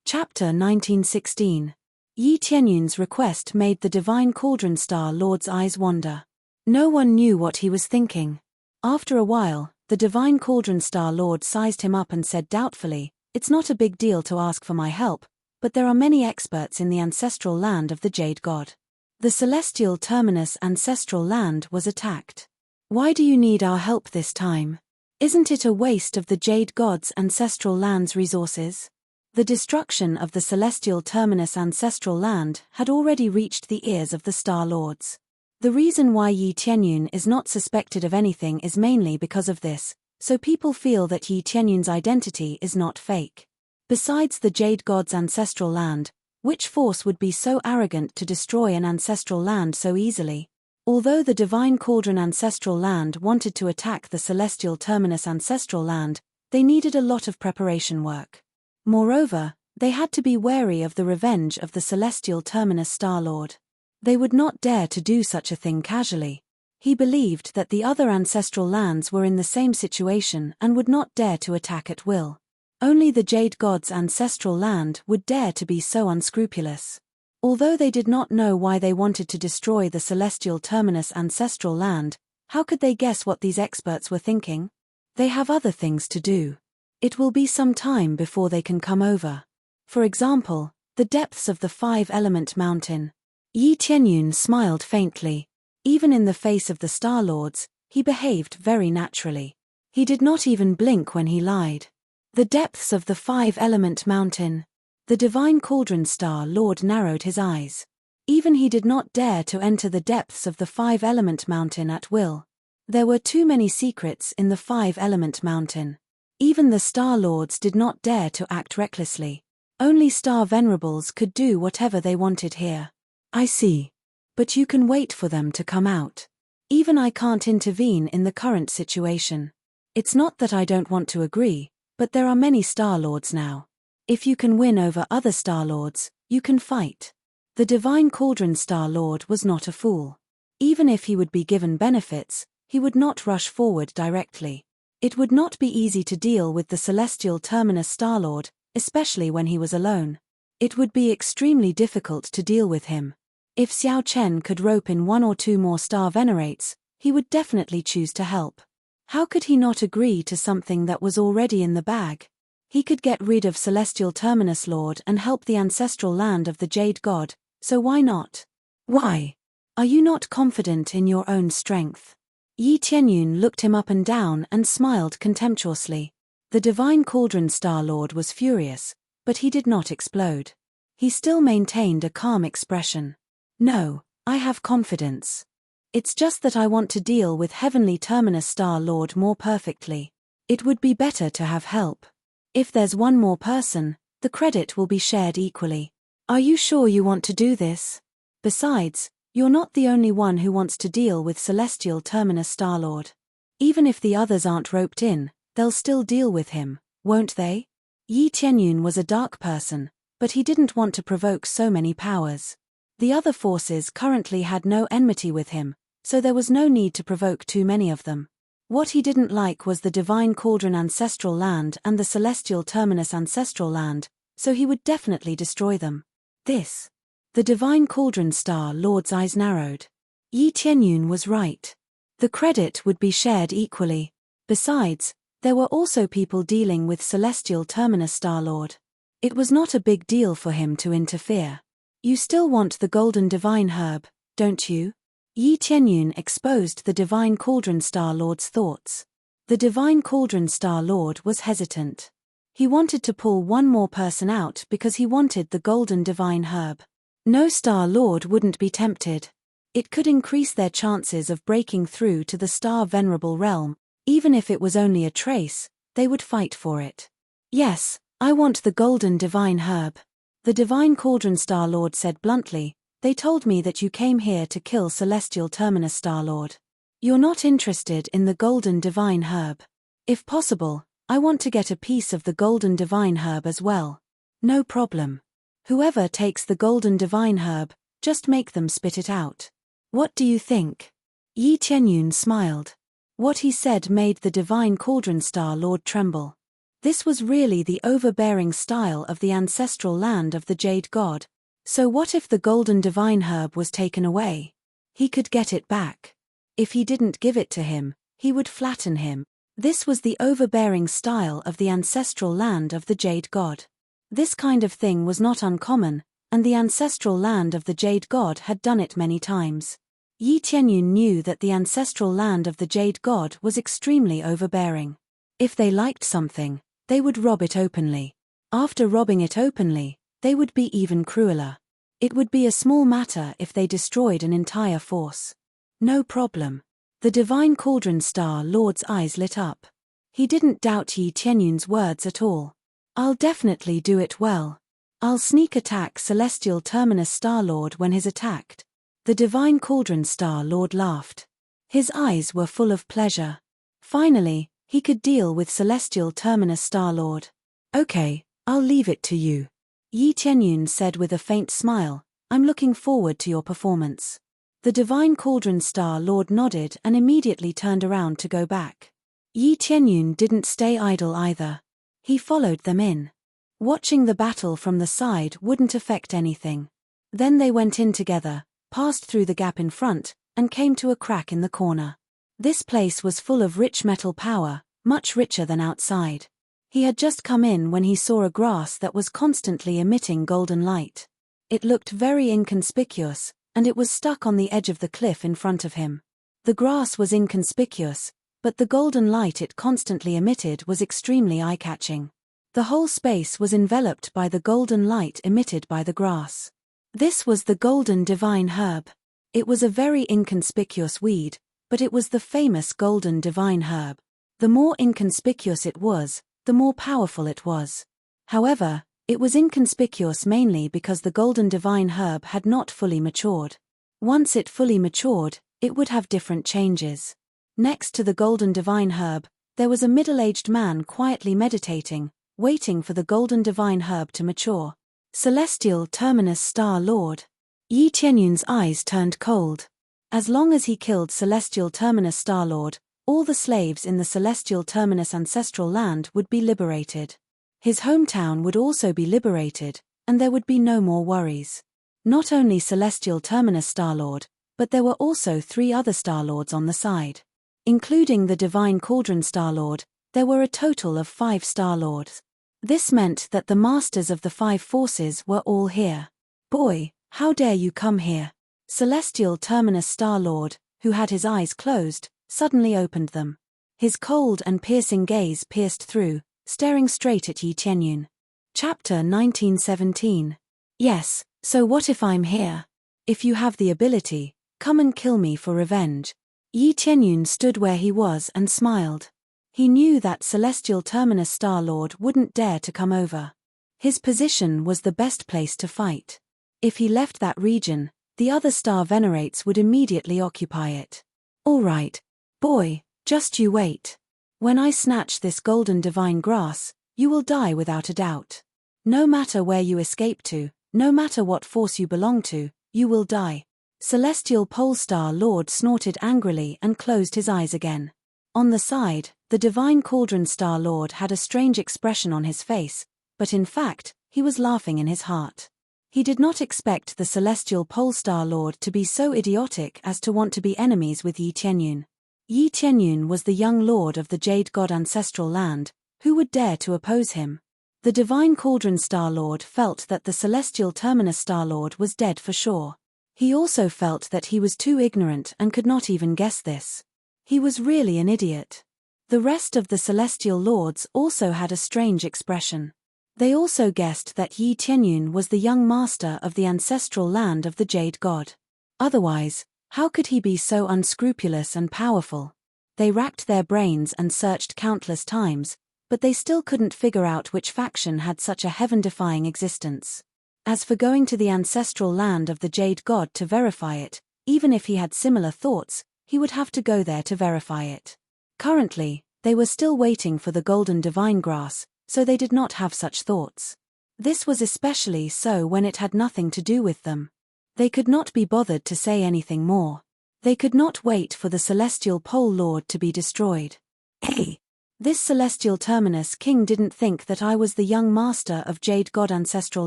[SPEAKER 1] Chapter 1916. Yi Tianyun's request made the divine cauldron Star-Lord's eyes wander. No one knew what he was thinking. After a while, the divine cauldron Star-Lord sized him up and said doubtfully, It's not a big deal to ask for my help, but there are many experts in the ancestral land of the Jade God. The celestial terminus ancestral land was attacked. Why do you need our help this time? Isn't it a waste of the Jade God's ancestral land's resources? The destruction of the celestial terminus ancestral land had already reached the ears of the Star Lords. The reason why Yi Tianyun is not suspected of anything is mainly because of this, so people feel that Yi Tianyun's identity is not fake. Besides the Jade God's ancestral land, which force would be so arrogant to destroy an ancestral land so easily? Although the Divine Cauldron ancestral land wanted to attack the celestial terminus ancestral land, they needed a lot of preparation work. Moreover, they had to be wary of the revenge of the celestial terminus Star Lord. They would not dare to do such a thing casually. He believed that the other ancestral lands were in the same situation and would not dare to attack at will. Only the Jade God's ancestral land would dare to be so unscrupulous. Although they did not know why they wanted to destroy the celestial terminus ancestral land, how could they guess what these experts were thinking? They have other things to do. It will be some time before they can come over. For example, the depths of the 5-element mountain. Yi Tianyun smiled faintly. Even in the face of the Star Lords, he behaved very naturally. He did not even blink when he lied. The depths of the 5-element mountain. The Divine Cauldron Star Lord narrowed his eyes. Even he did not dare to enter the depths of the 5-element mountain at will. There were too many secrets in the 5-element mountain. Even the Star Lords did not dare to act recklessly. Only Star Venerables could do whatever they wanted here. I see. But you can wait for them to come out. Even I can't intervene in the current situation. It's not that I don't want to agree, but there are many Star Lords now. If you can win over other Star Lords, you can fight. The Divine Cauldron Star Lord was not a fool. Even if he would be given benefits, he would not rush forward directly. It would not be easy to deal with the Celestial Terminus Star Lord, especially when he was alone. It would be extremely difficult to deal with him. If Xiao Chen could rope in 1 or 2 more Star Venerates, he would definitely choose to help. How could he not agree to something that was already in the bag? He could get rid of Celestial Terminus Lord and help the ancestral land of the Jade God, so why not? Why? Are you not confident in your own strength? Yi Tianyun looked him up and down and smiled contemptuously. The Divine Cauldron Star Lord was furious, but he did not explode. He still maintained a calm expression. No, I have confidence. It's just that I want to deal with Heavenly Terminus Star Lord more perfectly. It would be better to have help. If there's one more person, the credit will be shared equally. Are you sure you want to do this? Besides, you're not the only one who wants to deal with Celestial Terminus Star Lord. Even if the others aren't roped in, they'll still deal with him, won't they? Yi Tianyun was a dark person, but he didn't want to provoke so many powers. The other forces currently had no enmity with him, so there was no need to provoke too many of them. What he didn't like was the Divine Cauldron Ancestral Land and the Celestial Terminus Ancestral Land, so he would definitely destroy them. The Divine Cauldron Star Lord's eyes narrowed. Yi Tianyun was right. The credit would be shared equally. Besides, there were also people dealing with Celestial Terminus Star Lord. It was not a big deal for him to interfere. You still want the Golden Divine Herb, don't you? Yi Tianyun exposed the Divine Cauldron Star Lord's thoughts. The Divine Cauldron Star Lord was hesitant. He wanted to pull one more person out because he wanted the Golden Divine Herb. No Star Lord wouldn't be tempted. It could increase their chances of breaking through to the Star Venerable realm. Even if it was only a trace, they would fight for it. Yes, I want the Golden Divine Herb. The Divine Cauldron Star Lord said bluntly. They told me that you came here to kill Celestial Terminus Star Lord. You're not interested in the Golden Divine Herb. If possible, I want to get a piece of the Golden Divine Herb as well. No problem. Whoever takes the Golden Divine Herb, just make them spit it out. What do you think? Yi Tianyun smiled. What he said made the Divine Cauldron Star Lord tremble. This was really the overbearing style of the ancestral land of the Jade God. So what if the Golden Divine Herb was taken away? He could get it back. If he didn't give it to him, he would flatten him. This was the overbearing style of the ancestral land of the Jade God. This kind of thing was not uncommon, and the ancestral land of the Jade God had done it many times. Yi Tianyun knew that the ancestral land of the Jade God was extremely overbearing. If they liked something, they would rob it openly. After robbing it openly, they would be even crueler. It would be a small matter if they destroyed an entire force. No problem. The Divine Cauldron Star Lord's eyes lit up. He didn't doubt Yi Tianyun's words at all. I'll definitely do it well. I'll sneak attack Celestial Terminus Star Lord when he's attacked. The Divine Cauldron Star Lord laughed. His eyes were full of pleasure. Finally, he could deal with Celestial Terminus Star Lord. Okay, I'll leave it to you. Yi Tianyun said with a faint smile, I'm looking forward to your performance. The Divine Cauldron Star Lord nodded and immediately turned around to go back. Yi Tianyun didn't stay idle either. He followed them in. Watching the battle from the side wouldn't affect anything. Then they went in together, passed through the gap in front, and came to a crack in the corner. This place was full of rich metal power, much richer than outside. He had just come in when he saw a grass that was constantly emitting golden light. It looked very inconspicuous, and it was stuck on the edge of the cliff in front of him. The grass was inconspicuous, but the golden light it constantly emitted was extremely eye-catching. The whole space was enveloped by the golden light emitted by the grass. This was the golden divine herb. It was a very inconspicuous weed, but it was the famous golden divine herb. The more inconspicuous it was, the more powerful it was. However, it was inconspicuous mainly because the golden divine herb had not fully matured. Once it fully matured, it would have different changes. Next to the golden divine herb, there was a middle-aged man quietly meditating, waiting for the golden divine herb to mature. Celestial Terminus Star Lord. Yi Tianyun's eyes turned cold. As long as he killed Celestial Terminus Star Lord, all the slaves in the Celestial Terminus ancestral land would be liberated. His hometown would also be liberated, and there would be no more worries. Not only Celestial Terminus Star Lord, but there were also 3 other Star Lords on the side. Including the Divine Cauldron Star Lord, there were a total of 5 Star Lords. This meant that the masters of the 5 forces were all here. Boy, how dare you come here? Celestial Terminus Star Lord, who had his eyes closed, suddenly opened them. His cold and piercing gaze pierced through, staring straight at Yi Tianyun. Chapter 1917. Yes, so what if I'm here? If you have the ability, come and kill me for revenge. Yi Tianyun stood where he was and smiled. He knew that Celestial Terminus Star Lord wouldn't dare to come over. His position was the best place to fight. If he left that region, the other star venerates would immediately occupy it. All right, boy, just you wait. When I snatch this golden divine grass, you will die without a doubt. No matter where you escape to, no matter what force you belong to, you will die. Celestial Pole Star Lord snorted angrily and closed his eyes again. On the side, the Divine Cauldron Star Lord had a strange expression on his face, but in fact, he was laughing in his heart. He did not expect the Celestial Pole Star Lord to be so idiotic as to want to be enemies with Yi Tianyun. Yi Tianyun was the young lord of the Jade God ancestral land. Who would dare to oppose him? The Divine Cauldron Star Lord felt that the Celestial Terminus Star Lord was dead for sure. He also felt that he was too ignorant and could not even guess this. He was really an idiot. The rest of the Celestial Lords also had a strange expression. They also guessed that Yi Tianyun was the young master of the ancestral land of the Jade God. Otherwise, how could he be so unscrupulous and powerful? They racked their brains and searched countless times, but they still couldn't figure out which faction had such a heaven-defying existence. As for going to the ancestral land of the Jade God to verify it, even if he had similar thoughts, he would have to go there to verify it. Currently, they were still waiting for the golden divine grass, so they did not have such thoughts. This was especially so when it had nothing to do with them. They could not be bothered to say anything more. They could not wait for the Celestial Pole Lord to be destroyed. Hey! This Celestial Terminus King didn't think that I was the young master of Jade God ancestral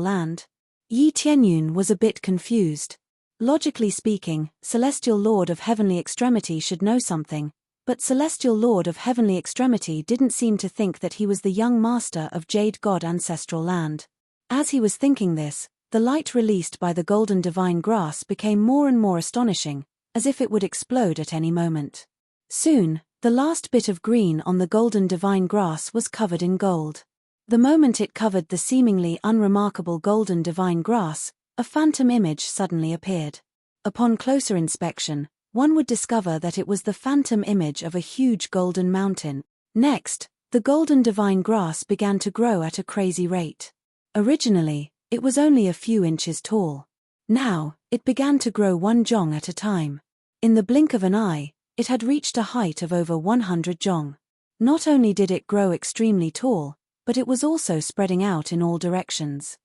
[SPEAKER 1] land. Yi Tianyun was a bit confused. Logically speaking, Celestial Lord of Heavenly Extremity should know something, but Celestial Lord of Heavenly Extremity didn't seem to think that he was the young master of Jade God ancestral land. As he was thinking this, the light released by the golden divine grass became more and more astonishing, as if it would explode at any moment. Soon, the last bit of green on the golden divine grass was covered in gold. The moment it covered the seemingly unremarkable golden divine grass, a phantom image suddenly appeared. Upon closer inspection, one would discover that it was the phantom image of a huge golden mountain. Next, the golden divine grass began to grow at a crazy rate. Originally, it was only a few inches tall. Now, it began to grow 1 jong at a time. In the blink of an eye, it had reached a height of over 100 jong. Not only did it grow extremely tall, but it was also spreading out in all directions.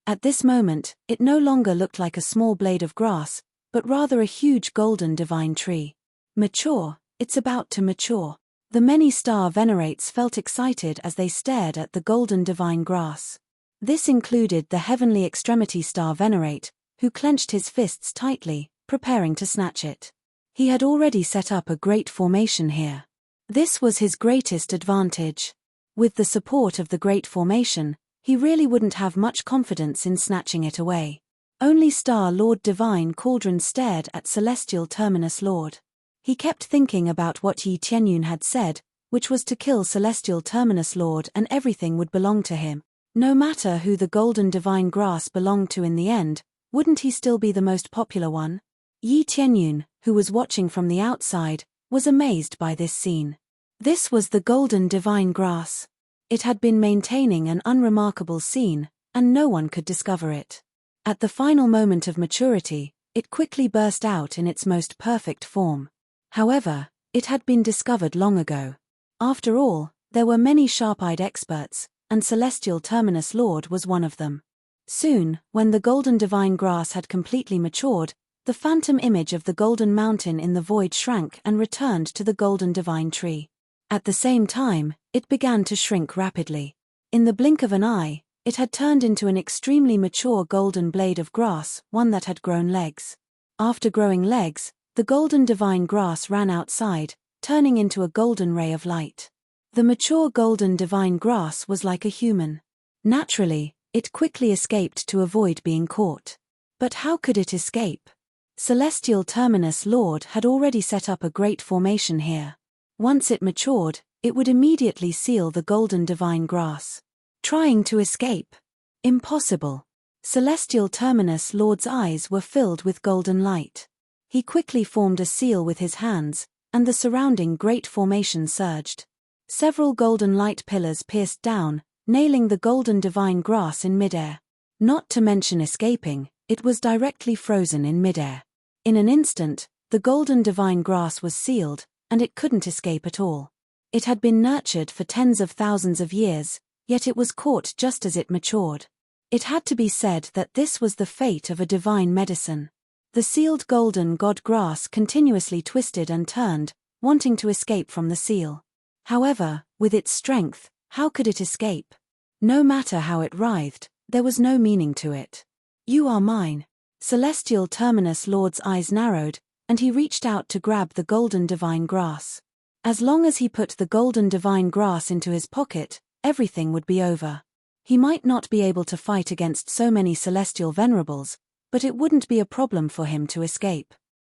[SPEAKER 1] At this moment, it no longer looked like a small blade of grass, but rather a huge golden divine tree. Mature, it's about to mature. The many star venerates felt excited as they stared at the golden divine grass. This included the heavenly extremity star venerate, who clenched his fists tightly, preparing to snatch it. He had already set up a great formation here. This was his greatest advantage. With the support of the great formation, he really wouldn't have much confidence in snatching it away. Only Star Lord Divine Cauldron stared at Celestial Terminus Lord. He kept thinking about what Yi Tianyun had said, which was to kill Celestial Terminus Lord and everything would belong to him. No matter who the golden divine grass belonged to in the end, wouldn't he still be the most popular one? Yi Tianyun, who was watching from the outside, was amazed by this scene. This was the golden divine grass. It had been maintaining an unremarkable scene, and no one could discover it. At the final moment of maturity, it quickly burst out in its most perfect form. However, it had been discovered long ago. After all, there were many sharp-eyed experts, and Celestial Terminus Lord was one of them. Soon, when the golden divine grass had completely matured, the phantom image of the golden mountain in the void shrank and returned to the golden divine tree. At the same time, it began to shrink rapidly. In the blink of an eye, it had turned into an extremely mature golden blade of grass, one that had grown legs. After growing legs, the golden divine grass ran outside, turning into a golden ray of light. The mature golden divine grass was like a human. Naturally, it quickly escaped to avoid being caught. But how could it escape? Celestial Terminus Lord had already set up a great formation here. Once it matured, it would immediately seal the golden divine grass. Trying to escape? Impossible. Celestial Terminus Lord's eyes were filled with golden light. He quickly formed a seal with his hands, and the surrounding great formation surged. Several golden light pillars pierced down, nailing the golden divine grass in midair. Not to mention escaping, it was directly frozen in midair. In an instant, the golden divine grass was sealed, and it couldn't escape at all. It had been nurtured for tens of thousands of years, yet it was caught just as it matured. It had to be said that this was the fate of a divine medicine. The sealed golden god grass continuously twisted and turned, wanting to escape from the seal. However, with its strength, how could it escape? No matter how it writhed, there was no meaning to it. You are mine. Celestial Terminus Lord's eyes narrowed, and he reached out to grab the golden divine grass. As long as he put the golden divine grass into his pocket, everything would be over. He might not be able to fight against so many celestial venerables, but it wouldn't be a problem for him to escape.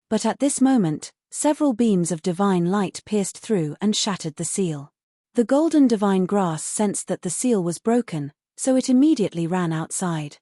[SPEAKER 1] But at this moment, several beams of divine light pierced through and shattered the seal. The golden divine grass sensed that the seal was broken, so it immediately ran outside.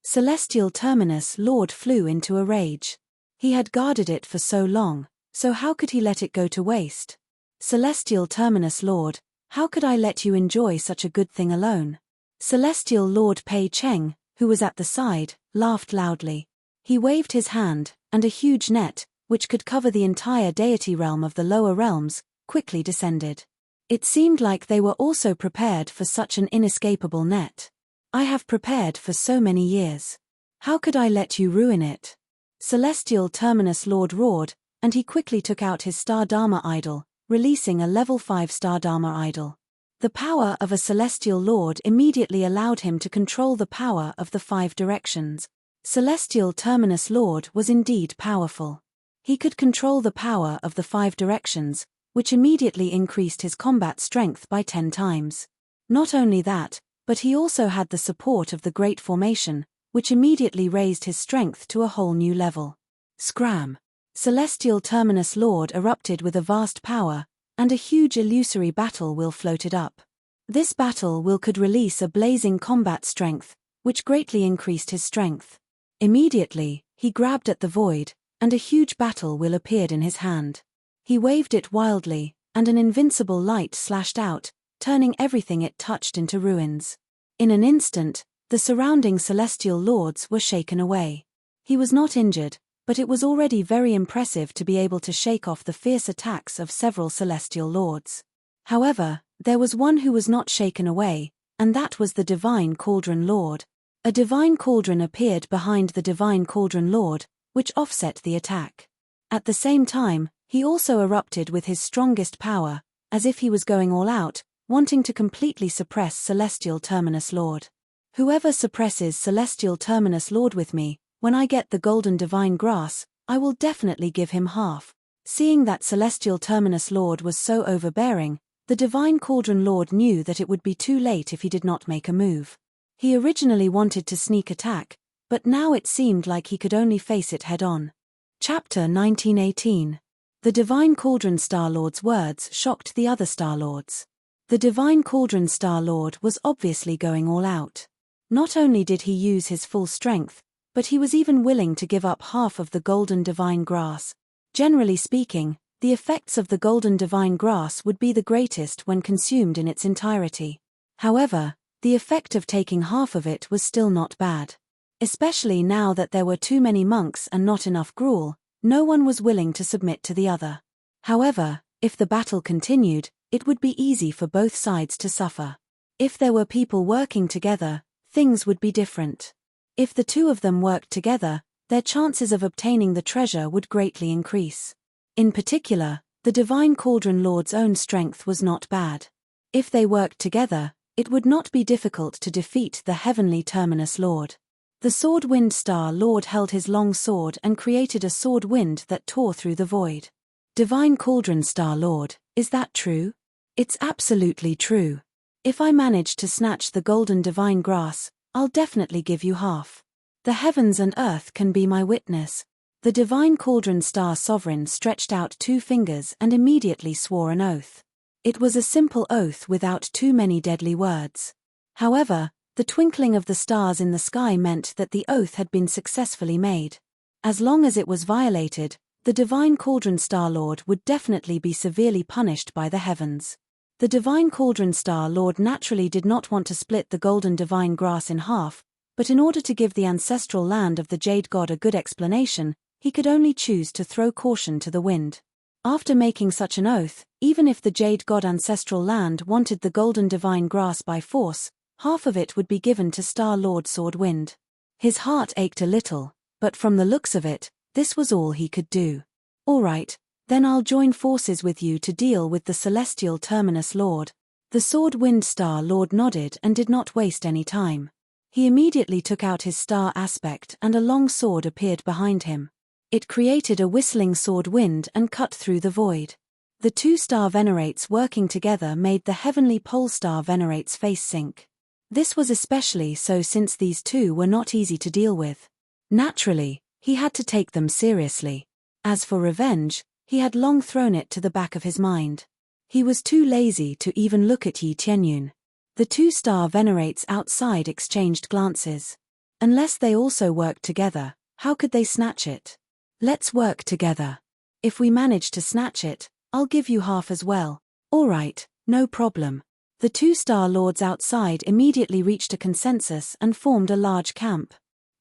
[SPEAKER 1] Celestial Terminus Lord flew into a rage. He had guarded it for so long, so how could he let it go to waste? Celestial Terminus Lord, how could I let you enjoy such a good thing alone? Celestial Lord Pei Cheng, who was at the side, laughed loudly. He waved his hand, and a huge net, which could cover the entire deity realm of the lower realms, quickly descended. It seemed like they were also prepared for such an inescapable net. I have prepared for so many years. How could I let you ruin it? Celestial Terminus Lord roared, and he quickly took out his Star Dharma idol, releasing a level 5 Star Dharma idol. The power of a Celestial Lord immediately allowed him to control the power of the 5 directions. Celestial Terminus Lord was indeed powerful. He could control the power of the 5 directions, which immediately increased his combat strength by 10 times. Not only that, but he also had the support of the Great Formation, which immediately raised his strength to a whole new level. Scram! Celestial Terminus Lord erupted with a vast power, and a huge illusory battle wheel floated up. This battle wheel could release a blazing combat strength, which greatly increased his strength. Immediately, he grabbed at the void, and a huge battle wheel appeared in his hand. He waved it wildly, and an invincible light slashed out, turning everything it touched into ruins. In an instant, the surrounding celestial lords were shaken away. He was not injured, but it was already very impressive to be able to shake off the fierce attacks of several celestial lords. However, there was one who was not shaken away, and that was the Divine Cauldron Lord. A divine cauldron appeared behind the Divine Cauldron Lord, which offset the attack. At the same time, he also erupted with his strongest power, as if he was going all out, wanting to completely suppress Celestial Terminus Lord. Whoever suppresses Celestial Terminus Lord with me, when I get the golden divine grass, I will definitely give him half. Seeing that Celestial Terminus Lord was so overbearing, the Divine Cauldron Lord knew that it would be too late if he did not make a move. He originally wanted to sneak attack, but now it seemed like he could only face it head-on. Chapter 1918. The Divine Cauldron Star-Lord's words shocked the other Star-Lords. The Divine Cauldron Star-Lord was obviously going all out. Not only did he use his full strength, but he was even willing to give up half of the golden divine grass. Generally speaking, the effects of the golden divine grass would be the greatest when consumed in its entirety. However, the effect of taking half of it was still not bad. Especially now that there were too many monks and not enough gruel, no one was willing to submit to the other. However, if the battle continued, it would be easy for both sides to suffer. If there were people working together, things would be different. If the two of them worked together, their chances of obtaining the treasure would greatly increase. In particular, the Divine Cauldron Lord's own strength was not bad. If they worked together, it would not be difficult to defeat the Heavenly Terminus Lord. The Sword Wind Star Lord held his long sword and created a sword wind that tore through the void. Divine Cauldron Star Lord, is that true? It's absolutely true. If I manage to snatch the golden divine grass, I'll definitely give you half. The heavens and earth can be my witness. The Divine Cauldron Star Sovereign stretched out 2 fingers and immediately swore an oath. It was a simple oath without too many deadly words. However, the twinkling of the stars in the sky meant that the oath had been successfully made. As long as it was violated, the Divine Cauldron Star Lord would definitely be severely punished by the heavens. The Divine Cauldron Star Lord naturally did not want to split the golden divine grass in half, but in order to give the ancestral land of the Jade God a good explanation, he could only choose to throw caution to the wind. After making such an oath, even if the Jade God ancestral land wanted the golden divine grass by force, half of it would be given to Star Lord Swordwind. His heart ached a little, but from the looks of it, this was all he could do. All right. Then I'll join forces with you to deal with the Celestial Terminus Lord. The Sword Wind Star Lord nodded and did not waste any time. He immediately took out his star aspect and a long sword appeared behind him. It created a whistling sword wind and cut through the void. The 2 star Venerates working together made the heavenly pole star Venerate's face sink. This was especially so since these 2 were not easy to deal with. Naturally, he had to take them seriously. As for revenge, he had long thrown it to the back of his mind. He was too lazy to even look at Yi Tianyun. The 2 star Venerates outside exchanged glances. Unless they also worked together, how could they snatch it? Let's work together. If we manage to snatch it, I'll give you half as well. All right, no problem. The 2 star lords outside immediately reached a consensus and formed a large camp.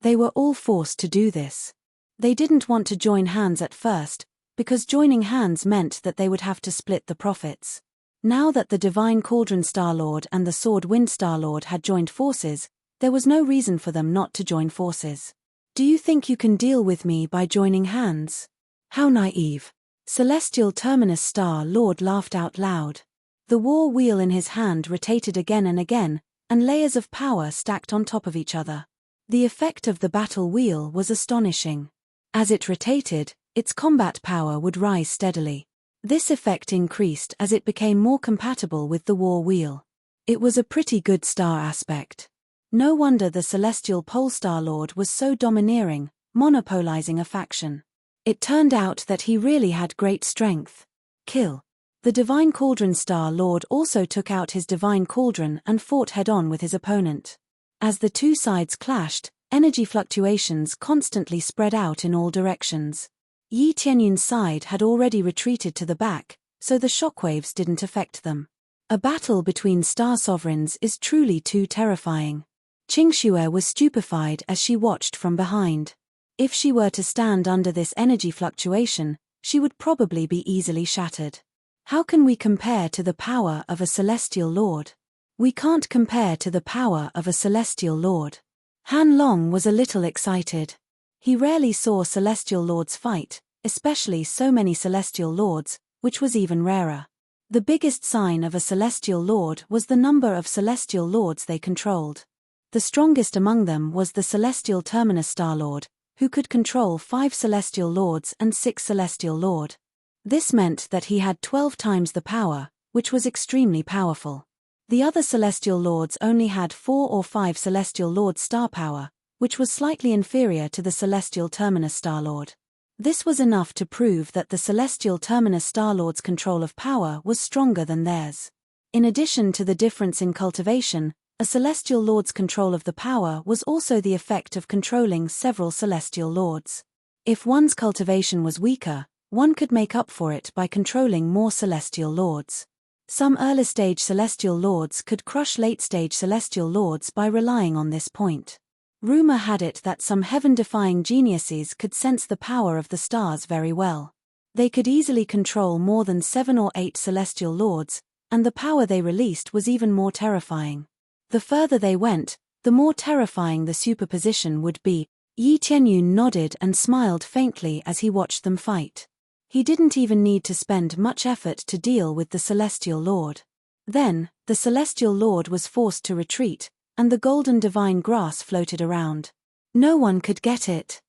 [SPEAKER 1] They were all forced to do this. They didn't want to join hands at first, because joining hands meant that they would have to split the profits. Now that the Divine Cauldron Star-Lord and the Sword Wind Star-Lord had joined forces, there was no reason for them not to join forces. Do you think you can deal with me by joining hands? How naive. Celestial Terminus Star-Lord laughed out loud. The war wheel in his hand rotated again and again, and layers of power stacked on top of each other. The effect of the battle wheel was astonishing. As it rotated, its combat power would rise steadily. This effect increased as it became more compatible with the war wheel. It was a pretty good star aspect. No wonder the celestial pole star lord was so domineering, monopolizing a faction. It turned out that he really had great strength. Kill. The divine cauldron star lord also took out his divine cauldron and fought head-on with his opponent. As the two sides clashed, energy fluctuations constantly spread out in all directions. Yi Tianyun's side had already retreated to the back, so the shockwaves didn't affect them. A battle between star sovereigns is truly too terrifying. Qingxue was stupefied as she watched from behind. If she were to stand under this energy fluctuation, she would probably be easily shattered. How can we compare to the power of a celestial lord? We can't compare to the power of a celestial lord. Han Long was a little excited. He rarely saw celestial lords fight, especially so many celestial lords, which was even rarer. The biggest sign of a celestial lord was the number of celestial lords they controlled. The strongest among them was the celestial terminus star lord, who could control 5 celestial lords and 6 celestial lord. This meant that he had 12 times the power, which was extremely powerful. The other celestial lords only had 4 or 5 celestial lord star power, which was slightly inferior to the celestial terminus star lord. This was enough to prove that the celestial terminus star lord's control of power was stronger than theirs. In addition to the difference in cultivation, a celestial lord's control of the power was also the effect of controlling several celestial lords. If one's cultivation was weaker, one could make up for it by controlling more celestial lords. Some early-stage celestial lords could crush late-stage celestial lords by relying on this point. Rumor had it that some heaven-defying geniuses could sense the power of the stars very well. They could easily control more than 7 or 8 celestial lords, and the power they released was even more terrifying. The further they went, the more terrifying the superposition would be. Yi Tianyun nodded and smiled faintly as he watched them fight. He didn't even need to spend much effort to deal with the celestial lord. Then, the celestial lord was forced to retreat, and the golden divine grass floated around. No one could get it.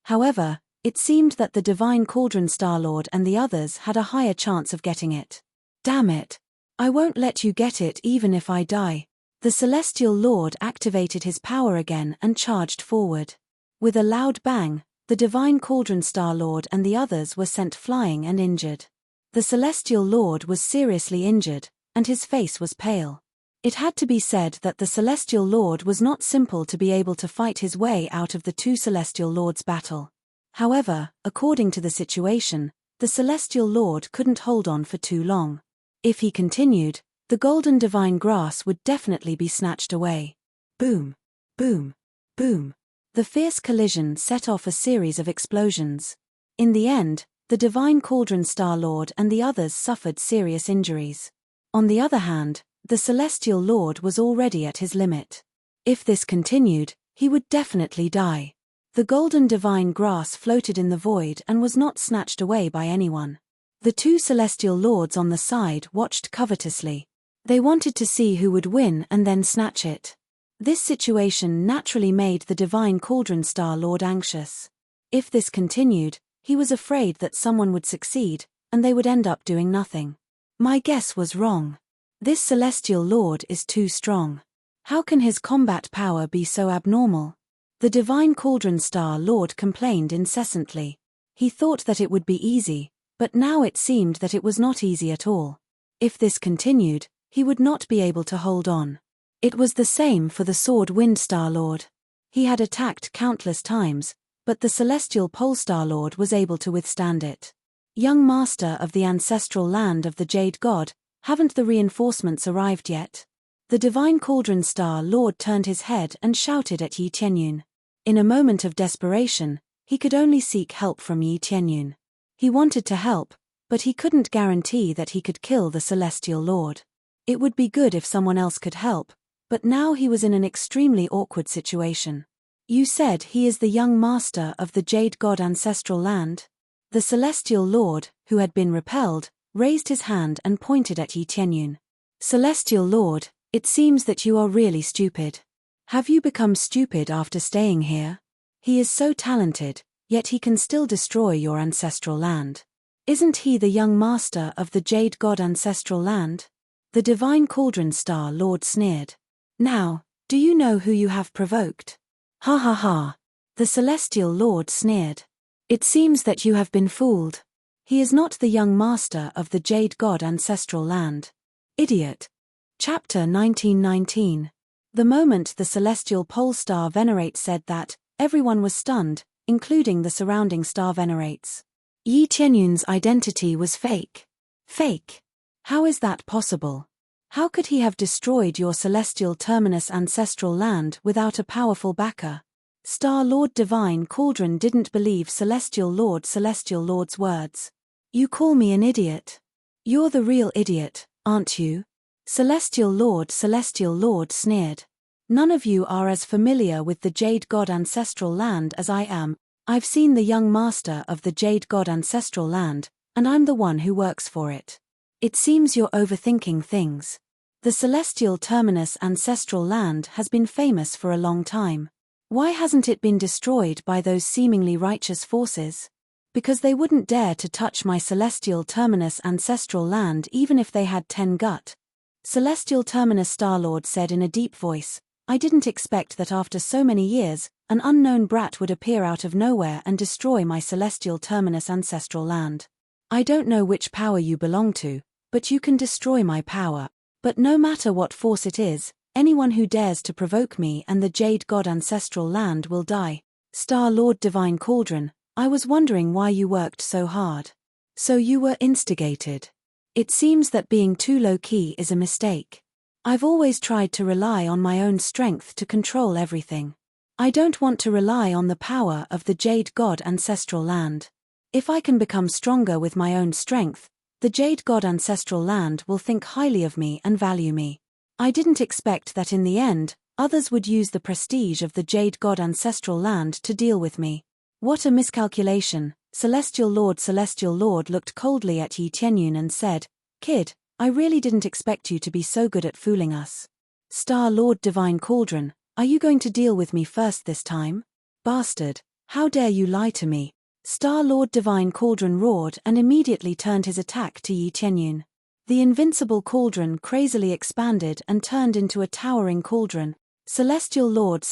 [SPEAKER 1] However, it seemed that the divine cauldron star lord and the others had a higher chance of getting it. Damn it! I won't let you get it even if I die. The celestial lord activated his power again and charged forward. With a loud bang, the divine cauldron star lord and the others were sent flying and injured. The celestial lord was seriously injured, and his face was pale. It had to be said that the celestial lord was not simple to be able to fight his way out of the two celestial lords' battle. However, according to the situation, the celestial lord couldn't hold on for too long. If he continued, the golden divine grass would definitely be snatched away. Boom! Boom! Boom! The fierce collision set off a series of explosions. In the end, the divine cauldron star lord and the others suffered serious injuries. On the other hand, the celestial lord was already at his limit. If this continued, he would definitely die. The golden divine grass floated in the void and was not snatched away by anyone. The two celestial lords on the side watched covetously. They wanted to see who would win and then snatch it. This situation naturally made the divine cauldron star lord anxious. If this continued, he was afraid that someone would succeed, and they would end up doing nothing. My guess was wrong. This celestial lord is too strong. How can his combat power be so abnormal? The divine cauldron star lord complained incessantly. He thought that it would be easy, but now it seemed that it was not easy at all. If this continued, he would not be able to hold on. It was the same for the sword wind star lord. He had attacked countless times, but the celestial pole star lord was able to withstand it. Young master of the ancestral land of the Jade God, haven't the reinforcements arrived yet? The divine cauldron star lord turned his head and shouted at Yi Tianyun. In a moment of desperation, he could only seek help from Yi Tianyun. He wanted to help, but he couldn't guarantee that he could kill the celestial lord. It would be good if someone else could help, but now he was in an extremely awkward situation. You said he is the young master of the Jade God ancestral land? The celestial lord, who had been repelled, raised his hand and pointed at Yi Tianyun. Celestial lord, it seems that you are really stupid. Have you become stupid after staying here? He is so talented, yet he can still destroy your ancestral land. Isn't he the young master of the Jade God ancestral land? The divine cauldron star lord sneered. Now, Do you know who you have provoked? Ha ha ha. The Celestial Lord sneered. It seems that you have been fooled. He is not the young master of the Jade God ancestral land. Idiot. Chapter 1919. The moment the celestial pole star Venerate said that, everyone was stunned, including the surrounding star Venerates. Yi Tianyun's identity was fake. Fake? How is that possible? How could he have destroyed your celestial terminus ancestral land without a powerful backer? Star Lord Divine Cauldron didn't believe Celestial Lord's words. You call me an idiot? You're the real idiot, aren't you? Celestial Lord sneered. None of you are as familiar with the Jade God ancestral land as I am. I've seen the young master of the Jade God ancestral land, and I'm the one who works for it. It seems you're overthinking things. The celestial terminus ancestral land has been famous for a long time. Why hasn't it been destroyed by those seemingly righteous forces? Because they wouldn't dare to touch my celestial terminus ancestral land even if they had 10 gut. Celestial Terminus Starlord said in a deep voice, I didn't expect that after so many years, an unknown brat would appear out of nowhere and destroy my celestial terminus ancestral land. I don't know which power you belong to, but you can destroy my power. But no matter what force it is, anyone who dares to provoke me and the Jade God ancestral land will die. Star Lord Divine Cauldron, I was wondering why you worked so hard. So you were instigated. It seems that being too low-key is a mistake. I've always tried to rely on my own strength to control everything. I don't want to rely on the power of the Jade God ancestral land. If I can become stronger with my own strength, the Jade God ancestral land will think highly of me and value me. I didn't expect that in the end, others would use the prestige of the Jade God ancestral land to deal with me. What a miscalculation. Celestial Lord looked coldly at Yi Tianyun and said, Kid, I really didn't expect you to be so good at fooling us. Star Lord Divine Cauldron, are you going to deal with me first this time? Bastard, how dare you lie to me? Star Lord Divine Cauldron roared and immediately turned his attack to Yi Tianyun. The invincible cauldron crazily expanded and turned into a towering cauldron. Celestial Lord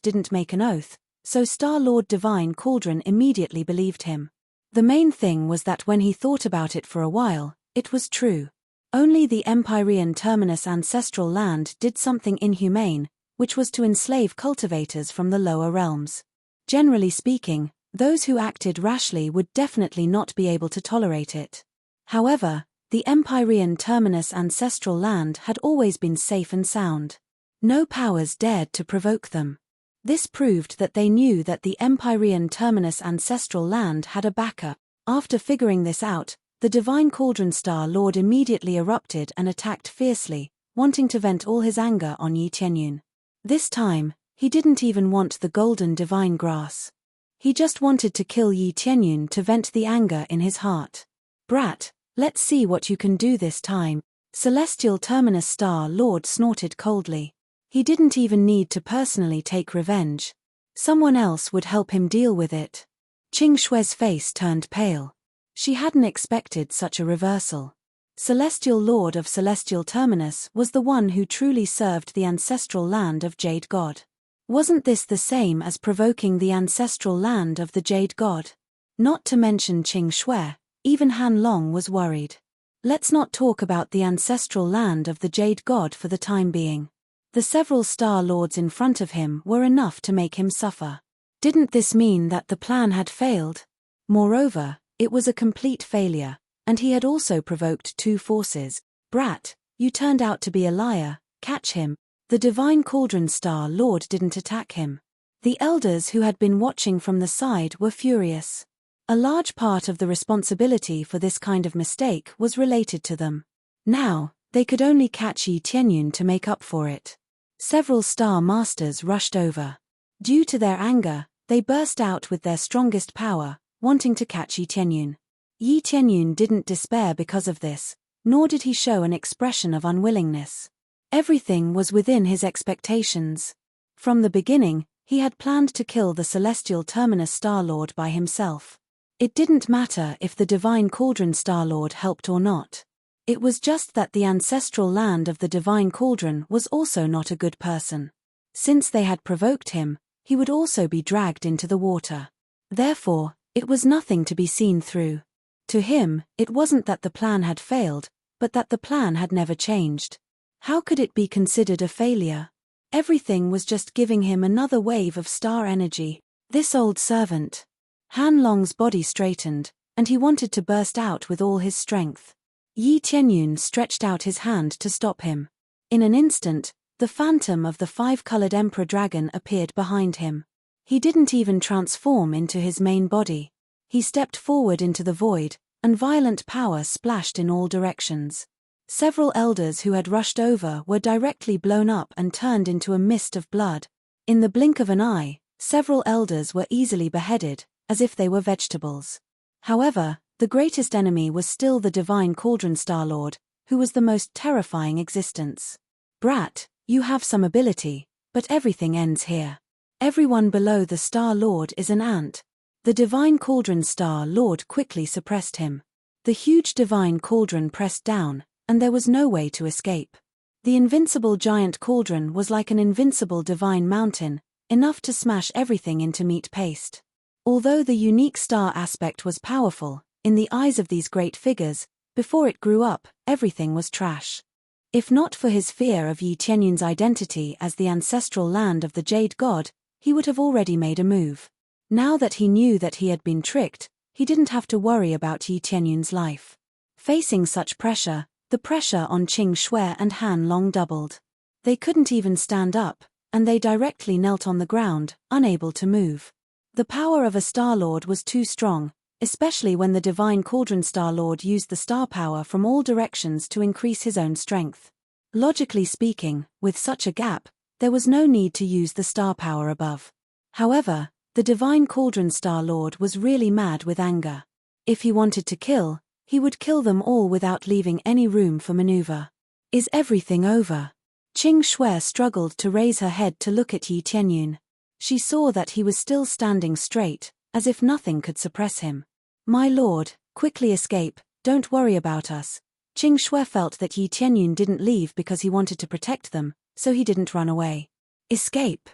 [SPEAKER 1] didn't make an oath, so Star Lord Divine Cauldron immediately believed him. The main thing was that when he thought about it for a while, it was true. Only the Empyrean Terminus ancestral land did something inhumane, which was to enslave cultivators from the lower realms. Generally speaking, those who acted rashly would definitely not be able to tolerate it. However, the Empyrean Terminus ancestral land had always been safe and sound. No powers dared to provoke them. This proved that they knew that the Empyrean Terminus ancestral land had a backer. After figuring this out, the Divine Cauldron Star Lord immediately erupted and attacked fiercely, wanting to vent all his anger on Yi Tianyun. This time, he didn't even want the golden divine grass. He just wanted to kill Yi Tianyun to vent the anger in his heart. Brat, let's see what you can do this time. Celestial Terminus Star Lord snorted coldly. He didn't even need to personally take revenge. Someone else would help him deal with it. Qing Shue's face turned pale. She hadn't expected such a reversal. Celestial Lord of Celestial Terminus was the one who truly served the ancestral land of Jade God. Wasn't this the same as provoking the ancestral land of the Jade God? Not to mention Qing Shue, even Han Long was worried. Let's not talk about the ancestral land of the Jade God for the time being. The several Star Lords in front of him were enough to make him suffer. Didn't this mean that the plan had failed? Moreover, it was a complete failure, and he had also provoked two forces. Brat, you turned out to be a liar, catch him. The Divine Cauldron Star Lord didn't attack him. The elders who had been watching from the side were furious. A large part of the responsibility for this kind of mistake was related to them. Now, they could only catch Yi Tianyun to make up for it. Several Star Masters rushed over. Due to their anger, they burst out with their strongest power, wanting to catch Yi Tianyun. Yi Tianyun didn't despair because of this, nor did he show an expression of unwillingness. Everything was within his expectations. From the beginning, he had planned to kill the Celestial Terminus Starlord by himself. It didn't matter if the Divine Cauldron Starlord helped or not. It was just that the ancestral land of the divine cauldron was also not a good person. Since they had provoked him, he would also be dragged into the water. Therefore, it was nothing to be seen through. To him, it wasn't that the plan had failed, but that the plan had never changed. How could it be considered a failure? Everything was just giving him another wave of star energy. This old servant. Han Long's body straightened, and he wanted to burst out with all his strength. Yi Tianyun stretched out his hand to stop him. In an instant, the phantom of the five-colored emperor dragon appeared behind him. He didn't even transform into his main body. He stepped forward into the void, and violent power splashed in all directions. Several elders who had rushed over were directly blown up and turned into a mist of blood. In the blink of an eye, several elders were easily beheaded, as if they were vegetables. However, the greatest enemy was still the divine cauldron Star-Lord, who was the most terrifying existence. Brat, you have some ability, but everything ends here. Everyone below the Star-Lord is an ant. The divine cauldron Star-Lord quickly suppressed him. The huge divine cauldron pressed down, and there was no way to escape. The invincible giant cauldron was like an invincible divine mountain, enough to smash everything into meat paste. Although the unique star aspect was powerful, in the eyes of these great figures, before it grew up, everything was trash. If not for his fear of Yi Tianyun's identity as the ancestral land of the Jade God, he would have already made a move. Now that he knew that he had been tricked, he didn't have to worry about Yi Tianyun's life. Facing such pressure, the pressure on Qing Shui and Han Long doubled. They couldn't even stand up, and they directly knelt on the ground, unable to move. The power of a Star-Lord was too strong, especially when the divine cauldron Star-Lord used the star power from all directions to increase his own strength. Logically speaking, with such a gap, there was no need to use the star power above. However, the divine cauldron Star-Lord was really mad with anger. If he wanted to kill, he would kill them all without leaving any room for maneuver. Is everything over? Qing Shui struggled to raise her head to look at Yi Tianyun. She saw that he was still standing straight, as if nothing could suppress him. My lord, quickly escape, don't worry about us. Qing Shui felt that Yi Tianyun didn't leave because he wanted to protect them, so he didn't run away. Escape?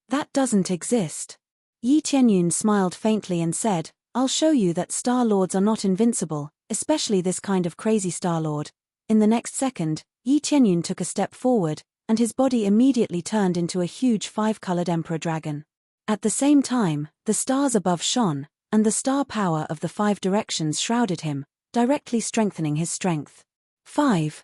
[SPEAKER 1] That doesn't exist. Yi Tianyun smiled faintly and said, I'll show you that Star-Lords are not invincible, especially this kind of crazy Star-Lord. In the next second, Yi Tianyun took a step forward, and his body immediately turned into a huge five-colored emperor dragon. At the same time, the stars above shone, and the star power of the five directions shrouded him, directly strengthening his strength. Five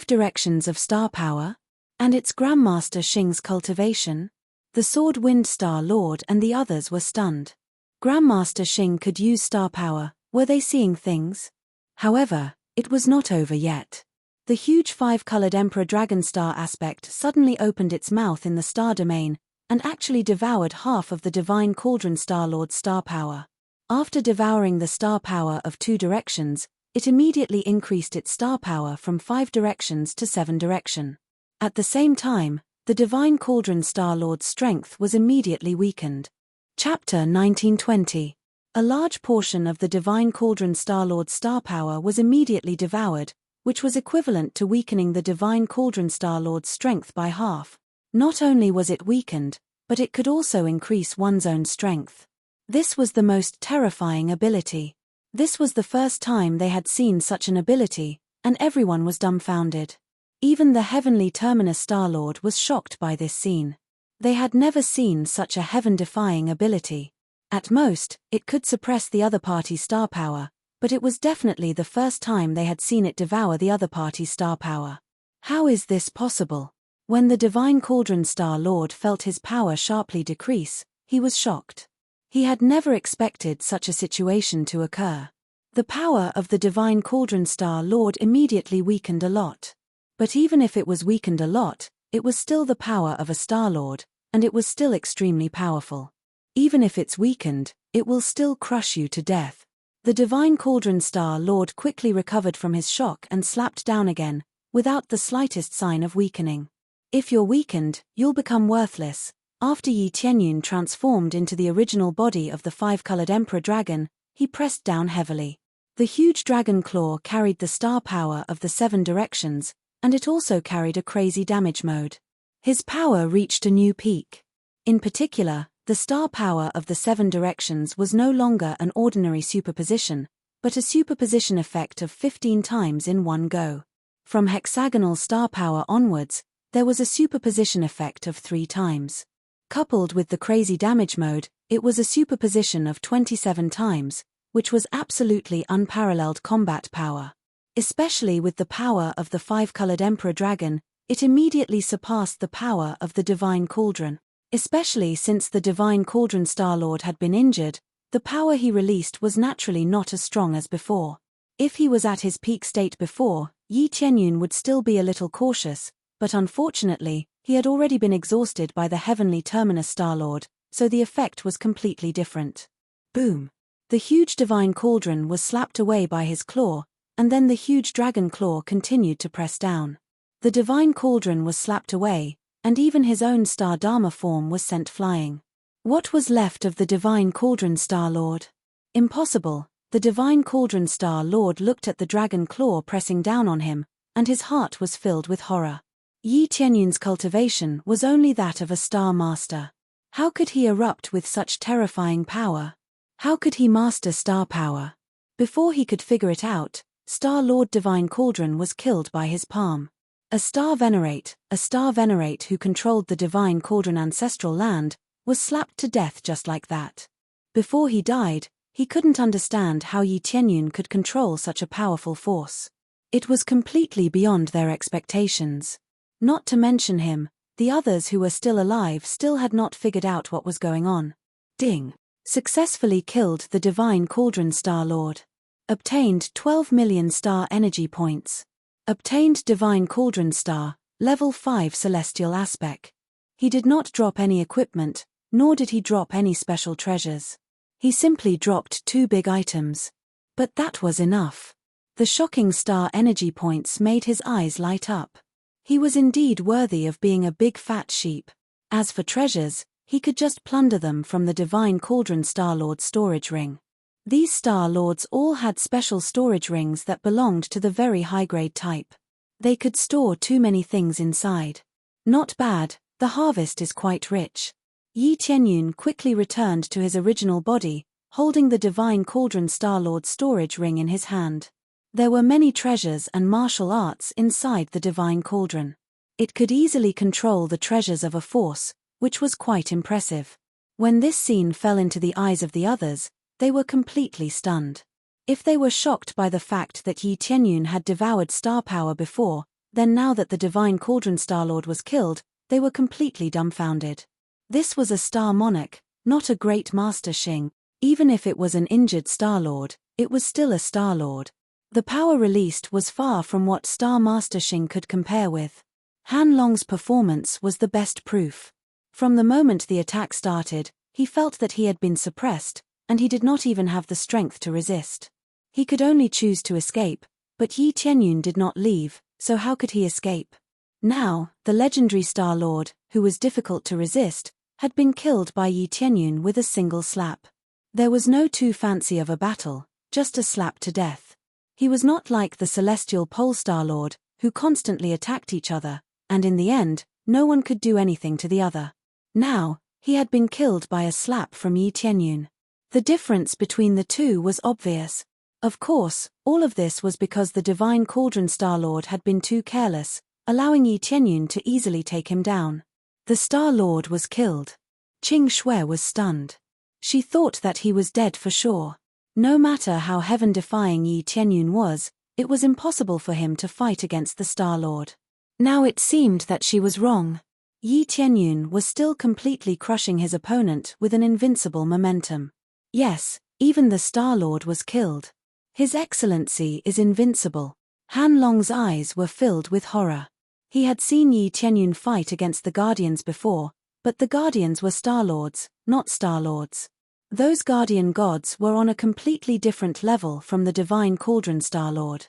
[SPEAKER 1] directions of star power? And it's Grandmaster Xing's cultivation? The Sword Wind Star-Lord and the others were stunned. Grandmaster Xing could use star power, were they seeing things? However, it was not over yet. The huge five-colored Emperor Dragon Star aspect suddenly opened its mouth in the star domain, and actually devoured half of the divine cauldron Star-Lord's star power. After devouring the star power of 2 directions, it immediately increased its star power from 5 directions to 7 direction. At the same time, the divine cauldron Star-Lord's strength was immediately weakened. Chapter 1920. A large portion of the divine cauldron Star-Lord's star power was immediately devoured, which was equivalent to weakening the divine cauldron Star-Lord's strength by half. Not only was it weakened, but it could also increase one's own strength. This was the most terrifying ability. This was the first time they had seen such an ability, and everyone was dumbfounded. Even the heavenly Terminus Star-Lord was shocked by this scene. They had never seen such a heaven-defying ability. At most, it could suppress the other party's star power, but it was definitely the first time they had seen it devour the other party's star power. How is this possible? When the divine cauldron Star-Lord felt his power sharply decrease, he was shocked. He had never expected such a situation to occur. The power of the divine cauldron Star-Lord immediately weakened a lot. But even if it was weakened a lot, it was still the power of a Star-Lord, and it was still extremely powerful. Even if it's weakened, it will still crush you to death. The divine cauldron Star-Lord quickly recovered from his shock and slapped down again, without the slightest sign of weakening. If you're weakened, you'll become worthless. After Yi Tianyun transformed into the original body of the five-colored Emperor Dragon, he pressed down heavily. The huge dragon claw carried the star power of the 7 directions, and it also carried a crazy damage mode. His power reached a new peak. In particular, the star power of the 7 directions was no longer an ordinary superposition, but a superposition effect of 15 times in one go. From hexagonal star power onwards, there was a superposition effect of 3 times. Coupled with the crazy damage mode, it was a superposition of 27 times, which was absolutely unparalleled combat power. Especially with the power of the 5-colored Emperor Dragon, it immediately surpassed the power of the Divine Cauldron. Especially since the Divine Cauldron Star-Lord had been injured, the power he released was naturally not as strong as before. If he was at his peak state before, Yi Tianyun would still be a little cautious, but unfortunately, he had already been exhausted by the Heavenly Terminus Star-Lord, so the effect was completely different. Boom! The huge Divine Cauldron was slapped away by his claw, and then the huge dragon claw continued to press down. The Divine Cauldron was slapped away, and even his own Star Dharma form was sent flying. What was left of the Divine Cauldron Star-Lord? Impossible. The Divine Cauldron Star-Lord looked at the dragon claw pressing down on him, and his heart was filled with horror. Yi Tianyun's cultivation was only that of a Star Master. How could he erupt with such terrifying power? How could he master star power? Before he could figure it out, Star-Lord Divine Cauldron was killed by his palm. A Star Venerate who controlled the Divine Cauldron ancestral land, was slapped to death just like that. Before he died, he couldn't understand how Yi Tianyun could control such a powerful force. It was completely beyond their expectations. Not to mention him, the others who were still alive still had not figured out what was going on. Ding! Successfully killed the Divine Cauldron Star-Lord. Obtained 12 million star energy points. Obtained Divine Cauldron Star, level 5 celestial aspect. He did not drop any equipment, nor did he drop any special treasures. He simply dropped 2 big items. But that was enough. The shocking star energy points made his eyes light up. He was indeed worthy of being a big fat sheep. As for treasures, he could just plunder them from the Divine Cauldron Star-Lord storage ring. These Star-Lords all had special storage rings that belonged to the very high-grade type. They could store too many things inside. Not bad, the harvest is quite rich. Yi Tianyun quickly returned to his original body, holding the Divine Cauldron Star-Lord storage ring in his hand. There were many treasures and martial arts inside the Divine Cauldron. It could easily control the treasures of a force, which was quite impressive. When this scene fell into the eyes of the others, they were completely stunned. If they were shocked by the fact that Yi Tianyun had devoured star power before, then now that the Divine Cauldron Star-Lord was killed, they were completely dumbfounded. This was a star monarch, not a great master Xing. Even if it was an injured Star-Lord, it was still a Star-Lord. The power released was far from what Star Master Xing could compare with. Han Long's performance was the best proof. From the moment the attack started, he felt that he had been suppressed, and he did not even have the strength to resist. He could only choose to escape, but Yi Tianyun did not leave, so how could he escape? Now, the legendary Star-Lord, who was difficult to resist, had been killed by Yi Tianyun with a single slap. There was no too fancy of a battle, just a slap to death. He was not like the celestial Pole Star-Lord, who constantly attacked each other, and in the end, no one could do anything to the other. Now, he had been killed by a slap from Yi Tianyun. The difference between the two was obvious. Of course, all of this was because the Divine Cauldron Star-Lord had been too careless, allowing Yi Tianyun to easily take him down. The Star-Lord was killed. Qing Shui was stunned. She thought that he was dead for sure. No matter how heaven-defying Yi Tianyun was, it was impossible for him to fight against the Star-Lord. Now it seemed that she was wrong. Yi Tianyun was still completely crushing his opponent with an invincible momentum. Yes, even the Star-Lord was killed. His Excellency is invincible. Han Long's eyes were filled with horror. He had seen Yi Tianyun fight against the Guardians before, but the Guardians were Star-Lords, not Star-Lords. Those Guardian gods were on a completely different level from the Divine Cauldron Star-Lord.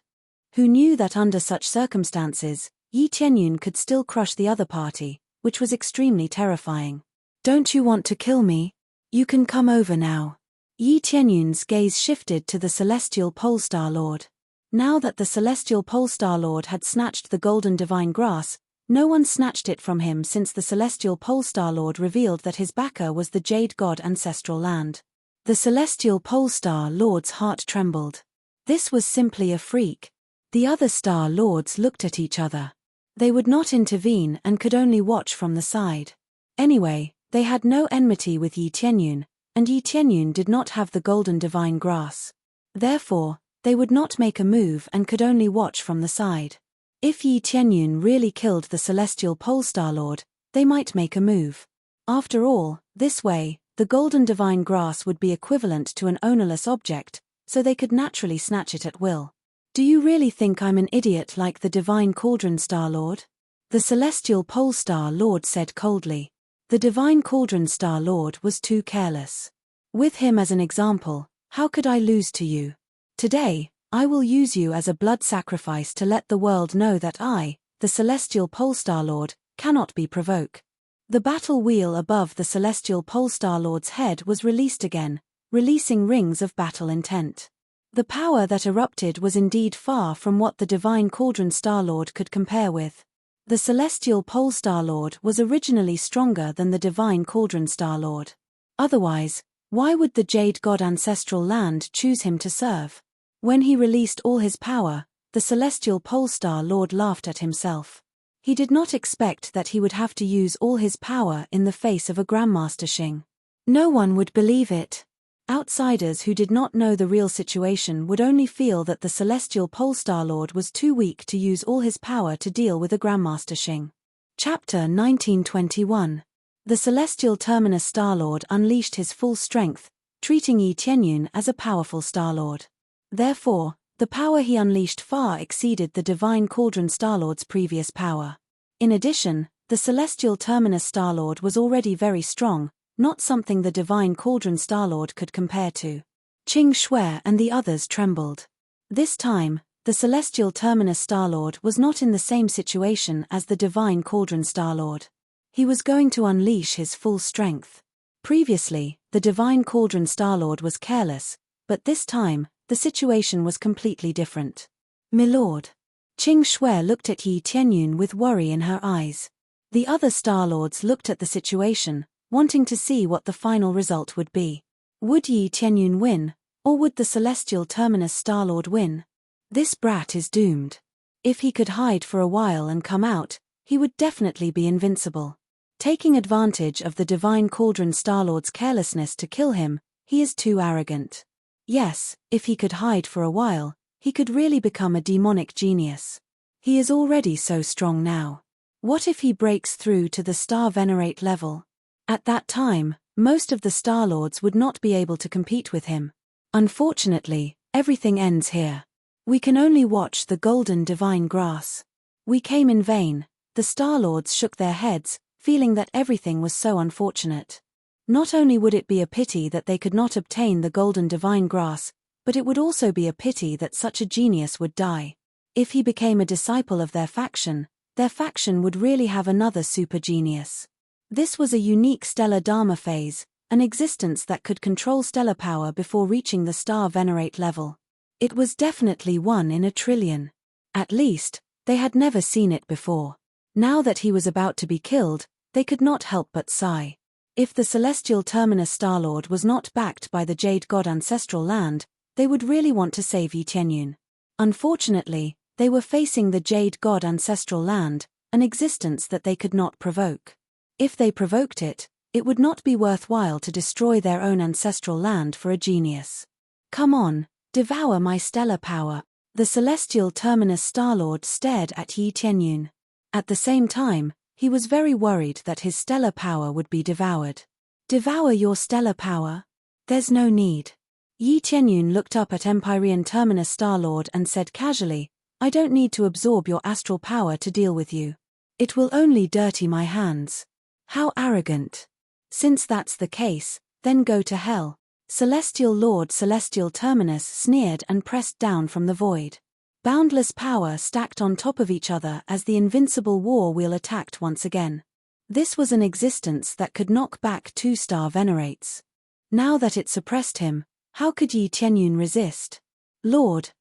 [SPEAKER 1] Who knew that under such circumstances, Yi Tianyun could still crush the other party, which was extremely terrifying. Don't you want to kill me? You can come over now. Yi Tianyun's gaze shifted to the celestial Polestar Lord. Now that the celestial Polestar Lord had snatched the golden divine grass, no one snatched it from him since the celestial Polestar Lord revealed that his backer was the Jade God ancestral land. The celestial Polestar Lord's heart trembled. This was simply a freak. The other Star Lords looked at each other. They would not intervene and could only watch from the side. Anyway, they had no enmity with Yi Tianyun, and Yi Tianyun did not have the golden divine grass. Therefore, they would not make a move and could only watch from the side. If Yi Tianyun really killed the celestial Polestar Lord, they might make a move. After all, this way, the golden divine grass would be equivalent to an ownerless object, so they could naturally snatch it at will. Do you really think I'm an idiot like the divine Cauldron Star Lord? The celestial Polestar Lord said coldly. The divine Cauldron Star Lord was too careless. With him as an example, how could I lose to you? Today, I will use you as a blood sacrifice to let the world know that I, the celestial Polestar Lord, cannot be provoked. The battle wheel above the celestial Polestar Lord's head was released again, releasing rings of battle intent. The power that erupted was indeed far from what the divine Cauldron Star Lord could compare with. The celestial Polestar Lord was originally stronger than the divine Cauldron Star Lord. Otherwise, why would the Jade God ancestral land choose him to serve? When he released all his power, the celestial Polestar Lord laughed at himself. He did not expect that he would have to use all his power in the face of a Grandmaster Xing. No one would believe it. Outsiders who did not know the real situation would only feel that the celestial Polestar Lord was too weak to use all his power to deal with a Grandmaster Xing. Chapter 1921. The celestial Terminus Star Lord unleashed his full strength, treating Yi Tianyun as a powerful Star Lord. Therefore, the power he unleashed far exceeded the divine Cauldron Star Lord's previous power. In addition, the celestial Terminus Star Lord was already very strong, not something the divine Cauldron Star Lord could compare to. Qing Shui and the others trembled. This time, the celestial Terminus Star Lord was not in the same situation as the divine Cauldron Star Lord. He was going to unleash his full strength. Previously, the divine Cauldron Star Lord was careless, but this time, the situation was completely different. "Milord." Qing Shui looked at Yi Tianyun with worry in her eyes. The other Star Lords looked at the situation, wanting to see what the final result would be. Would Yi Tianyun win, or would the celestial Terminus Star Lord win? This brat is doomed. If he could hide for a while and come out, he would definitely be invincible. Taking advantage of the divine Cauldron Star Lord's carelessness to kill him, he is too arrogant. Yes, if he could hide for a while, he could really become a demonic genius. He is already so strong now. What if he breaks through to the Star Venerate level? At that time, most of the Star Lords would not be able to compete with him. Unfortunately, everything ends here. We can only watch the golden divine grass. We came in vain. The Star Lords shook their heads, feeling that everything was so unfortunate. Not only would it be a pity that they could not obtain the golden divine grass, but it would also be a pity that such a genius would die. If he became a disciple of their faction would really have another super genius. This was a unique stellar Dharma phase, an existence that could control stellar power before reaching the Star Venerate level. It was definitely 1 in a trillion. At least, they had never seen it before. Now that he was about to be killed, they could not help but sigh. If the celestial Terminus Star Lord was not backed by the Jade God ancestral land, they would really want to save Yi Tianyun. Unfortunately, they were facing the Jade God ancestral land, an existence that they could not provoke. If they provoked it, it would not be worthwhile to destroy their own ancestral land for a genius. Come on, devour my stellar power. The celestial Terminus Star Lord stared at Yi Tianyun. At the same time, he was very worried that his stellar power would be devoured. Devour your stellar power? There's no need. Yi Tianyun looked up at Empyrean Terminus Star Lord and said casually, I don't need to absorb your astral power to deal with you. It will only dirty my hands. How arrogant. Since that's the case, then go to hell. Celestial Lord Celestial Terminus sneered and pressed down from the void. Boundless power stacked on top of each other as the invincible war wheel attacked once again. This was an existence that could knock back 2 Star Venerates. Now that it suppressed him, how could Yi Tianyun resist? Lord,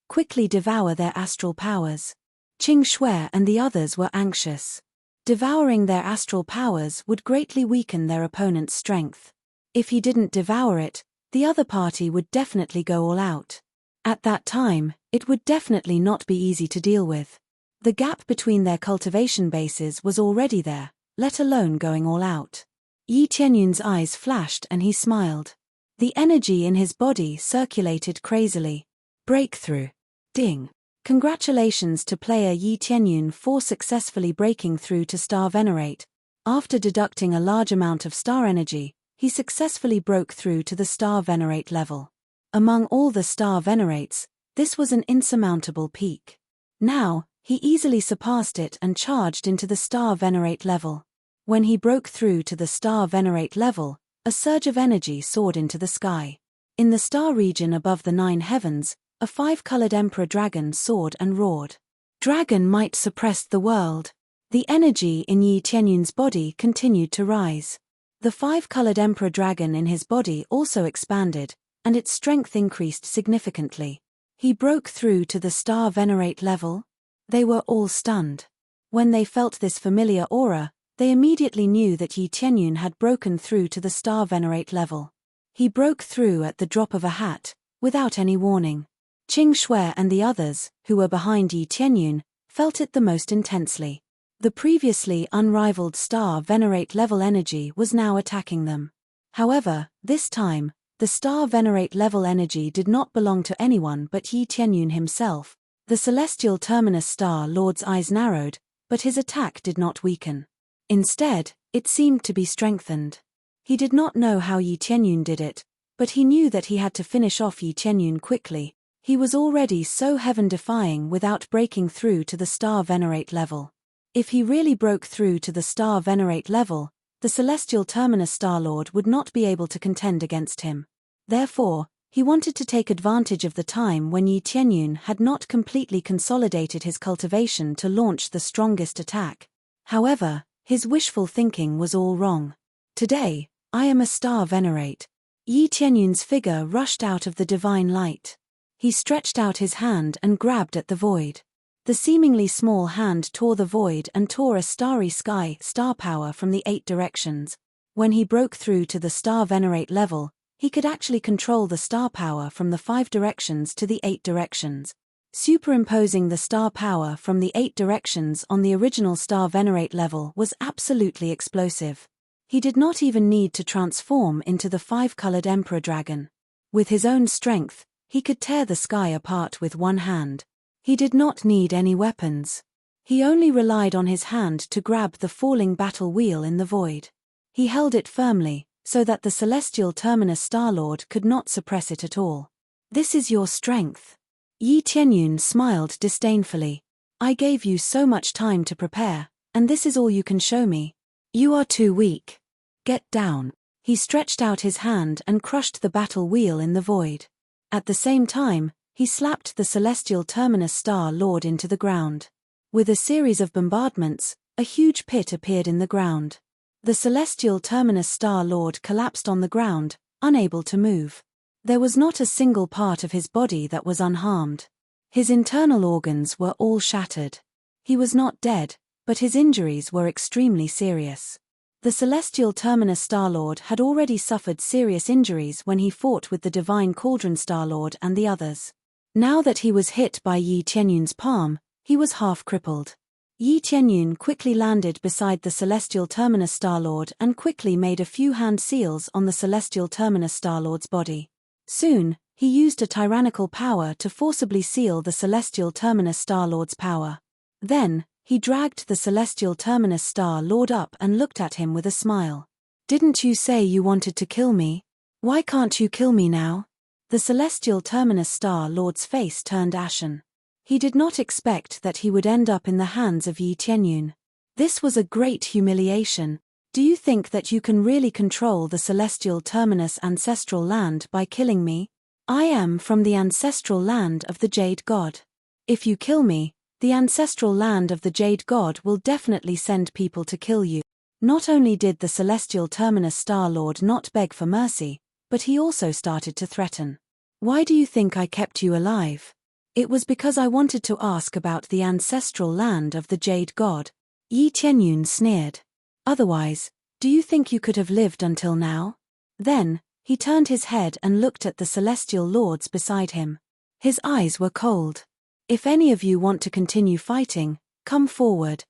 [SPEAKER 1] quickly devour their astral powers. Qing Shui and the others were anxious. Devouring their astral powers would greatly weaken their opponent's strength. If he didn't devour it, the other party would definitely go all out. At that time, it would definitely not be easy to deal with. The gap between their cultivation bases was already there, let alone going all out. Yi Tianyun's eyes flashed and he smiled. The energy in his body circulated crazily. Breakthrough. Ding. Congratulations to player Yi Tianyun for successfully breaking through to Star Venerate. After deducting a large amount of star energy, he successfully broke through to the Star Venerate level. Among all the Star Venerates, this was an insurmountable peak. Now, he easily surpassed it and charged into the Star Venerate level. When he broke through to the Star Venerate level, a surge of energy soared into the sky. In the star region above the 9 heavens, a 5-colored emperor dragon soared and roared. Dragon might suppressed the world. The energy in Yi Tianyun's body continued to rise. The 5-colored emperor dragon in his body also expanded, and its strength increased significantly. He broke through to the Star Venerate level. They were all stunned. When they felt this familiar aura, they immediately knew that Yi Tianyun had broken through to the Star Venerate level. He broke through at the drop of a hat, without any warning. Qing Shui and the others, who were behind Yi Tianyun, felt it the most intensely. The previously unrivaled Star Venerate level energy was now attacking them. However, this time, the Star Venerate level energy did not belong to anyone but Yi Tianyun himself. The celestial terminus Star Lord's eyes narrowed, but his attack did not weaken. Instead, it seemed to be strengthened. He did not know how Yi Tianyun did it, but he knew that he had to finish off Yi Tianyun quickly. He was already so heaven-defying without breaking through to the Star Venerate level. If he really broke through to the Star Venerate level, the celestial terminus Star Lord would not be able to contend against him. Therefore, he wanted to take advantage of the time when Yi Tianyun had not completely consolidated his cultivation to launch the strongest attack. However, his wishful thinking was all wrong. Today, I am a Star Venerate. Yi Tianyun's figure rushed out of the divine light. He stretched out his hand and grabbed at the void. The seemingly small hand tore the void and tore a starry sky star power from the 8 directions. When he broke through to the Star Venerate level, he could actually control the star power from the 5 directions to the 8 directions. Superimposing the star power from the 8 directions on the original Star Venerate level was absolutely explosive. He did not even need to transform into the 5-colored Emperor Dragon. With his own strength, he could tear the sky apart with one hand. He did not need any weapons. He only relied on his hand to grab the falling battle wheel in the void. He held it firmly, so that the celestial terminus Star-Lord could not suppress it at all. This is your strength. Yi Tianyun smiled disdainfully. I gave you so much time to prepare, and this is all you can show me. You are too weak. Get down. He stretched out his hand and crushed the battle wheel in the void. At the same time, he slapped the celestial terminus Star-Lord into the ground. With a series of bombardments, a huge pit appeared in the ground. The celestial terminus Star-Lord collapsed on the ground, unable to move. There was not a single part of his body that was unharmed. His internal organs were all shattered. He was not dead, but his injuries were extremely serious. The celestial terminus Star-Lord had already suffered serious injuries when he fought with the divine cauldron Star-Lord and the others. Now that he was hit by Yi Tianyun's palm, he was half crippled. Yi Tianyun quickly landed beside the celestial terminus Star-Lord and quickly made a few hand seals on the celestial terminus Star-Lord's body. Soon, he used a tyrannical power to forcibly seal the celestial terminus Star-Lord's power. Then, he dragged the celestial terminus Star-Lord up and looked at him with a smile. Didn't you say you wanted to kill me? Why can't you kill me now? The celestial terminus Star-Lord's face turned ashen. He did not expect that he would end up in the hands of Yi Tianyun. This was a great humiliation. Do you think that you can really control the celestial terminus ancestral land by killing me? I am from the ancestral land of the Jade God. If you kill me, the ancestral land of the Jade God will definitely send people to kill you. Not only did the celestial terminus Star-Lord not beg for mercy, but he also started to threaten. Why do you think I kept you alive? It was because I wanted to ask about the ancestral land of the Jade God. Yi Tianyun sneered. Otherwise, do you think you could have lived until now? Then, he turned his head and looked at the celestial lords beside him. His eyes were cold. If any of you want to continue fighting, come forward.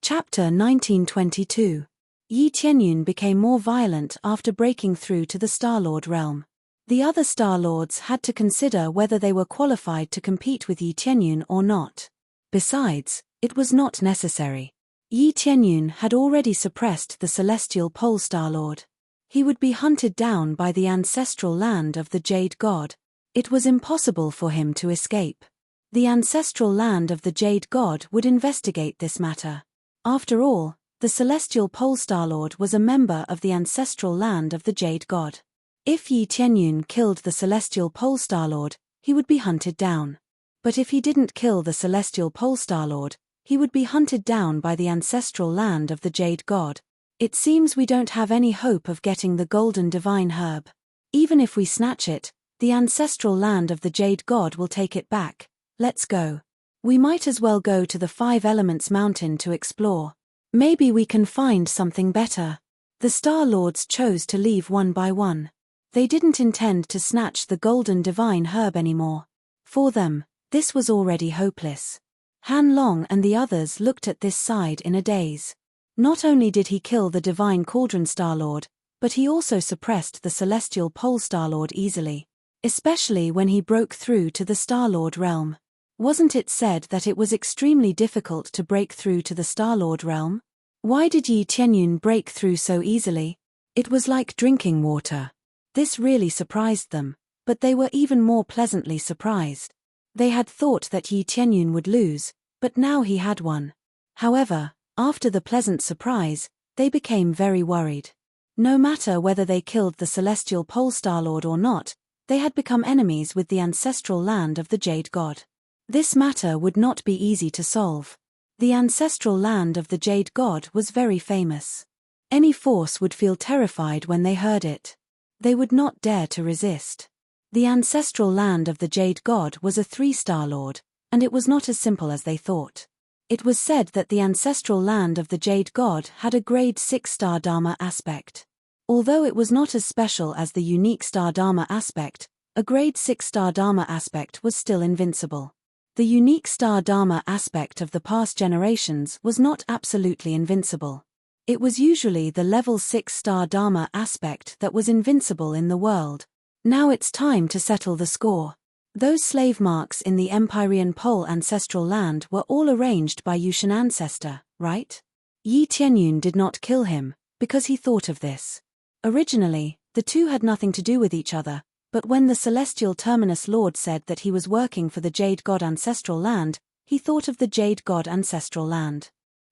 [SPEAKER 1] Chapter 1922. Yi Tianyun became more violent after breaking through to the Star-Lord realm. The other Star-Lords had to consider whether they were qualified to compete with Yi Tianyun or not. Besides, it was not necessary. Yi Tianyun had already suppressed the celestial pole Star-Lord. He would be hunted down by the ancestral land of the Jade God. It was impossible for him to escape. The ancestral land of the Jade God would investigate this matter. After all, the celestial pole Star-Lord was a member of the ancestral land of the Jade God. If Yi Tianyun killed the celestial pole Star-Lord, he would be hunted down. But if he didn't kill the celestial pole Star-Lord, he would be hunted down by the ancestral land of the Jade God. It seems we don't have any hope of getting the golden divine herb. Even if we snatch it, the ancestral land of the Jade God will take it back. Let's go. We might as well go to the Five Elements Mountain to explore. Maybe we can find something better. The Star-Lords chose to leave one by one. They didn't intend to snatch the golden divine herb anymore. For them, this was already hopeless. Han Long and the others looked at this side in a daze. Not only did he kill the divine cauldron Star-Lord, but he also suppressed the celestial pole Star-Lord easily. Especially when he broke through to the Star-Lord realm. Wasn't it said that it was extremely difficult to break through to the Star-Lord realm? Why did Yi Tianyun break through so easily? It was like drinking water. This really surprised them, but they were even more pleasantly surprised. They had thought that Yi Tianyun would lose, but now he had won. However, after the pleasant surprise, they became very worried. No matter whether they killed the celestial pole Star-Lord or not, they had become enemies with the ancestral land of the Jade God. This matter would not be easy to solve. The ancestral land of the Jade God was very famous. Any force would feel terrified when they heard it. They would not dare to resist. The ancestral land of the Jade God was a 3-star lord, and it was not as simple as they thought. It was said that the ancestral land of the Jade God had a grade 6-star Dharma aspect. Although it was not as special as the unique star Dharma aspect, a grade 6-star Dharma aspect was still invincible. The unique star Dharma aspect of the past generations was not absolutely invincible. It was usually the level 6-star Dharma aspect that was invincible in the world. Now it's time to settle the score. Those slave marks in the Empyrean Pole ancestral land were all arranged by Yushan ancestor, right? Yi Tianyun did not kill him, because he thought of this. Originally, the two had nothing to do with each other. But when the celestial terminus lord said that he was working for the Jade God ancestral land, he thought of the Jade God ancestral land.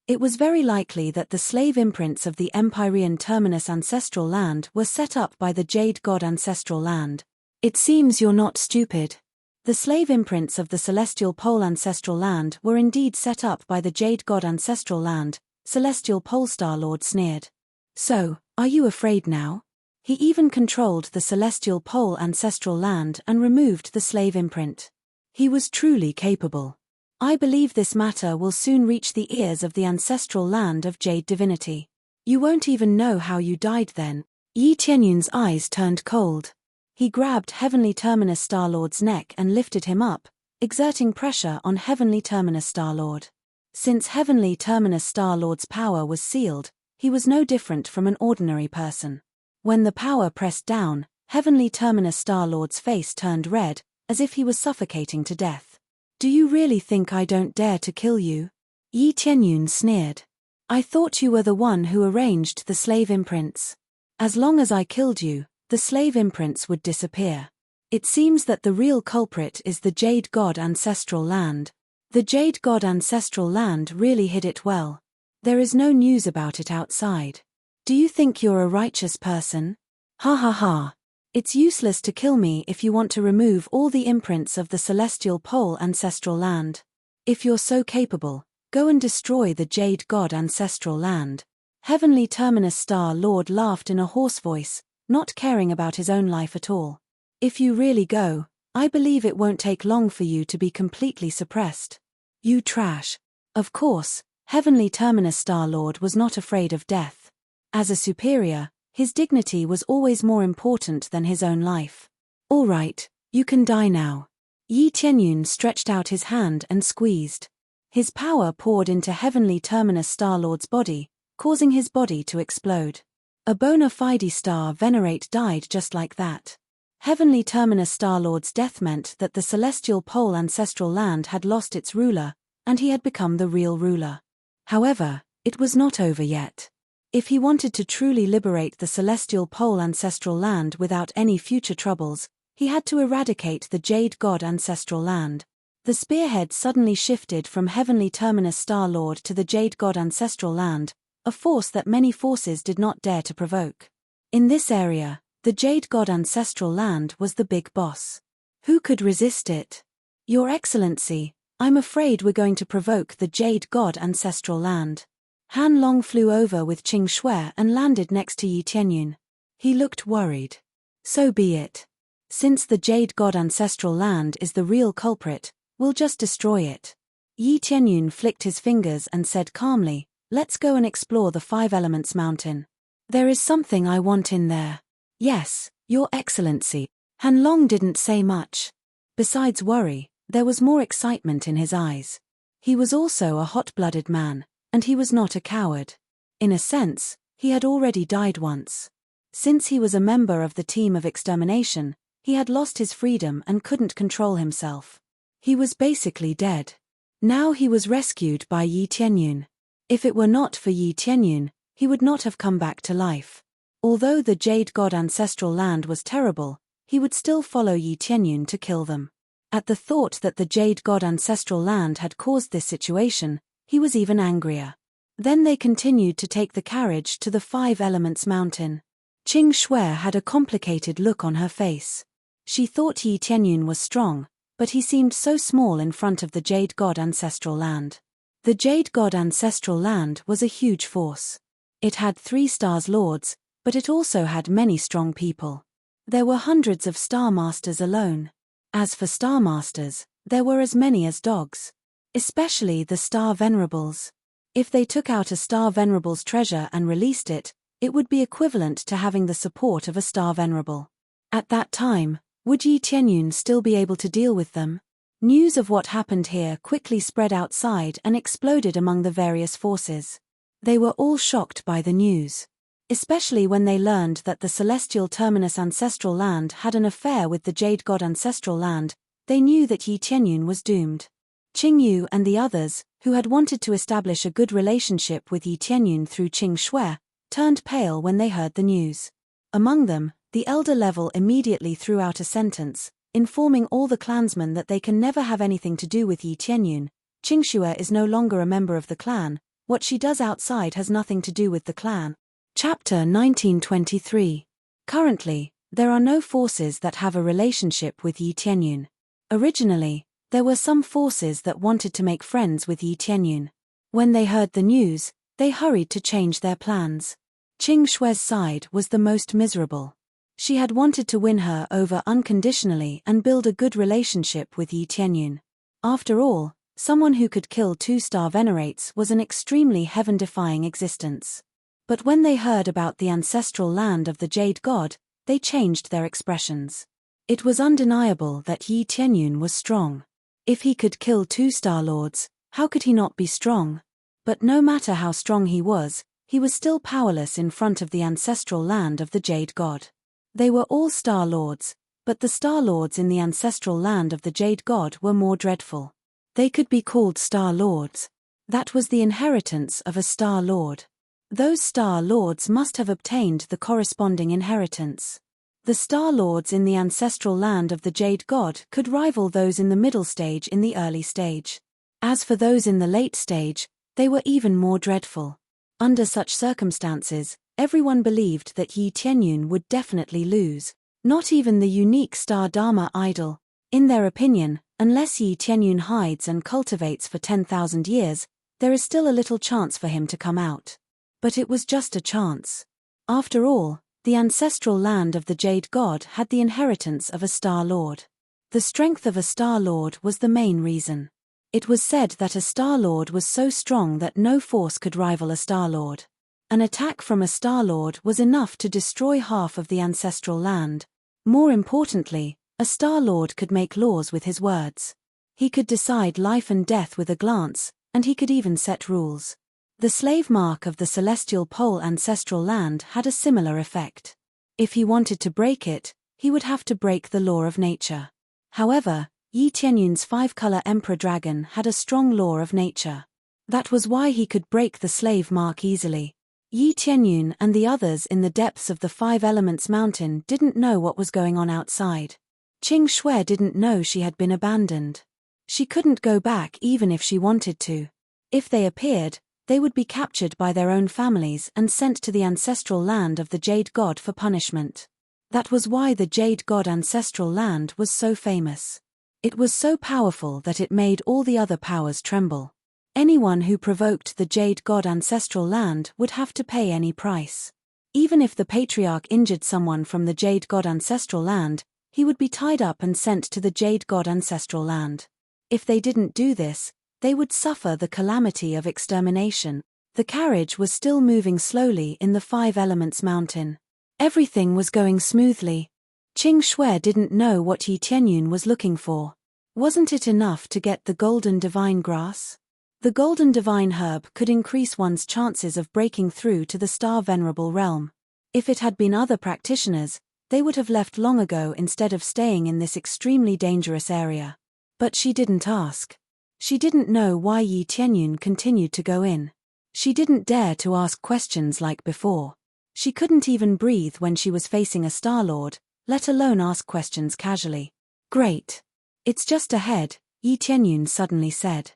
[SPEAKER 1] It was very likely that the slave imprints of the Empyrean terminus ancestral land were set up by the Jade God ancestral land. It seems you're not stupid. The slave imprints of the celestial pole ancestral land were indeed set up by the Jade God ancestral land, celestial pole star lord sneered. So, are you afraid now? He even controlled the celestial pole ancestral land and removed the slave imprint. He was truly capable. I believe this matter will soon reach the ears of the ancestral land of Jade Divinity. You won't even know how you died then. Yi Tianyun's eyes turned cold. He grabbed Heavenly Terminus Star-Lord's neck and lifted him up, exerting pressure on Heavenly Terminus Star-Lord. Since Heavenly Terminus Star-Lord's power was sealed, he was no different from an ordinary person. When the power pressed down, Heavenly Terminus Star-Lord's face turned red, as if he was suffocating to death. Do you really think I don't dare to kill you? Yi Tianyun sneered. I thought you were the one who arranged the slave imprints. As long as I killed you, the slave imprints would disappear. It seems that the real culprit is the Jade God ancestral land. The Jade God ancestral land really hid it well. There is no news about it outside. Do you think you're a righteous person? Ha ha ha. It's useless to kill me if you want to remove all the imprints of the celestial pole ancestral land. If you're so capable, go and destroy the Jade God ancestral land. Heavenly Terminus Star Lord laughed in a hoarse voice, not caring about his own life at all. If you really go, I believe it won't take long for you to be completely suppressed. You trash. Of course, Heavenly Terminus Star Lord was not afraid of death. As a superior, his dignity was always more important than his own life. All right, you can die now. Yi Tianyun stretched out his hand and squeezed. His power poured into Heavenly Terminus Star Lord's body, causing his body to explode. A bona fide star venerate died just like that. Heavenly Terminus Star Lord's death meant that the celestial pole ancestral land had lost its ruler, and he had become the real ruler. However, it was not over yet. If he wanted to truly liberate the celestial pole ancestral land without any future troubles, he had to eradicate the Jade God ancestral land. The spearhead suddenly shifted from Heavenly Terminus Star Lord to the Jade God ancestral land, a force that many forces did not dare to provoke. In this area, the Jade God ancestral land was the big boss. Who could resist it? Your Excellency, I'm afraid we're going to provoke the Jade God ancestral land. Han Long flew over with Qing Shui and landed next to Yi Tianyun. He looked worried. So be it. Since the Jade God ancestral land is the real culprit, we'll just destroy it. Yi Tianyun flicked his fingers and said calmly, let's go and explore the Five Elements Mountain. There is something I want in there. Yes, Your Excellency. Han Long didn't say much. Besides worry, there was more excitement in his eyes. He was also a hot-blooded man, and he was not a coward. In a sense, he had already died once. Since he was a member of the team of extermination, he had lost his freedom and couldn't control himself. He was basically dead. Now he was rescued by Yi Tianyun. If it were not for Yi Tianyun, he would not have come back to life. Although the Jade God ancestral land was terrible, he would still follow Yi Tianyun to kill them. At the thought that the Jade God ancestral land had caused this situation, he was even angrier. Then they continued to take the carriage to the Five Elements Mountain. Qing Shui had a complicated look on her face. She thought Yi Tianyun was strong, but he seemed so small in front of the Jade God ancestral land. The Jade God ancestral land was a huge force. It had 3 stars lords, but it also had many strong people. There were hundreds of Star Masters alone. As for Star Masters, there were as many as dogs. Especially the Star Venerables. If they took out a Star Venerable's treasure and released it, it would be equivalent to having the support of a Star Venerable. At that time, would Yi Tianyun still be able to deal with them? News of what happened here quickly spread outside and exploded among the various forces. They were all shocked by the news. Especially when they learned that the Celestial Terminus Ancestral Land had an affair with the Jade God Ancestral Land, they knew that Yi Tianyun was doomed. Qing Yu and the others, who had wanted to establish a good relationship with Yi Tianyun through Qing Shui, turned pale when they heard the news. Among them, the elder level immediately threw out a sentence, informing all the clansmen that they can never have anything to do with Yi Tianyun. Qing Shui is no longer a member of the clan, what she does outside has nothing to do with the clan. Chapter 1923. Currently, there are no forces that have a relationship with Yi Tianyun. Originally, there were some forces that wanted to make friends with Yi Tianyun. When they heard the news, they hurried to change their plans. Qing Shui's side was the most miserable. She had wanted to win her over unconditionally and build a good relationship with Yi Tianyun. After all, someone who could kill 2 star venerates was an extremely heaven-defying existence. But when they heard about the ancestral land of the Jade God, they changed their expressions. It was undeniable that Yi Tianyun was strong. If he could kill 2 star lords, how could he not be strong? But no matter how strong he was still powerless in front of the ancestral land of the Jade God. They were all star lords, but the star lords in the ancestral land of the Jade God were more dreadful. They could be called star lords. That was the inheritance of a star lord. Those star lords must have obtained the corresponding inheritance. The star lords in the ancestral land of the Jade God could rival those in the middle stage in the early stage. As for those in the late stage, they were even more dreadful. Under such circumstances, everyone believed that Yi Tianyun would definitely lose. Not even the unique star Dharma idol. In their opinion, unless Yi Tianyun hides and cultivates for 10,000 years, there is still a little chance for him to come out. But it was just a chance. After all, the ancestral land of the Jade God had the inheritance of a Star Lord. The strength of a Star Lord was the main reason. It was said that a Star Lord was so strong that no force could rival a Star Lord. An attack from a Star Lord was enough to destroy half of the ancestral land. More importantly, a Star Lord could make laws with his words. He could decide life and death with a glance, and he could even set rules. The slave mark of the Celestial Pole ancestral land had a similar effect. If he wanted to break it, he would have to break the law of nature. However, Yi Tianyun's 5-color Emperor Dragon had a strong law of nature. That was why he could break the slave mark easily. Yi Tianyun and the others in the depths of the 5 Elements Mountain didn't know what was going on outside. Qing Shui didn't know she had been abandoned. She couldn't go back even if she wanted to. If they appeared, they would be captured by their own families and sent to the ancestral land of the Jade God for punishment. That was why the Jade God ancestral land was so famous. It was so powerful that it made all the other powers tremble. Anyone who provoked the Jade God ancestral land would have to pay any price. Even if the patriarch injured someone from the Jade God ancestral land, he would be tied up and sent to the Jade God ancestral land. If they didn't do this, they would suffer the calamity of extermination. The carriage was still moving slowly in the 5 Elements Mountain. Everything was going smoothly. Qing Shui didn't know what Yi Tianyun was looking for. Wasn't it enough to get the golden divine grass? The golden divine herb could increase one's chances of breaking through to the Star Venerable realm. If it had been other practitioners, they would have left long ago instead of staying in this extremely dangerous area. But she didn't ask. She didn't know why Yi Tianyun continued to go in. She didn't dare to ask questions like before. She couldn't even breathe when she was facing a Star Lord, let alone ask questions casually. Great. It's just ahead, Yi Tianyun suddenly said.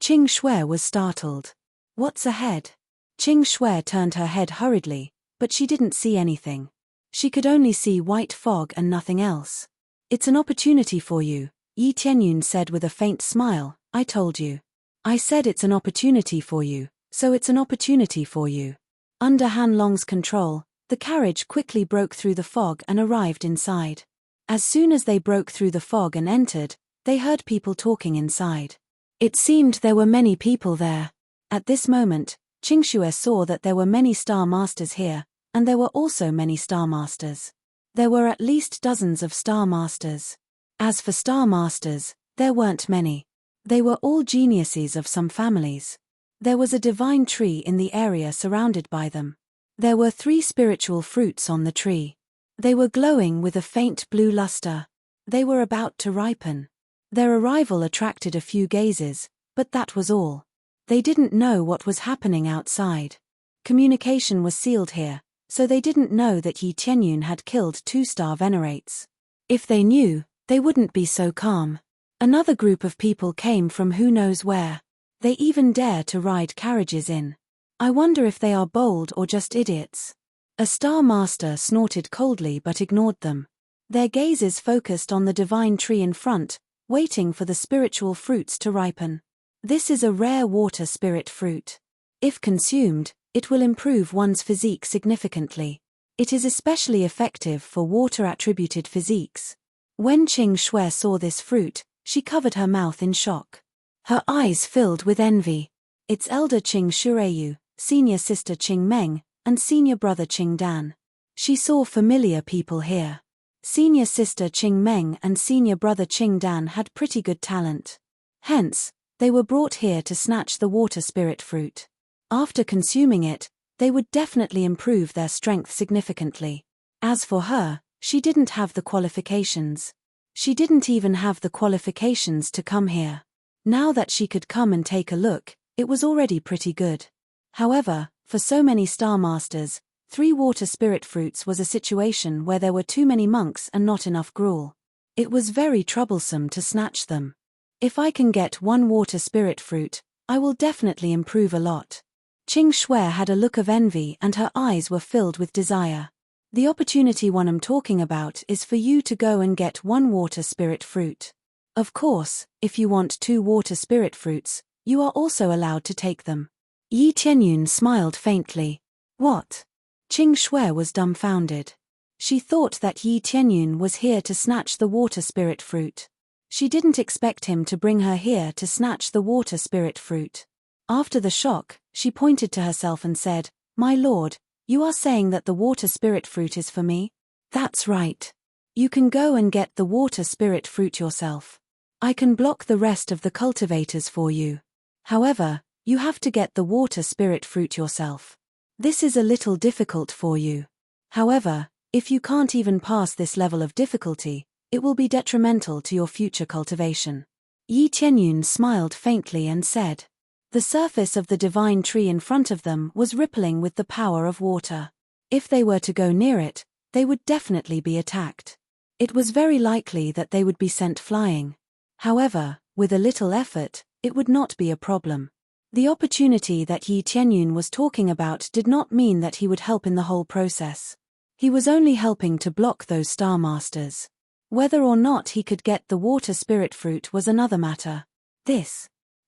[SPEAKER 1] Qing Shui was startled. What's ahead? Qing Shui turned her head hurriedly, but she didn't see anything. She could only see white fog and nothing else. It's an opportunity for you, Yi Tianyun said with a faint smile. I told you. I said it's an opportunity for you, so it's an opportunity for you. Under Han Long's control, the carriage quickly broke through the fog and arrived inside. As soon as they broke through the fog and entered, they heard people talking inside. It seemed there were many people there. At this moment, Qing Shui saw that there were many Star Masters here, and there were also many Star Masters. There were at least dozens of Star Masters. As for Star Masters, there weren't many. They were all geniuses of some families. There was a divine tree in the area surrounded by them. There were 3 spiritual fruits on the tree. They were glowing with a faint blue luster. They were about to ripen. Their arrival attracted a few gazes, but that was all. They didn't know what was happening outside. Communication was sealed here, so they didn't know that Yi Tianyun had killed 2 Star Venerates. If they knew, they wouldn't be so calm. Another group of people came from who knows where. They even dare to ride carriages in. I wonder if they are bold or just idiots. A Star Master snorted coldly but ignored them. Their gazes focused on the divine tree in front, waiting for the spiritual fruits to ripen. This is a rare water spirit fruit. If consumed, it will improve one's physique significantly. It is especially effective for water-attributed physiques. When Qing Shui saw this fruit, she covered her mouth in shock. Her eyes filled with envy. It's elder Qing Shureyu, senior sister Qing Meng, and senior brother Qing Dan. She saw familiar people here. Senior sister Qing Meng and senior brother Qing Dan had pretty good talent. Hence, they were brought here to snatch the water spirit fruit. After consuming it, they would definitely improve their strength significantly. As for her, she didn't have the qualifications. She didn't even have the qualifications to come here. Now that she could come and take a look, it was already pretty good. However, for so many Star Masters, 3 water spirit fruits was a situation where there were too many monks and not enough gruel. It was very troublesome to snatch them. If I can get 1 water spirit fruit, I will definitely improve a lot. Qing Shui had a look of envy and her eyes were filled with desire. The opportunity one I'm talking about is for you to go and get 1 water spirit fruit. Of course, if you want 2 water spirit fruits, you are also allowed to take them. Yi Tianyun smiled faintly. What? Qing Shui was dumbfounded. She thought that Yi Tianyun was here to snatch the water spirit fruit. She didn't expect him to bring her here to snatch the water spirit fruit. After the shock, she pointed to herself and said, "My lord, you are saying that the water spirit fruit is for me?" "That's right. You can go and get the water spirit fruit yourself. I can block the rest of the cultivators for you. However, you have to get the water spirit fruit yourself. This is a little difficult for you. However, if you can't even pass this level of difficulty, it will be detrimental to your future cultivation." Yi Tianyun smiled faintly and said. The surface of the divine tree in front of them was rippling with the power of water. If they were to go near it, they would definitely be attacked. It was very likely that they would be sent flying. However, with a little effort, it would not be a problem. The opportunity that Yi Tianyun was talking about did not mean that he would help in the whole process. He was only helping to block those star masters. Whether or not he could get the water spirit fruit was another matter.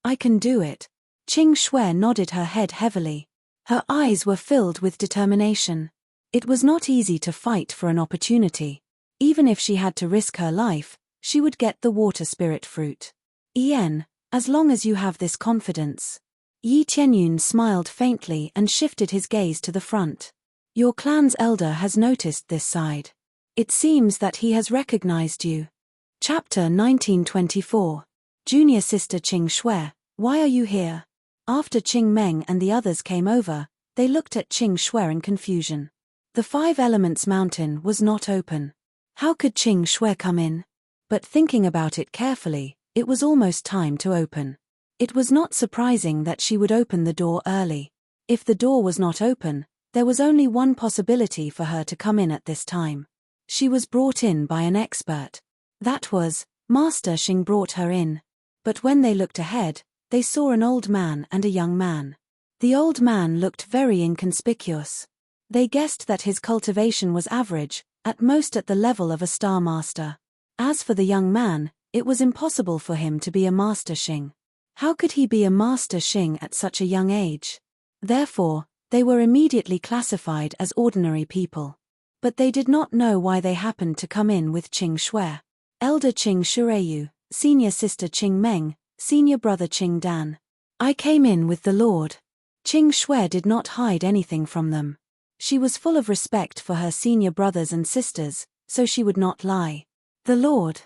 [SPEAKER 1] I can do it. Qing Shui nodded her head heavily. Her eyes were filled with determination. It was not easy to fight for an opportunity. Even if she had to risk her life, she would get the water spirit fruit. "Ian, as long as you have this confidence." Yi Tianyun smiled faintly and shifted his gaze to the front. "Your clan's elder has noticed this side. It seems that he has recognized you." Chapter 1924. Junior Sister Qing Shui, why are you here? After Qing Meng and the others came over, they looked at Qing Shui in confusion. The Five Elements Mountain was not open. How could Qing Shui come in? But thinking about it carefully, it was almost time to open. It was not surprising that she would open the door early. If the door was not open, there was only one possibility for her to come in at this time. She was brought in by an expert. That was, Master Xing brought her in. But when they looked ahead, they saw an old man and a young man. The old man looked very inconspicuous. They guessed that his cultivation was average, at most at the level of a star master. As for the young man, it was impossible for him to be a Master Xing. How could he be a Master Xing at such a young age? Therefore, they were immediately classified as ordinary people. But they did not know why they happened to come in with Qing Shui. Elder Qing Shureyu, Senior Sister Qing Meng, Senior Brother Qing Dan. I came in with the Lord. Qing Shui did not hide anything from them. She was full of respect for her senior brothers and sisters, so she would not lie. The Lord.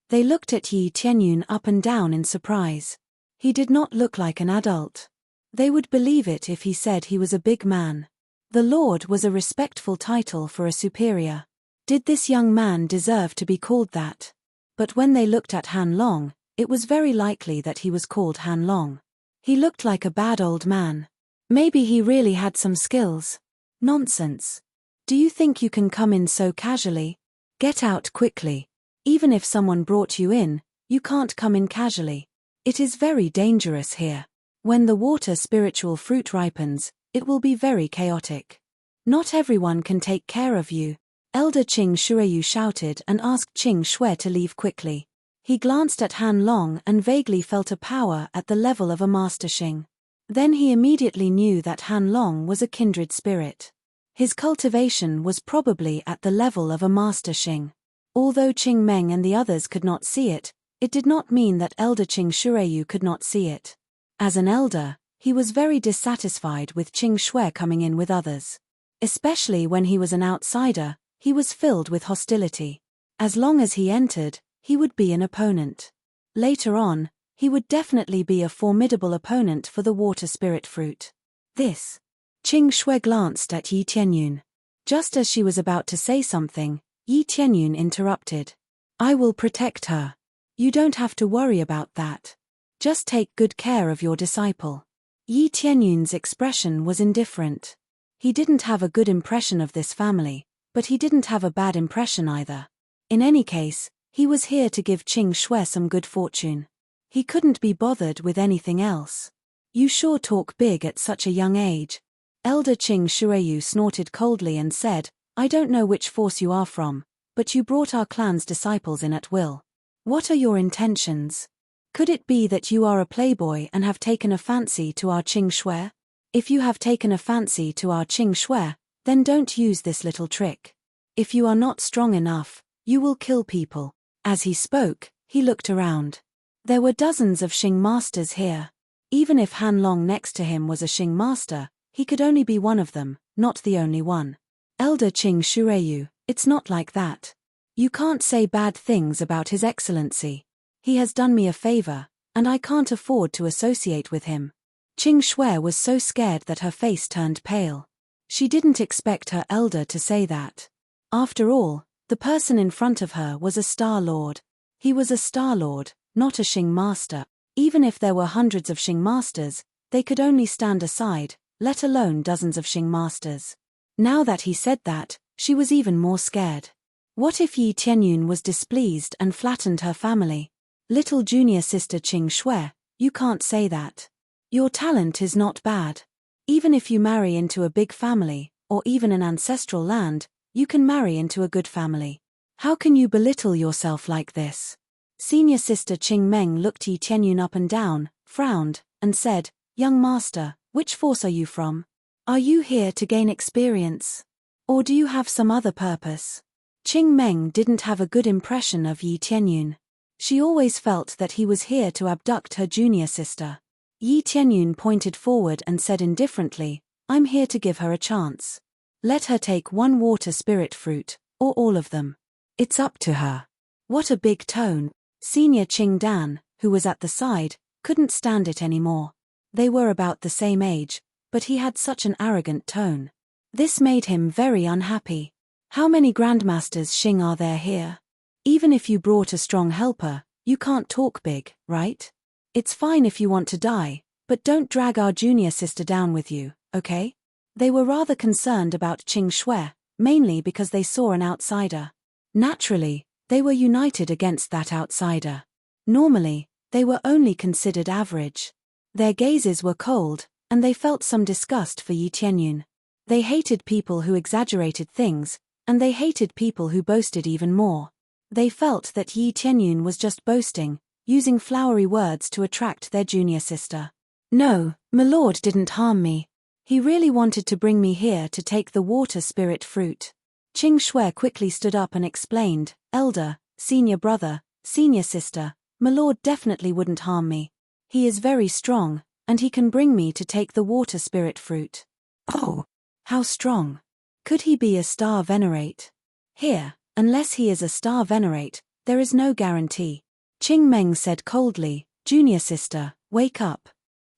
[SPEAKER 1] They looked at Yi Tianyun up and down in surprise. He did not look like an adult. They would believe it if he said he was a big man. The Lord was a respectful title for a superior. Did this young man deserve to be called that? But when they looked at Han Long, it was very likely that he was called Han Long. He looked like a bad old man. Maybe he really had some skills. Nonsense. Do you think you can come in so casually? Get out quickly. Even if someone brought you in, you can't come in casually. It is very dangerous here. When the water spiritual fruit ripens, it will be very chaotic. Not everyone can take care of you. Elder Qing Shureyu shouted and asked Qing Shui to leave quickly. He glanced at Han Long and vaguely felt a power at the level of a Master Xing. Then he immediately knew that Han Long was a kindred spirit. His cultivation was probably at the level of a Master Xing. Although Qing Meng and the others could not see it, it did not mean that Elder Qing Shureyu could not see it. As an elder, he was very dissatisfied with Qing Shui coming in with others. Especially when he was an outsider, he was filled with hostility. As long as he entered, he would be an opponent. Later on, he would definitely be a formidable opponent for the water spirit fruit. Qing Shui glanced at Yi Tianyun. Just as she was about to say something, Yi Tianyun interrupted. I will protect her. You don't have to worry about that. Just take good care of your disciple. Yi Tianyun's expression was indifferent. He didn't have a good impression of this family, but he didn't have a bad impression either. In any case, he was here to give Qing Shui some good fortune. He couldn't be bothered with anything else. You sure talk big at such a young age. Elder Qing Shureyu snorted coldly and said, I don't know which force you are from, but you brought our clan's disciples in at will. What are your intentions? Could it be that you are a playboy and have taken a fancy to our Qing Shui? If you have taken a fancy to our Qing Shui, then don't use this little trick. If you are not strong enough, you will kill people. As he spoke, he looked around. There were dozens of Qing masters here. Even if Han Long next to him was a Qing master, he could only be one of them, not the only one. Elder Qing Shureyu, it's not like that. You can't say bad things about His Excellency. He has done me a favor, and I can't afford to associate with him. Qing Shui was so scared that her face turned pale. She didn't expect her elder to say that. After all, the person in front of her was a Star Lord. He was a Star Lord, not a Qing master. Even if there were hundreds of Qing masters, they could only stand aside, let alone dozens of Qing masters. Now that he said that, she was even more scared. What if Yi Tianyun was displeased and flattened her family? Little junior sister Qing Shui, you can't say that. Your talent is not bad. Even if you marry into a big family, or even an ancestral land, you can marry into a good family. How can you belittle yourself like this? Senior sister Qing Meng looked Yi Tianyun up and down, frowned, and said, "Young master, which force are you from? Are you here to gain experience? Or do you have some other purpose?" Qing Meng didn't have a good impression of Yi Tianyun. She always felt that he was here to abduct her junior sister. Yi Tianyun pointed forward and said indifferently, "I'm here to give her a chance. Let her take one water spirit fruit, or all of them. It's up to her." What a big tone. Senior Qing Dan, who was at the side, couldn't stand it anymore. They were about the same age, but he had such an arrogant tone. This made him very unhappy. How many Grandmasters Qing are there here? Even if you brought a strong helper, you can't talk big, right? It's fine if you want to die, but don't drag our junior sister down with you, okay? They were rather concerned about Qing Shui, mainly because they saw an outsider. Naturally, they were united against that outsider. Normally, they were only considered average. Their gazes were cold, and they felt some disgust for Yi Tianyun. They hated people who exaggerated things, and they hated people who boasted even more. They felt that Yi Tianyun was just boasting, using flowery words to attract their junior sister. "No, my lord didn't harm me. He really wanted to bring me here to take the water spirit fruit." Qing Shui quickly stood up and explained, "Elder, senior brother, senior sister, my lord definitely wouldn't harm me. He is very strong, and he can bring me to take the water spirit fruit." "Oh, how strong? Could he be a star venerate?" "Here, unless he is a star venerate, there is no guarantee." Qing Meng said coldly, "Junior sister, wake up.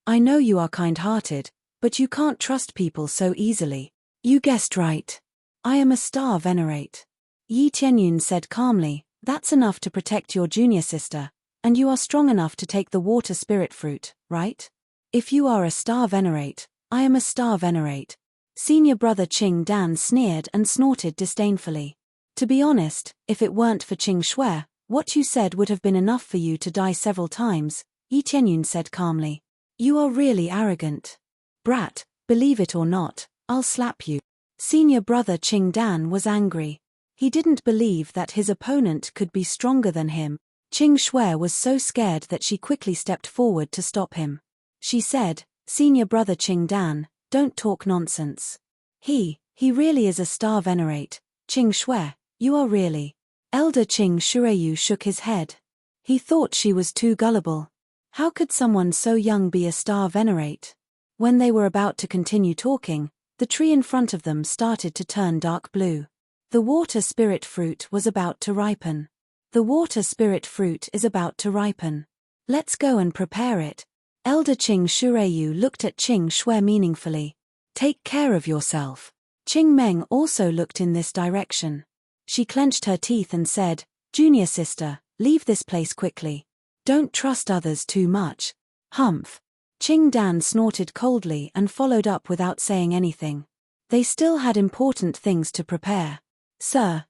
[SPEAKER 1] I know you are kind-hearted, but you can't trust people so easily." "You guessed right. I am a star venerate." Yi Tianyun said calmly, "That's enough to protect your junior sister, and you are strong enough to take the water spirit fruit, right? If you are a star venerate, I am a star venerate." Senior brother Qing Dan sneered and snorted disdainfully. "To be honest, if it weren't for Qing Shui, what you said would have been enough for you to die several times," Yi Tianyun said calmly. "You are really arrogant. Brat, believe it or not, I'll slap you." Senior brother Qing Dan was angry. He didn't believe that his opponent could be stronger than him. Qing Shui was so scared that she quickly stepped forward to stop him. She said, "Senior brother Qing Dan, don't talk nonsense. He really is a star venerate. Qing Shui, you are really." Elder Qing Shureyu shook his head. He thought she was too gullible. How could someone so young be a star venerate? When they were about to continue talking, the tree in front of them started to turn dark blue. The water spirit fruit was about to ripen. The water spirit fruit is about to ripen. Let's go and prepare it. Elder Qing Shureyu looked at Qing Shui meaningfully. "Take care of yourself." Qing Meng also looked in this direction. She clenched her teeth and said, "Junior sister, leave this place quickly. Don't trust others too much." "Humph." Qing Dan snorted coldly and followed up without saying anything. They still had important things to prepare. Sir,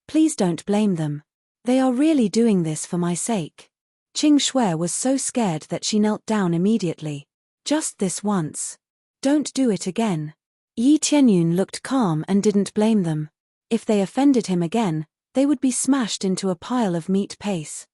[SPEAKER 1] please don't blame them. They are really doing this for my sake." Qing Shui was so scared that she knelt down immediately. "Just this once. Don't do it again." Yi Tianyun looked calm and didn't blame them. If they offended him again, they would be smashed into a pile of meat paste.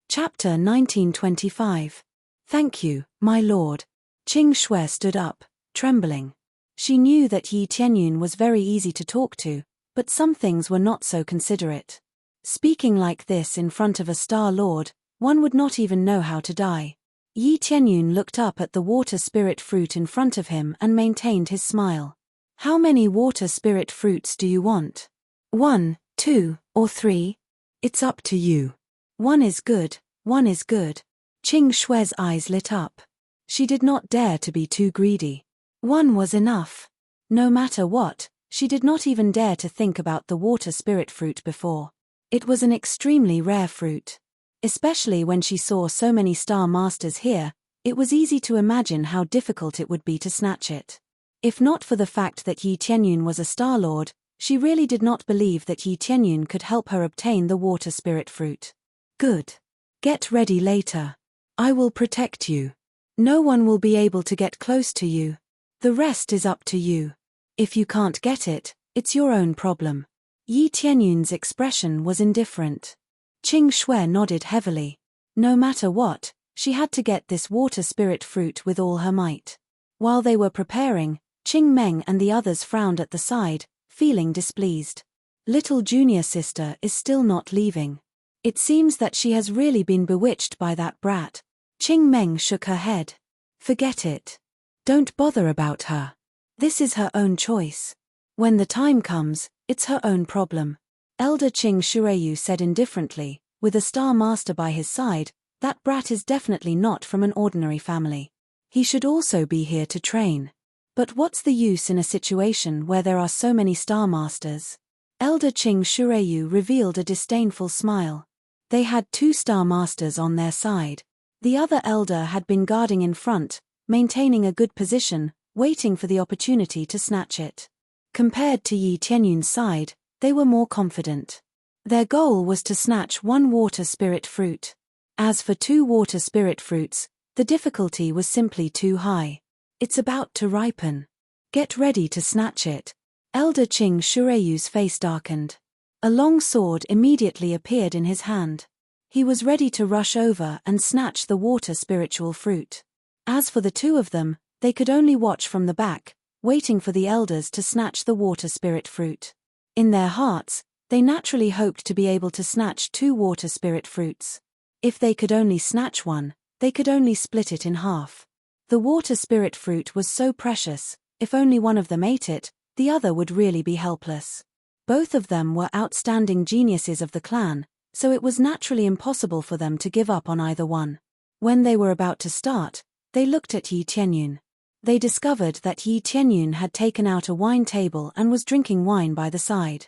[SPEAKER 1] Chapter 1925. "Thank you, my lord." Qing Shui stood up, trembling. She knew that Yi Tianyun was very easy to talk to, but some things were not so considerate. Speaking like this in front of a Star Lord, one would not even know how to die. Yi Tianyun looked up at the water spirit fruit in front of him and maintained his smile. How many water spirit fruits do you want? 1, 2, or 3? It's up to you. 1 is good, 1 is good. Qing Shue's eyes lit up. She did not dare to be too greedy. 1 was enough. No matter what, she did not even dare to think about the water spirit fruit before. It was an extremely rare fruit. Especially when she saw so many Star Masters here, it was easy to imagine how difficult it would be to snatch it. If not for the fact that Yi Tianyun was a Star Lord, she really did not believe that Yi Tianyun could help her obtain the water spirit fruit. Good. Get ready later. I will protect you. No one will be able to get close to you. The rest is up to you. If you can't get it, it's your own problem. Yi Tianyun's expression was indifferent. Qing Shui nodded heavily. No matter what, she had to get this water spirit fruit with all her might. While they were preparing, Qing Meng and the others frowned at the side, feeling displeased. Little junior sister is still not leaving. It seems that she has really been bewitched by that brat. Qing Meng shook her head. Forget it. Don't bother about her. This is her own choice. When the time comes, it's her own problem. Elder Qing Shueyu said indifferently, with a Star Master by his side, that brat is definitely not from an ordinary family. He should also be here to train. But what's the use in a situation where there are so many Star Masters? Elder Qing Shueyu revealed a disdainful smile. They had 2 Star Masters on their side. The other elder had been guarding in front, maintaining a good position, waiting for the opportunity to snatch it. Compared to Yi Tianyun's side, they were more confident. Their goal was to snatch 1 water spirit fruit. As for 2 water spirit fruits, the difficulty was simply too high. It's about to ripen. Get ready to snatch it. Elder Qing Shueyu's face darkened. A long sword immediately appeared in his hand. He was ready to rush over and snatch the water spiritual fruit. As for the 2 of them, they could only watch from the back, waiting for the elders to snatch the water spirit fruit. In their hearts, they naturally hoped to be able to snatch 2 water spirit fruits. If they could only snatch one, they could only split it in half. The water spirit fruit was so precious, if only one of them ate it, the other would really be helpless. Both of them were outstanding geniuses of the clan, so it was naturally impossible for them to give up on either one. When they were about to start, they looked at Yi Tianyun. They discovered that Yi Tianyun had taken out a wine table and was drinking wine by the side.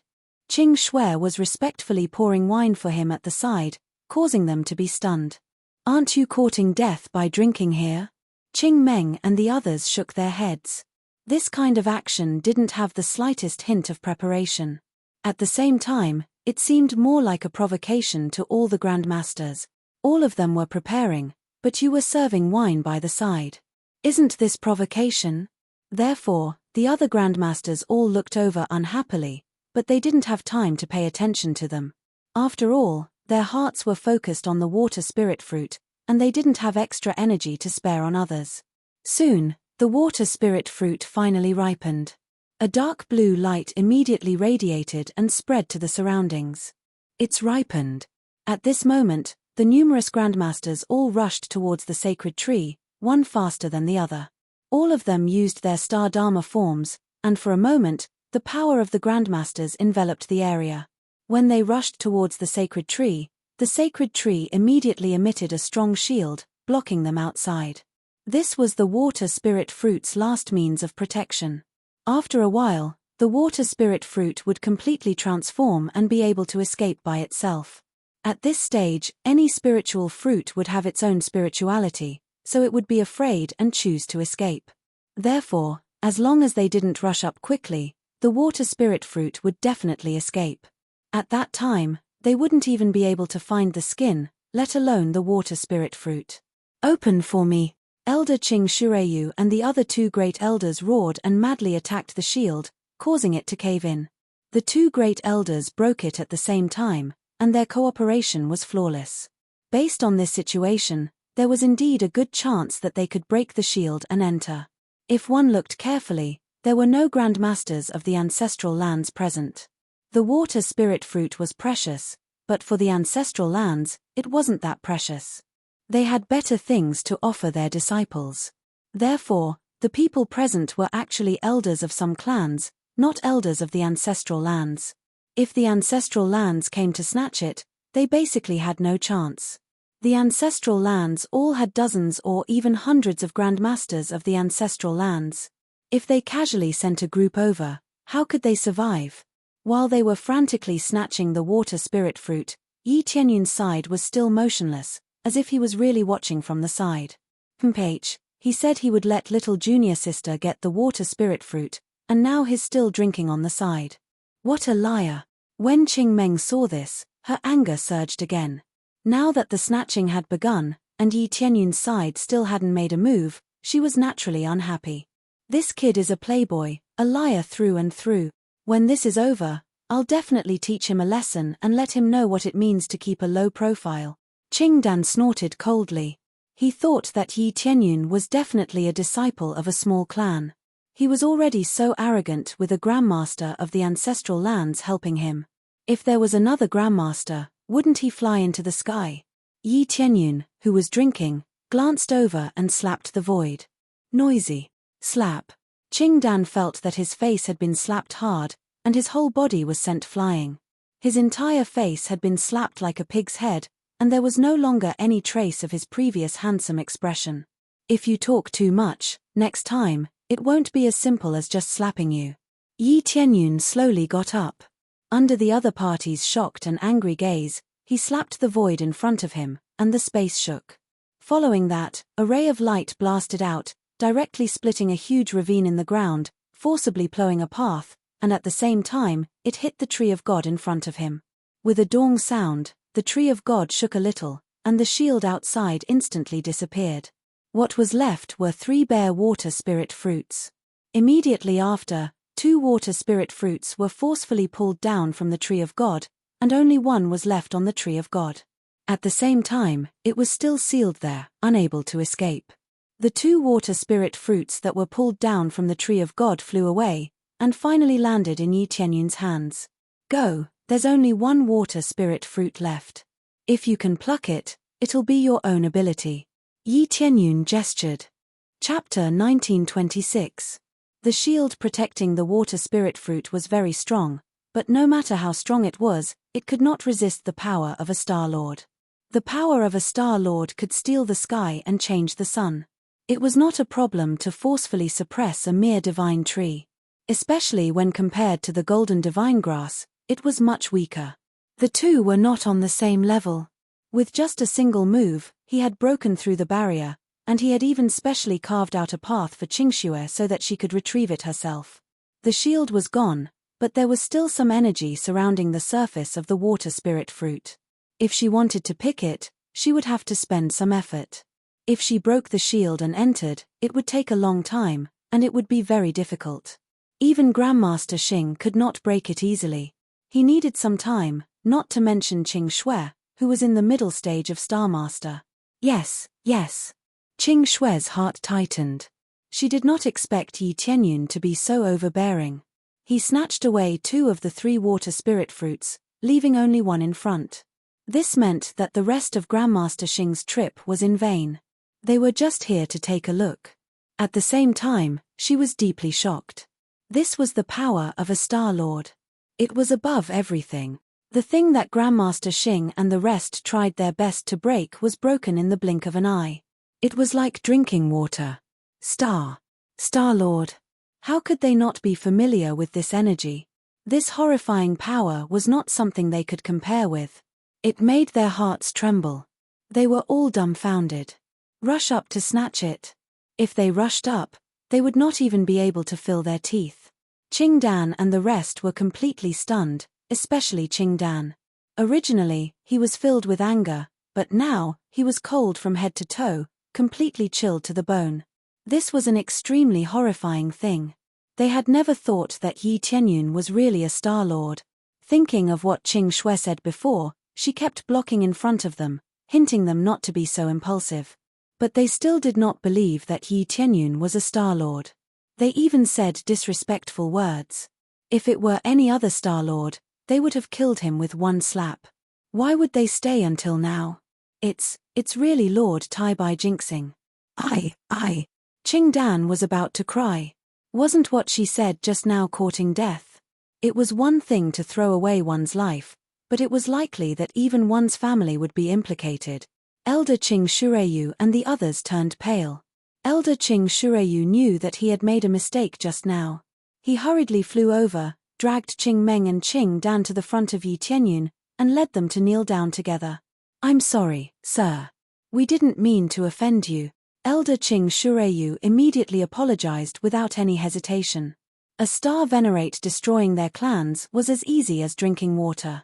[SPEAKER 1] Qing Shui was respectfully pouring wine for him at the side, causing them to be stunned. Aren't you courting death by drinking here? Qing Meng and the others shook their heads. This kind of action didn't have the slightest hint of preparation. At the same time, it seemed more like a provocation to all the grandmasters. All of them were preparing, but you were serving wine by the side. Isn't this provocation? Therefore, the other grandmasters all looked over unhappily, but they didn't have time to pay attention to them. After all, their hearts were focused on the water spirit fruit, and they didn't have extra energy to spare on others. Soon, the water spirit fruit finally ripened. A dark blue light immediately radiated and spread to the surroundings. It's ripened. At this moment, the numerous grandmasters all rushed towards the sacred tree, one faster than the other. All of them used their Star Dharma forms, and for a moment, the power of the grandmasters enveloped the area. When they rushed towards the sacred tree immediately emitted a strong shield, blocking them outside. This was the water spirit fruit's last means of protection. After a while, the water spirit fruit would completely transform and be able to escape by itself. At this stage, any spiritual fruit would have its own spirituality, so it would be afraid and choose to escape. Therefore, as long as they didn't rush up quickly, the water spirit fruit would definitely escape. At that time, they wouldn't even be able to find the skin, let alone the water spirit fruit. Open for me! Elder Qing Shueyu and the other 2 great elders roared and madly attacked the shield, causing it to cave in. The 2 great elders broke it at the same time, and their cooperation was flawless. Based on this situation, there was indeed a good chance that they could break the shield and enter. If one looked carefully, there were no grandmasters of the ancestral lands present. The water spirit fruit was precious, but for the ancestral lands, it wasn't that precious. They had better things to offer their disciples. Therefore, the people present were actually elders of some clans, not elders of the ancestral lands. If the ancestral lands came to snatch it, they basically had no chance. The ancestral lands all had dozens or even hundreds of grandmasters of the ancestral lands. If they casually sent a group over, how could they survive? While they were frantically snatching the water spirit fruit, Yi Tianyun's side was still motionless, as if he was really watching from the side. He said he would let little junior sister get the water spirit fruit, and now he's still drinking on the side. What a liar! When Qing Meng saw this, her anger surged again. Now that the snatching had begun, and Yi Tianyun's side still hadn't made a move, she was naturally unhappy. This kid is a playboy, a liar through and through. When this is over, I'll definitely teach him a lesson and let him know what it means to keep a low profile. Qing Dan snorted coldly. He thought that Yi Tianyun was definitely a disciple of a small clan. He was already so arrogant with a grandmaster of the ancestral lands helping him. If there was another grandmaster, wouldn't he fly into the sky? Yi Tianyun, who was drinking, glanced over and slapped the void. Noisy. Slap. Qing Dan felt that his face had been slapped hard, and his whole body was sent flying. His entire face had been slapped like a pig's head, and there was no longer any trace of his previous handsome expression. If you talk too much, next time, it won't be as simple as just slapping you. Yi Tianyun slowly got up. Under the other party's shocked and angry gaze, he slapped the void in front of him, and the space shook. Following that, a ray of light blasted out, directly splitting a huge ravine in the ground, forcibly plowing a path, and at the same time, it hit the tree of God in front of him. With a dong sound, the tree of God shook a little, and the shield outside instantly disappeared. What was left were 3 bare water spirit fruits. Immediately after, 2 water spirit fruits were forcefully pulled down from the tree of God, and only 1 was left on the tree of God. At the same time, it was still sealed there, unable to escape. The 2 water spirit fruits that were pulled down from the tree of God flew away, and finally landed in Yi Tianyun's hands. Go, there's only 1 water spirit fruit left. If you can pluck it, it'll be your own ability. Yi Tianyun gestured. Chapter 1926. The shield protecting the water spirit fruit was very strong, but no matter how strong it was, it could not resist the power of a Star Lord. The power of a Star Lord could steal the sky and change the sun. It was not a problem to forcefully suppress a mere divine tree. Especially when compared to the golden divine grass, it was much weaker. The two were not on the same level. With just a single move, he had broken through the barrier, and he had even specially carved out a path for Qingxue so that she could retrieve it herself. The shield was gone, but there was still some energy surrounding the surface of the water spirit fruit. If she wanted to pick it, she would have to spend some effort. If she broke the shield and entered, it would take a long time, and it would be very difficult. Even Grandmaster Xing could not break it easily. He needed some time, not to mention Qingxue, who was in the middle stage of Star Master. Yes. Qingxue's heart tightened. She did not expect Yi Tianyun to be so overbearing. He snatched away 2 of the 3 water spirit fruits, leaving only 1 in front. This meant that the rest of Grandmaster Xing's trip was in vain. They were just here to take a look. At the same time, she was deeply shocked. This was the power of a Star Lord. It was above everything. The thing that Grandmaster Xing and the rest tried their best to break was broken in the blink of an eye. It was like drinking water. Star Lord. How could they not be familiar with this energy? This horrifying power was not something they could compare with. It made their hearts tremble. They were all dumbfounded. Rush up to snatch it. If they rushed up, they would not even be able to fill their teeth. Qing Dan and the rest were completely stunned, especially Qing Dan. Originally, he was filled with anger, but now, he was cold from head to toe, completely chilled to the bone. This was an extremely horrifying thing. They had never thought that Yi Tianyun was really a Star Lord. Thinking of what Qingxue said before, she kept blocking in front of them, hinting them not to be so impulsive. But they still did not believe that Yi Tianyun was a Star Lord. They even said disrespectful words. If it were any other Star Lord, they would have killed him with one slap. Why would they stay until now? It's really Lord Tai Bai jinxing. I. Qing Dan was about to cry. Wasn't what she said just now courting death? It was one thing to throw away one's life, but it was likely that even one's family would be implicated. Elder Qing Shureyu and the others turned pale. Elder Qing Shureyu knew that he had made a mistake just now. He hurriedly flew over, dragged Qing Meng and Qing Dan to the front of Yi Tianyun, and led them to kneel down together. "I'm sorry, sir. We didn't mean to offend you." Elder Qing Shureyu immediately apologized without any hesitation. A star venerate destroying their clans was as easy as drinking water.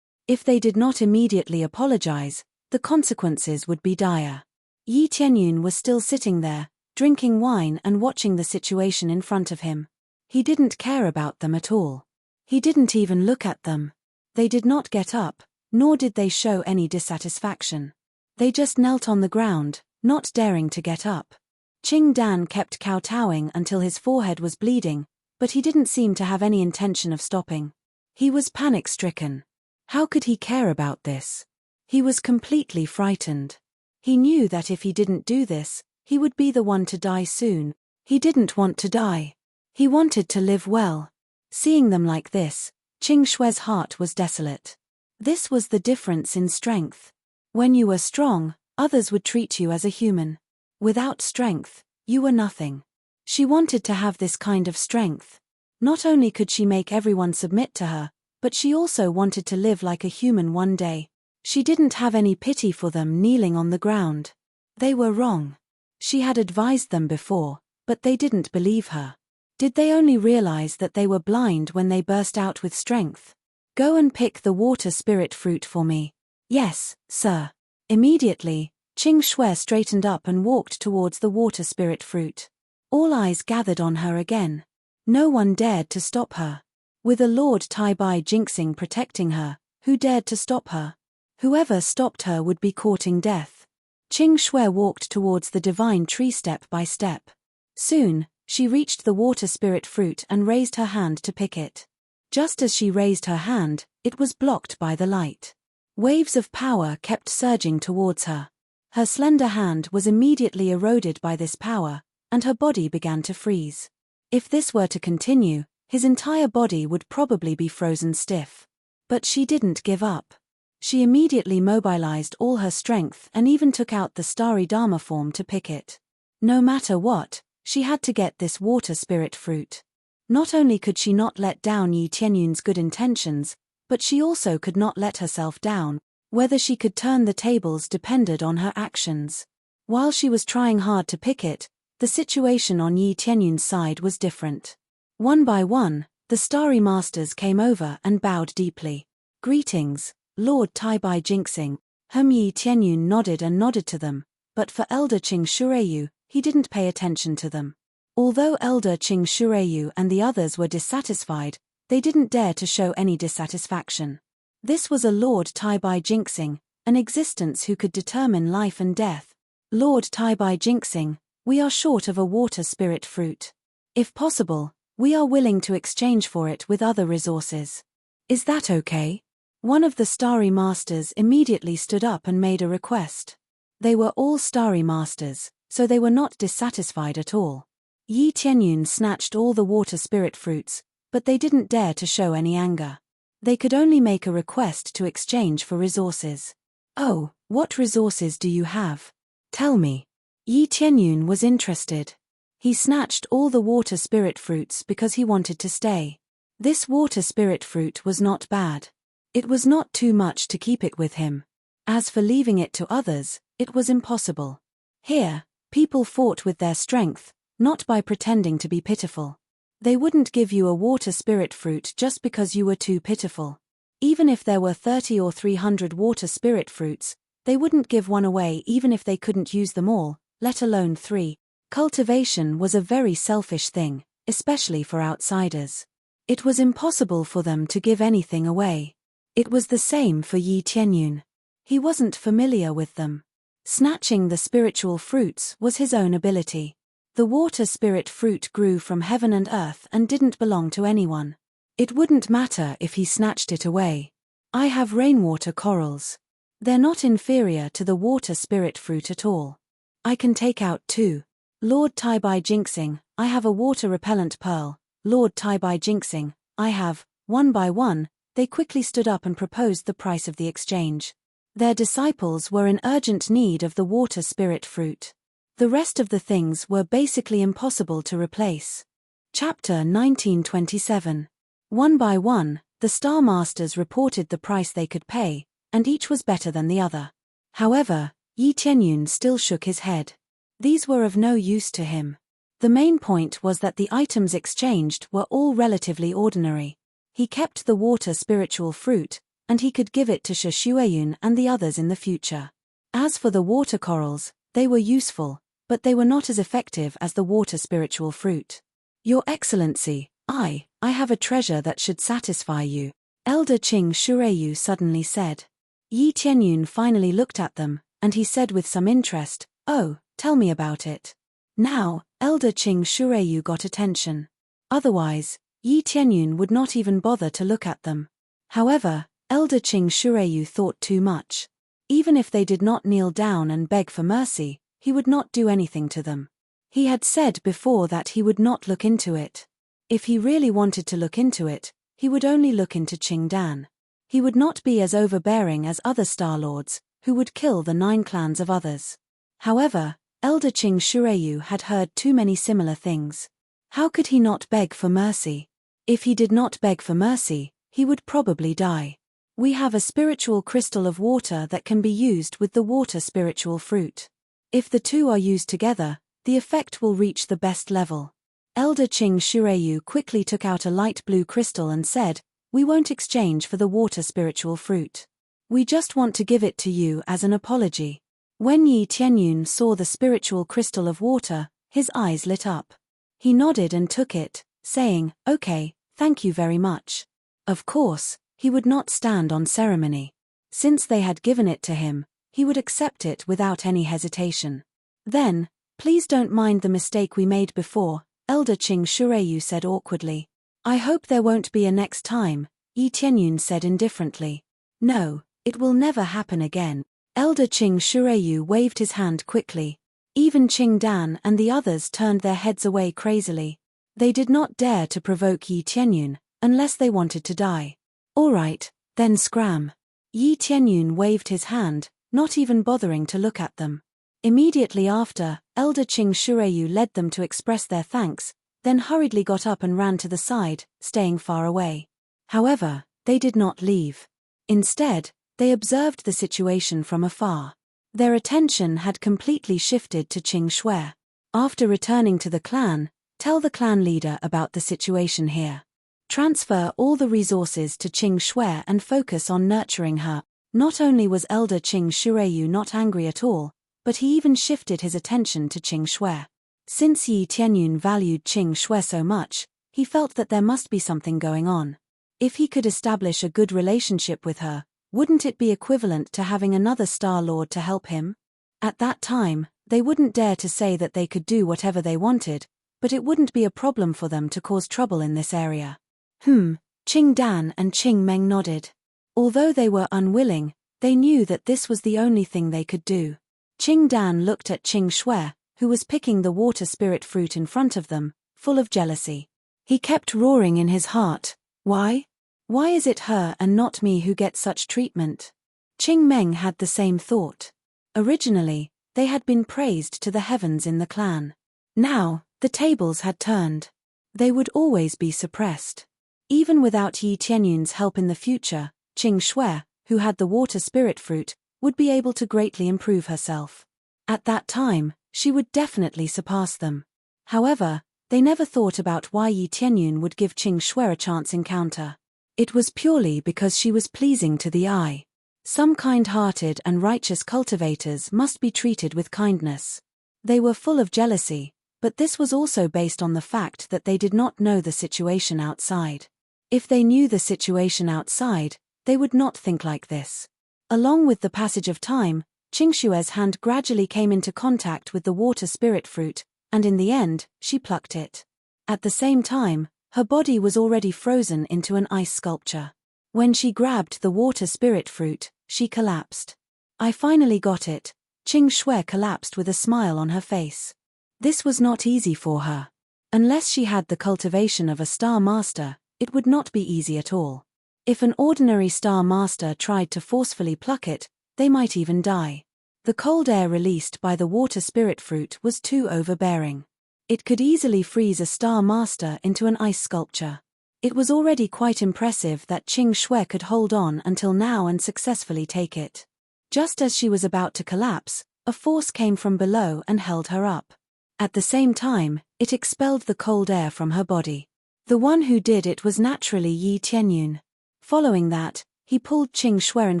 [SPEAKER 1] If they did not immediately apologize, the consequences would be dire. Yi Tianyun was still sitting there, drinking wine and watching the situation in front of him. He didn't care about them at all. He didn't even look at them. They did not get up, nor did they show any dissatisfaction. They just knelt on the ground, not daring to get up. Qing Dan kept kowtowing until his forehead was bleeding, but he didn't seem to have any intention of stopping. He was panic-stricken. How could he care about this? He was completely frightened. He knew that if he didn't do this, he would be the one to die soon. He didn't want to die. He wanted to live well. Seeing them like this, Qing Shue's heart was desolate. This was the difference in strength. When you were strong, others would treat you as a human. Without strength, you were nothing. She wanted to have this kind of strength. Not only could she make everyone submit to her, but she also wanted to live like a human one day. She didn't have any pity for them kneeling on the ground. They were wrong. She had advised them before, but they didn't believe her. Did they only realize that they were blind when they burst out with strength? "Go and pick the water spirit fruit for me." "Yes, sir." Immediately, Qing Shui straightened up and walked towards the water spirit fruit. All eyes gathered on her again. No one dared to stop her. With a Lord Tai Bai jinxing protecting her, who dared to stop her? Whoever stopped her would be courting death. Qing Shui walked towards the divine tree step by step. Soon, she reached the water spirit fruit and raised her hand to pick it. Just as she raised her hand, it was blocked by the light. Waves of power kept surging towards her. Her slender hand was immediately eroded by this power, and her body began to freeze. If this were to continue, his entire body would probably be frozen stiff. But she didn't give up. She immediately mobilized all her strength and even took out the starry Dharma form to pick it. No matter what, she had to get this water spirit fruit. Not only could she not let down Yi Tianyun's good intentions, but she also could not let herself down. Whether she could turn the tables depended on her actions. While she was trying hard to pick it, the situation on Yi Tianyun's side was different. One by one, the starry masters came over and bowed deeply. "Greetings, Lord Tai Bai jinxing." Yi Tianyun nodded and nodded to them, but for Elder Qing Shureyu, he didn't pay attention to them. Although Elder Qing Shureyu and the others were dissatisfied, they didn't dare to show any dissatisfaction. This was a Lord Tai Bai jinxing, an existence who could determine life and death. "Lord Tai Bai jinxing, we are short of a water spirit fruit. If possible, we are willing to exchange for it with other resources. Is that okay?" One of the starry masters immediately stood up and made a request. They were all starry masters, so they were not dissatisfied at all. Yi Tianyun snatched all the water spirit fruits, but they didn't dare to show any anger. They could only make a request to exchange for resources. "Oh, what resources do you have? Tell me." Yi Tianyun was interested. He snatched all the water spirit fruits because he wanted to stay. This water spirit fruit was not bad. It was not too much to keep it with him. As for leaving it to others, it was impossible. Here, people fought with their strength, not by pretending to be pitiful. They wouldn't give you a water spirit fruit just because you were too pitiful. Even if there were 30 or 300 water spirit fruits, they wouldn't give one away even if they couldn't use them all, let alone 3. Cultivation was a very selfish thing, especially for outsiders. It was impossible for them to give anything away. It was the same for Yi Tianyun. He wasn't familiar with them. Snatching the spiritual fruits was his own ability. The water spirit fruit grew from heaven and earth and didn't belong to anyone. It wouldn't matter if he snatched it away. I have rainwater corals. They're not inferior to the water spirit fruit at all. I can take out 2. Lord Taibai jinxing, I have a water repellent pearl. Lord Taibai jinxing, I have. One by one, they quickly stood up and proposed the price of the exchange. Their disciples were in urgent need of the water spirit fruit. The rest of the things were basically impossible to replace. Chapter 1927. One by one, the Star Masters reported the price they could pay, and each was better than the other. However, Yi Tianyun still shook his head. These were of no use to him. The main point was that the items exchanged were all relatively ordinary. He kept the water spiritual fruit, and he could give it to Shi Xueyun and the others in the future. As for the water corals, they were useful, but they were not as effective as the water spiritual fruit. Your Excellency, I have a treasure that should satisfy you, Elder Qing Shureyu suddenly said. Yi Tianyun finally looked at them, and he said with some interest, "Oh, tell me about it." Now, Elder Qing Shureyu got attention. Otherwise, Yi Tianyun would not even bother to look at them. However, Elder Qing Shureyu thought too much. Even if they did not kneel down and beg for mercy, he would not do anything to them. He had said before that he would not look into it. If he really wanted to look into it, he would only look into Qing Dan. He would not be as overbearing as other Star Lords, who would kill the 9 clans of others. However, Elder Qing Shureyu had heard too many similar things. How could he not beg for mercy? If he did not beg for mercy, he would probably die. We have a spiritual crystal of water that can be used with the water spiritual fruit. If the two are used together, the effect will reach the best level. Elder Qing Shureyu quickly took out a light blue crystal and said, "We won't exchange for the water spiritual fruit. We just want to give it to you as an apology." When Yi Tianyun saw the spiritual crystal of water, his eyes lit up. He nodded and took it, saying, "Okay, thank you very much." Of course, he would not stand on ceremony. Since they had given it to him, he would accept it without any hesitation. Then, "Please don't mind the mistake we made before," Elder Qing Shureyu said awkwardly. "I hope there won't be a next time," Yi Tianyun said indifferently. "No, it will never happen again." Elder Qing Shureyu waved his hand quickly. Even Qing Dan and the others turned their heads away crazily. They did not dare to provoke Yi Tianyun, unless they wanted to die. "All right, then scram." Yi Tianyun waved his hand, not even bothering to look at them. Immediately after, Elder Qing Shureyu led them to express their thanks, then hurriedly got up and ran to the side, staying far away. However, they did not leave. Instead, they observed the situation from afar. Their attention had completely shifted to Qing Shui. After returning to the clan, tell the clan leader about the situation here. Transfer all the resources to Qing Shui and focus on nurturing her. Not only was Elder Qing Shureyu not angry at all, but he even shifted his attention to Qing Shui. Since Yi Tianyun valued Qing Shui so much, he felt that there must be something going on. If he could establish a good relationship with her, wouldn't it be equivalent to having another Star Lord to help him? At that time, they wouldn't dare to say that they could do whatever they wanted, but it wouldn't be a problem for them to cause trouble in this area. Qing Dan and Qing Meng nodded. Although they were unwilling, they knew that this was the only thing they could do. Qing Dan looked at Qing Shui, who was picking the water spirit fruit in front of them, full of jealousy. He kept roaring in his heart, "Why? Why is it her and not me who gets such treatment?" Qing Meng had the same thought. Originally, they had been praised to the heavens in the clan. Now, the tables had turned. They would always be suppressed. Even without Yi Tianyun's help in the future, Qing Shui, who had the water spirit fruit, would be able to greatly improve herself. At that time, she would definitely surpass them. However, they never thought about why Yi Tianyun would give Qing Shui a chance encounter. It was purely because she was pleasing to the eye. Some kind-hearted and righteous cultivators must be treated with kindness. They were full of jealousy, but this was also based on the fact that they did not know the situation outside. If they knew the situation outside, they would not think like this. Along with the passage of time, Qing Shui's hand gradually came into contact with the water spirit fruit, and in the end, she plucked it. At the same time, her body was already frozen into an ice sculpture. When she grabbed the water spirit fruit, she collapsed. I finally got it. Qing Shui collapsed with a smile on her face. This was not easy for her. Unless she had the cultivation of a star master, it would not be easy at all. If an ordinary star master tried to forcefully pluck it, they might even die. The cold air released by the water spirit fruit was too overbearing. It could easily freeze a star master into an ice sculpture. It was already quite impressive that Qing Shui could hold on until now and successfully take it. Just as she was about to collapse, a force came from below and held her up. At the same time, it expelled the cold air from her body. The one who did it was naturally Yi Tianyun. Following that, he pulled Qing Shui in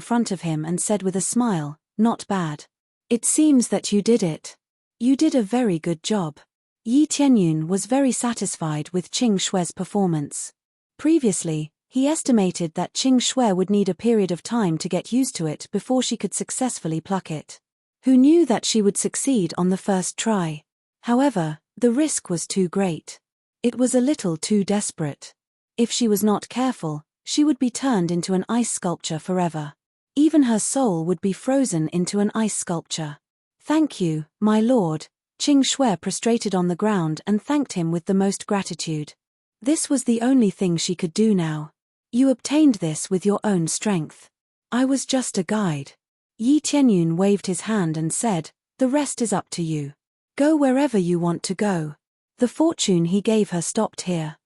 [SPEAKER 1] front of him and said with a smile, "Not bad. It seems that you did it. You did a very good job." Yi Tianyun was very satisfied with Qing Shui's performance. Previously, he estimated that Qing Shui would need a period of time to get used to it before she could successfully pluck it. Who knew that she would succeed on the first try? However, the risk was too great. It was a little too desperate. If she was not careful, she would be turned into an ice sculpture forever. Even her soul would be frozen into an ice sculpture. "Thank you, my lord." Qing Shui prostrated on the ground and thanked him with the most gratitude. This was the only thing she could do now. "You obtained this with your own strength. I was just a guide." Yi Tianyun waved his hand and said, "The rest is up to you. Go wherever you want to go." The fortune he gave her stopped here.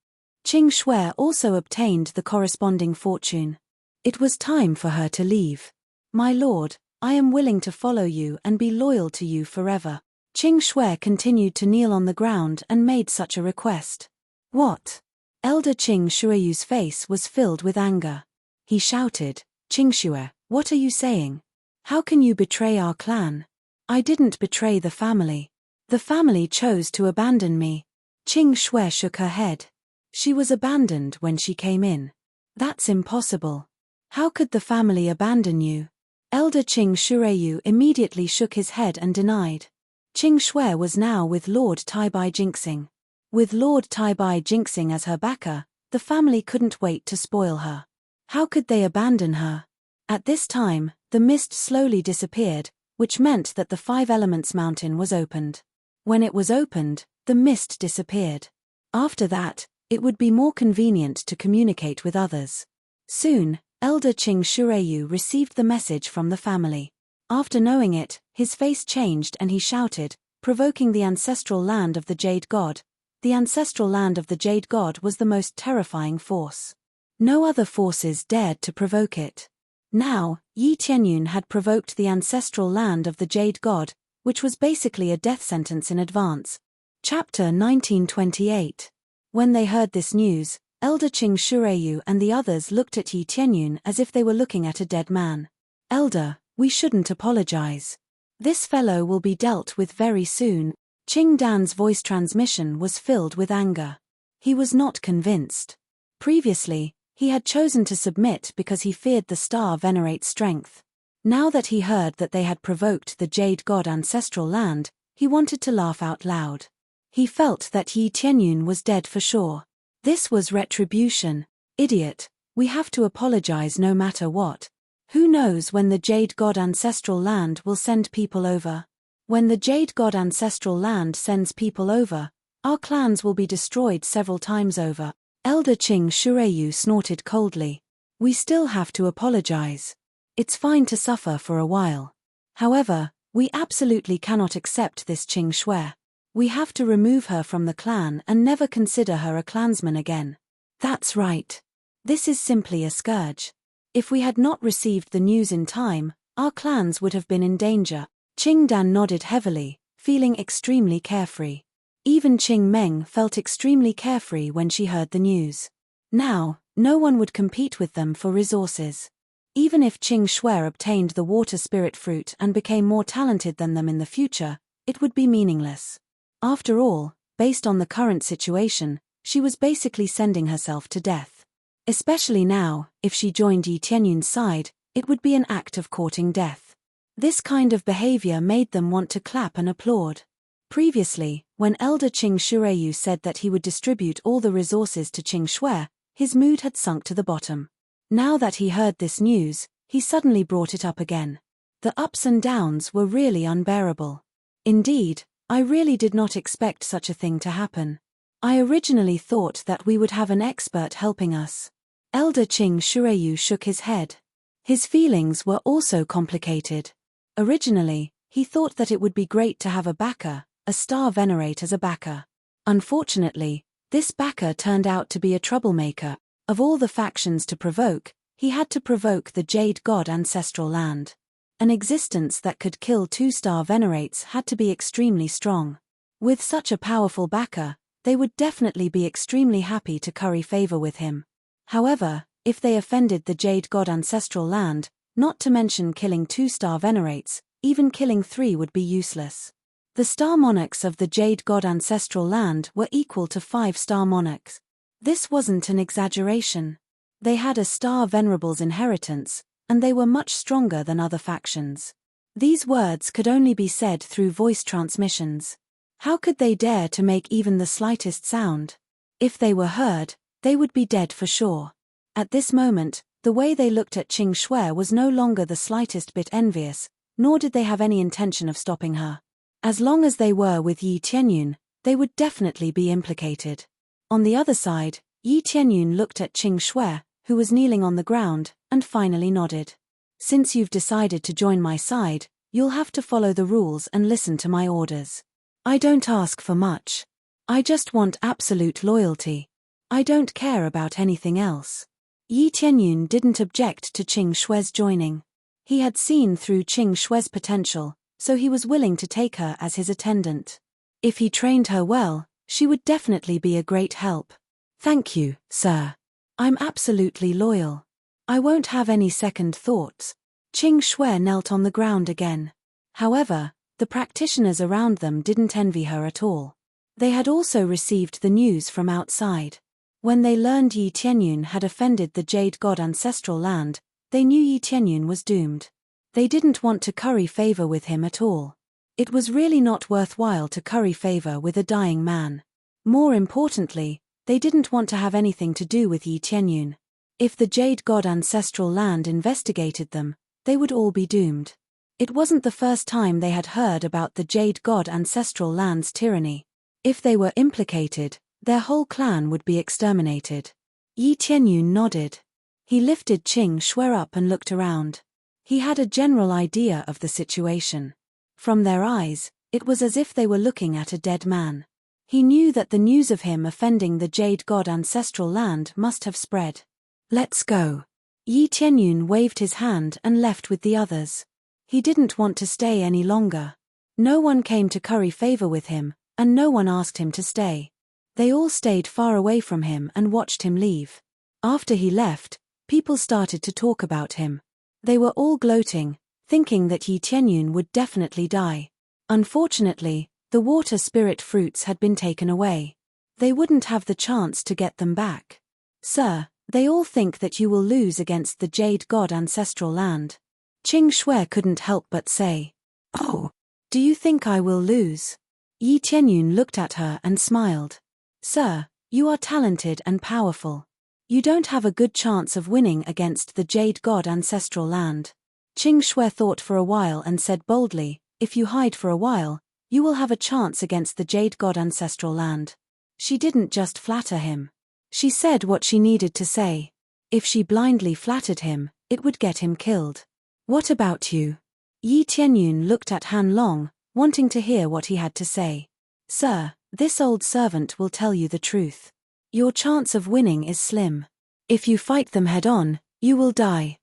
[SPEAKER 1] Qing Shui also obtained the corresponding fortune. It was time for her to leave. "My lord, I am willing to follow you and be loyal to you forever." Qing Shui continued to kneel on the ground and made such a request. "What?" Elder Qing Shuiyu's face was filled with anger. He shouted, "Qing Shui, what are you saying? How can you betray our clan?" "I didn't betray the family. The family chose to abandon me." Qing Shui shook her head. "She was abandoned when she came in. That's impossible. How could the family abandon you?" Elder Qing Shuiyu immediately shook his head and denied. Qing Shui was now with Lord Taibai Jinxing. With Lord Taibai Jinxing as her backer, the family couldn't wait to spoil her. How could they abandon her? At this time, the mist slowly disappeared, which meant that the Five Elements Mountain was opened. When it was opened, the mist disappeared. After that, it would be more convenient to communicate with others. Soon, Elder Qing Shuiyu received the message from the family. After knowing it, his face changed and he shouted, provoking the ancestral land of the Jade God. The ancestral land of the Jade God was the most terrifying force. No other forces dared to provoke it. Now, Yi Tianyun had provoked the ancestral land of the Jade God, which was basically a death sentence in advance. Chapter 1928. When they heard this news, Elder Qing Shuiyu and the others looked at Yi Tianyun as if they were looking at a dead man. "Elder, we shouldn't apologize. This fellow will be dealt with very soon." Qing Dan's voice transmission was filled with anger. He was not convinced. Previously, he had chosen to submit because he feared the star venerate's strength. Now that he heard that they had provoked the Jade God ancestral land, he wanted to laugh out loud. He felt that Yi Tianyun was dead for sure. This was retribution. "Idiot, we have to apologize no matter what. Who knows when the Jade God ancestral land will send people over? When the Jade God ancestral land sends people over, our clans will be destroyed several times over." Elder Qing Shuiyu snorted coldly. "We still have to apologize. It's fine to suffer for a while. However, we absolutely cannot accept this Qing Shui. We have to remove her from the clan and never consider her a clansman again." "That's right. This is simply a scourge. If we had not received the news in time, our clans would have been in danger." Qing Dan nodded heavily, feeling extremely carefree. Even Qing Meng felt extremely carefree when she heard the news. Now, no one would compete with them for resources. Even if Qing Shui obtained the water spirit fruit and became more talented than them in the future, it would be meaningless. After all, based on the current situation, she was basically sending herself to death. Especially now, if she joined Yi Tianyun's side, it would be an act of courting death. This kind of behavior made them want to clap and applaud. Previously, when Elder Qing Shureyu said that he would distribute all the resources to Qing Shui, his mood had sunk to the bottom. Now that he heard this news, he suddenly brought it up again. The ups and downs were really unbearable. Indeed, I really did not expect such a thing to happen. I originally thought that we would have an expert helping us. Elder Qing Shureyu shook his head. His feelings were also complicated. Originally, he thought that it would be great to have a backer, a star venerate as a backer. Unfortunately, this backer turned out to be a troublemaker. Of all the factions to provoke, he had to provoke the Jade God Ancestral Land. An existence that could kill 2-star venerates had to be extremely strong. With such a powerful backer, they would definitely be extremely happy to curry favor with him. However, if they offended the Jade God Ancestral Land, not to mention killing 2-star venerates, even killing 3 would be useless. The star monarchs of the Jade God Ancestral Land were equal to 5-star monarchs. This wasn't an exaggeration. They had a star venerable's inheritance, and they were much stronger than other factions. These words could only be said through voice transmissions. How could they dare to make even the slightest sound? If they were heard, they would be dead for sure. At this moment, the way they looked at Qing Shui was no longer the slightest bit envious, nor did they have any intention of stopping her. As long as they were with Yi Tianyun, they would definitely be implicated. On the other side, Yi Tianyun looked at Qing Shui, who was kneeling on the ground, and finally nodded. Since you've decided to join my side, you'll have to follow the rules and listen to my orders. I don't ask for much. I just want absolute loyalty. I don't care about anything else. Yi Tianyun didn't object to Qing Shui's joining. He had seen through Qing Shui's potential, so he was willing to take her as his attendant. If he trained her well, she would definitely be a great help. Thank you, sir. I'm absolutely loyal. I won't have any second thoughts. Qing Shui knelt on the ground again. However, the practitioners around them didn't envy her at all. They had also received the news from outside. When they learned Yi Tianyun had offended the Jade God Ancestral Land, they knew Yi Tianyun was doomed. They didn't want to curry favor with him at all. It was really not worthwhile to curry favor with a dying man. More importantly, they didn't want to have anything to do with Yi Tianyun. If the Jade God Ancestral Land investigated them, they would all be doomed. It wasn't the first time they had heard about the Jade God Ancestral Land's tyranny. If they were implicated, their whole clan would be exterminated. Yi Tianyun nodded. He lifted Qing Shui up and looked around. He had a general idea of the situation. From their eyes, it was as if they were looking at a dead man. He knew that the news of him offending the Jade God Ancestral Land must have spread. Let's go. Yi Tianyun waved his hand and left with the others. He didn't want to stay any longer. No one came to curry favor with him, and no one asked him to stay. They all stayed far away from him and watched him leave. After he left, people started to talk about him. They were all gloating, thinking that Yi Tianyun would definitely die. Unfortunately, the water spirit fruits had been taken away. They wouldn't have the chance to get them back. Sir, they all think that you will lose against the Jade God Ancestral Land. Qing Shui couldn't help but say. Oh, do you think I will lose? Yi Tianyun looked at her and smiled. Sir, you are talented and powerful. You don't have a good chance of winning against the Jade God Ancestral Land. Qing Shui thought for a while and said boldly, if you hide for a while, you will have a chance against the Jade God Ancestral Land. She didn't just flatter him. She said what she needed to say. If she blindly flattered him, it would get him killed. What about you? Yi Tianyun looked at Han Long, wanting to hear what he had to say. Sir, this old servant will tell you the truth. Your chance of winning is slim. If you fight them head-on, you will die.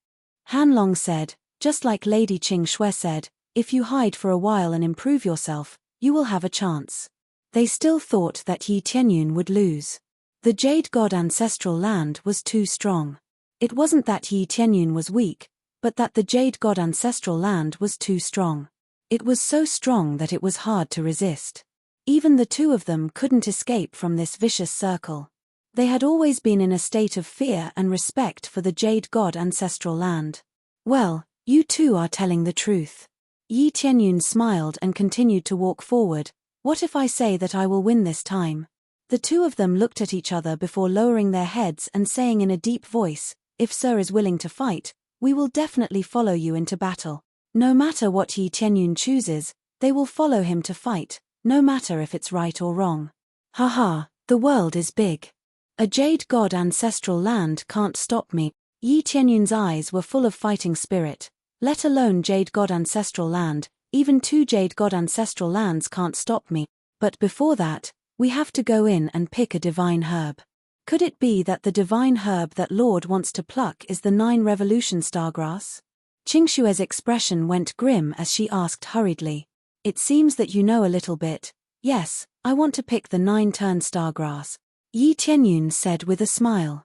[SPEAKER 1] Han Long said, just like Lady Qing Shui said, if you hide for a while and improve yourself, you will have a chance. They still thought that Yi Tianyun would lose. The Jade God Ancestral Land was too strong. It wasn't that Yi Tianyun was weak, but that the Jade God Ancestral Land was too strong. It was so strong that it was hard to resist. Even the two of them couldn't escape from this vicious circle. They had always been in a state of fear and respect for the Jade God Ancestral Land. Well, you two are telling the truth. Yi Tianyun smiled and continued to walk forward, What if I say that I will win this time? The two of them looked at each other before lowering their heads and saying in a deep voice, "If Sir is willing to fight, we will definitely follow you into battle. No matter what Yi Tianyun chooses, they will follow him to fight, no matter if it's right or wrong. Haha, the world is big. A jade god ancestral land can't stop me." Yi Tianyun's eyes were full of fighting spirit. Let alone jade god ancestral land, even 2 jade god ancestral lands can't stop me. But before that, we have to go in and pick a divine herb. Could it be that the divine herb that Lord wants to pluck is the 9 revolution stargrass? Qingshue's expression went grim as she asked hurriedly. "It seems that you know a little bit." "Yes, I want to pick the 9 turn stargrass," Yi Tianyun said with a smile.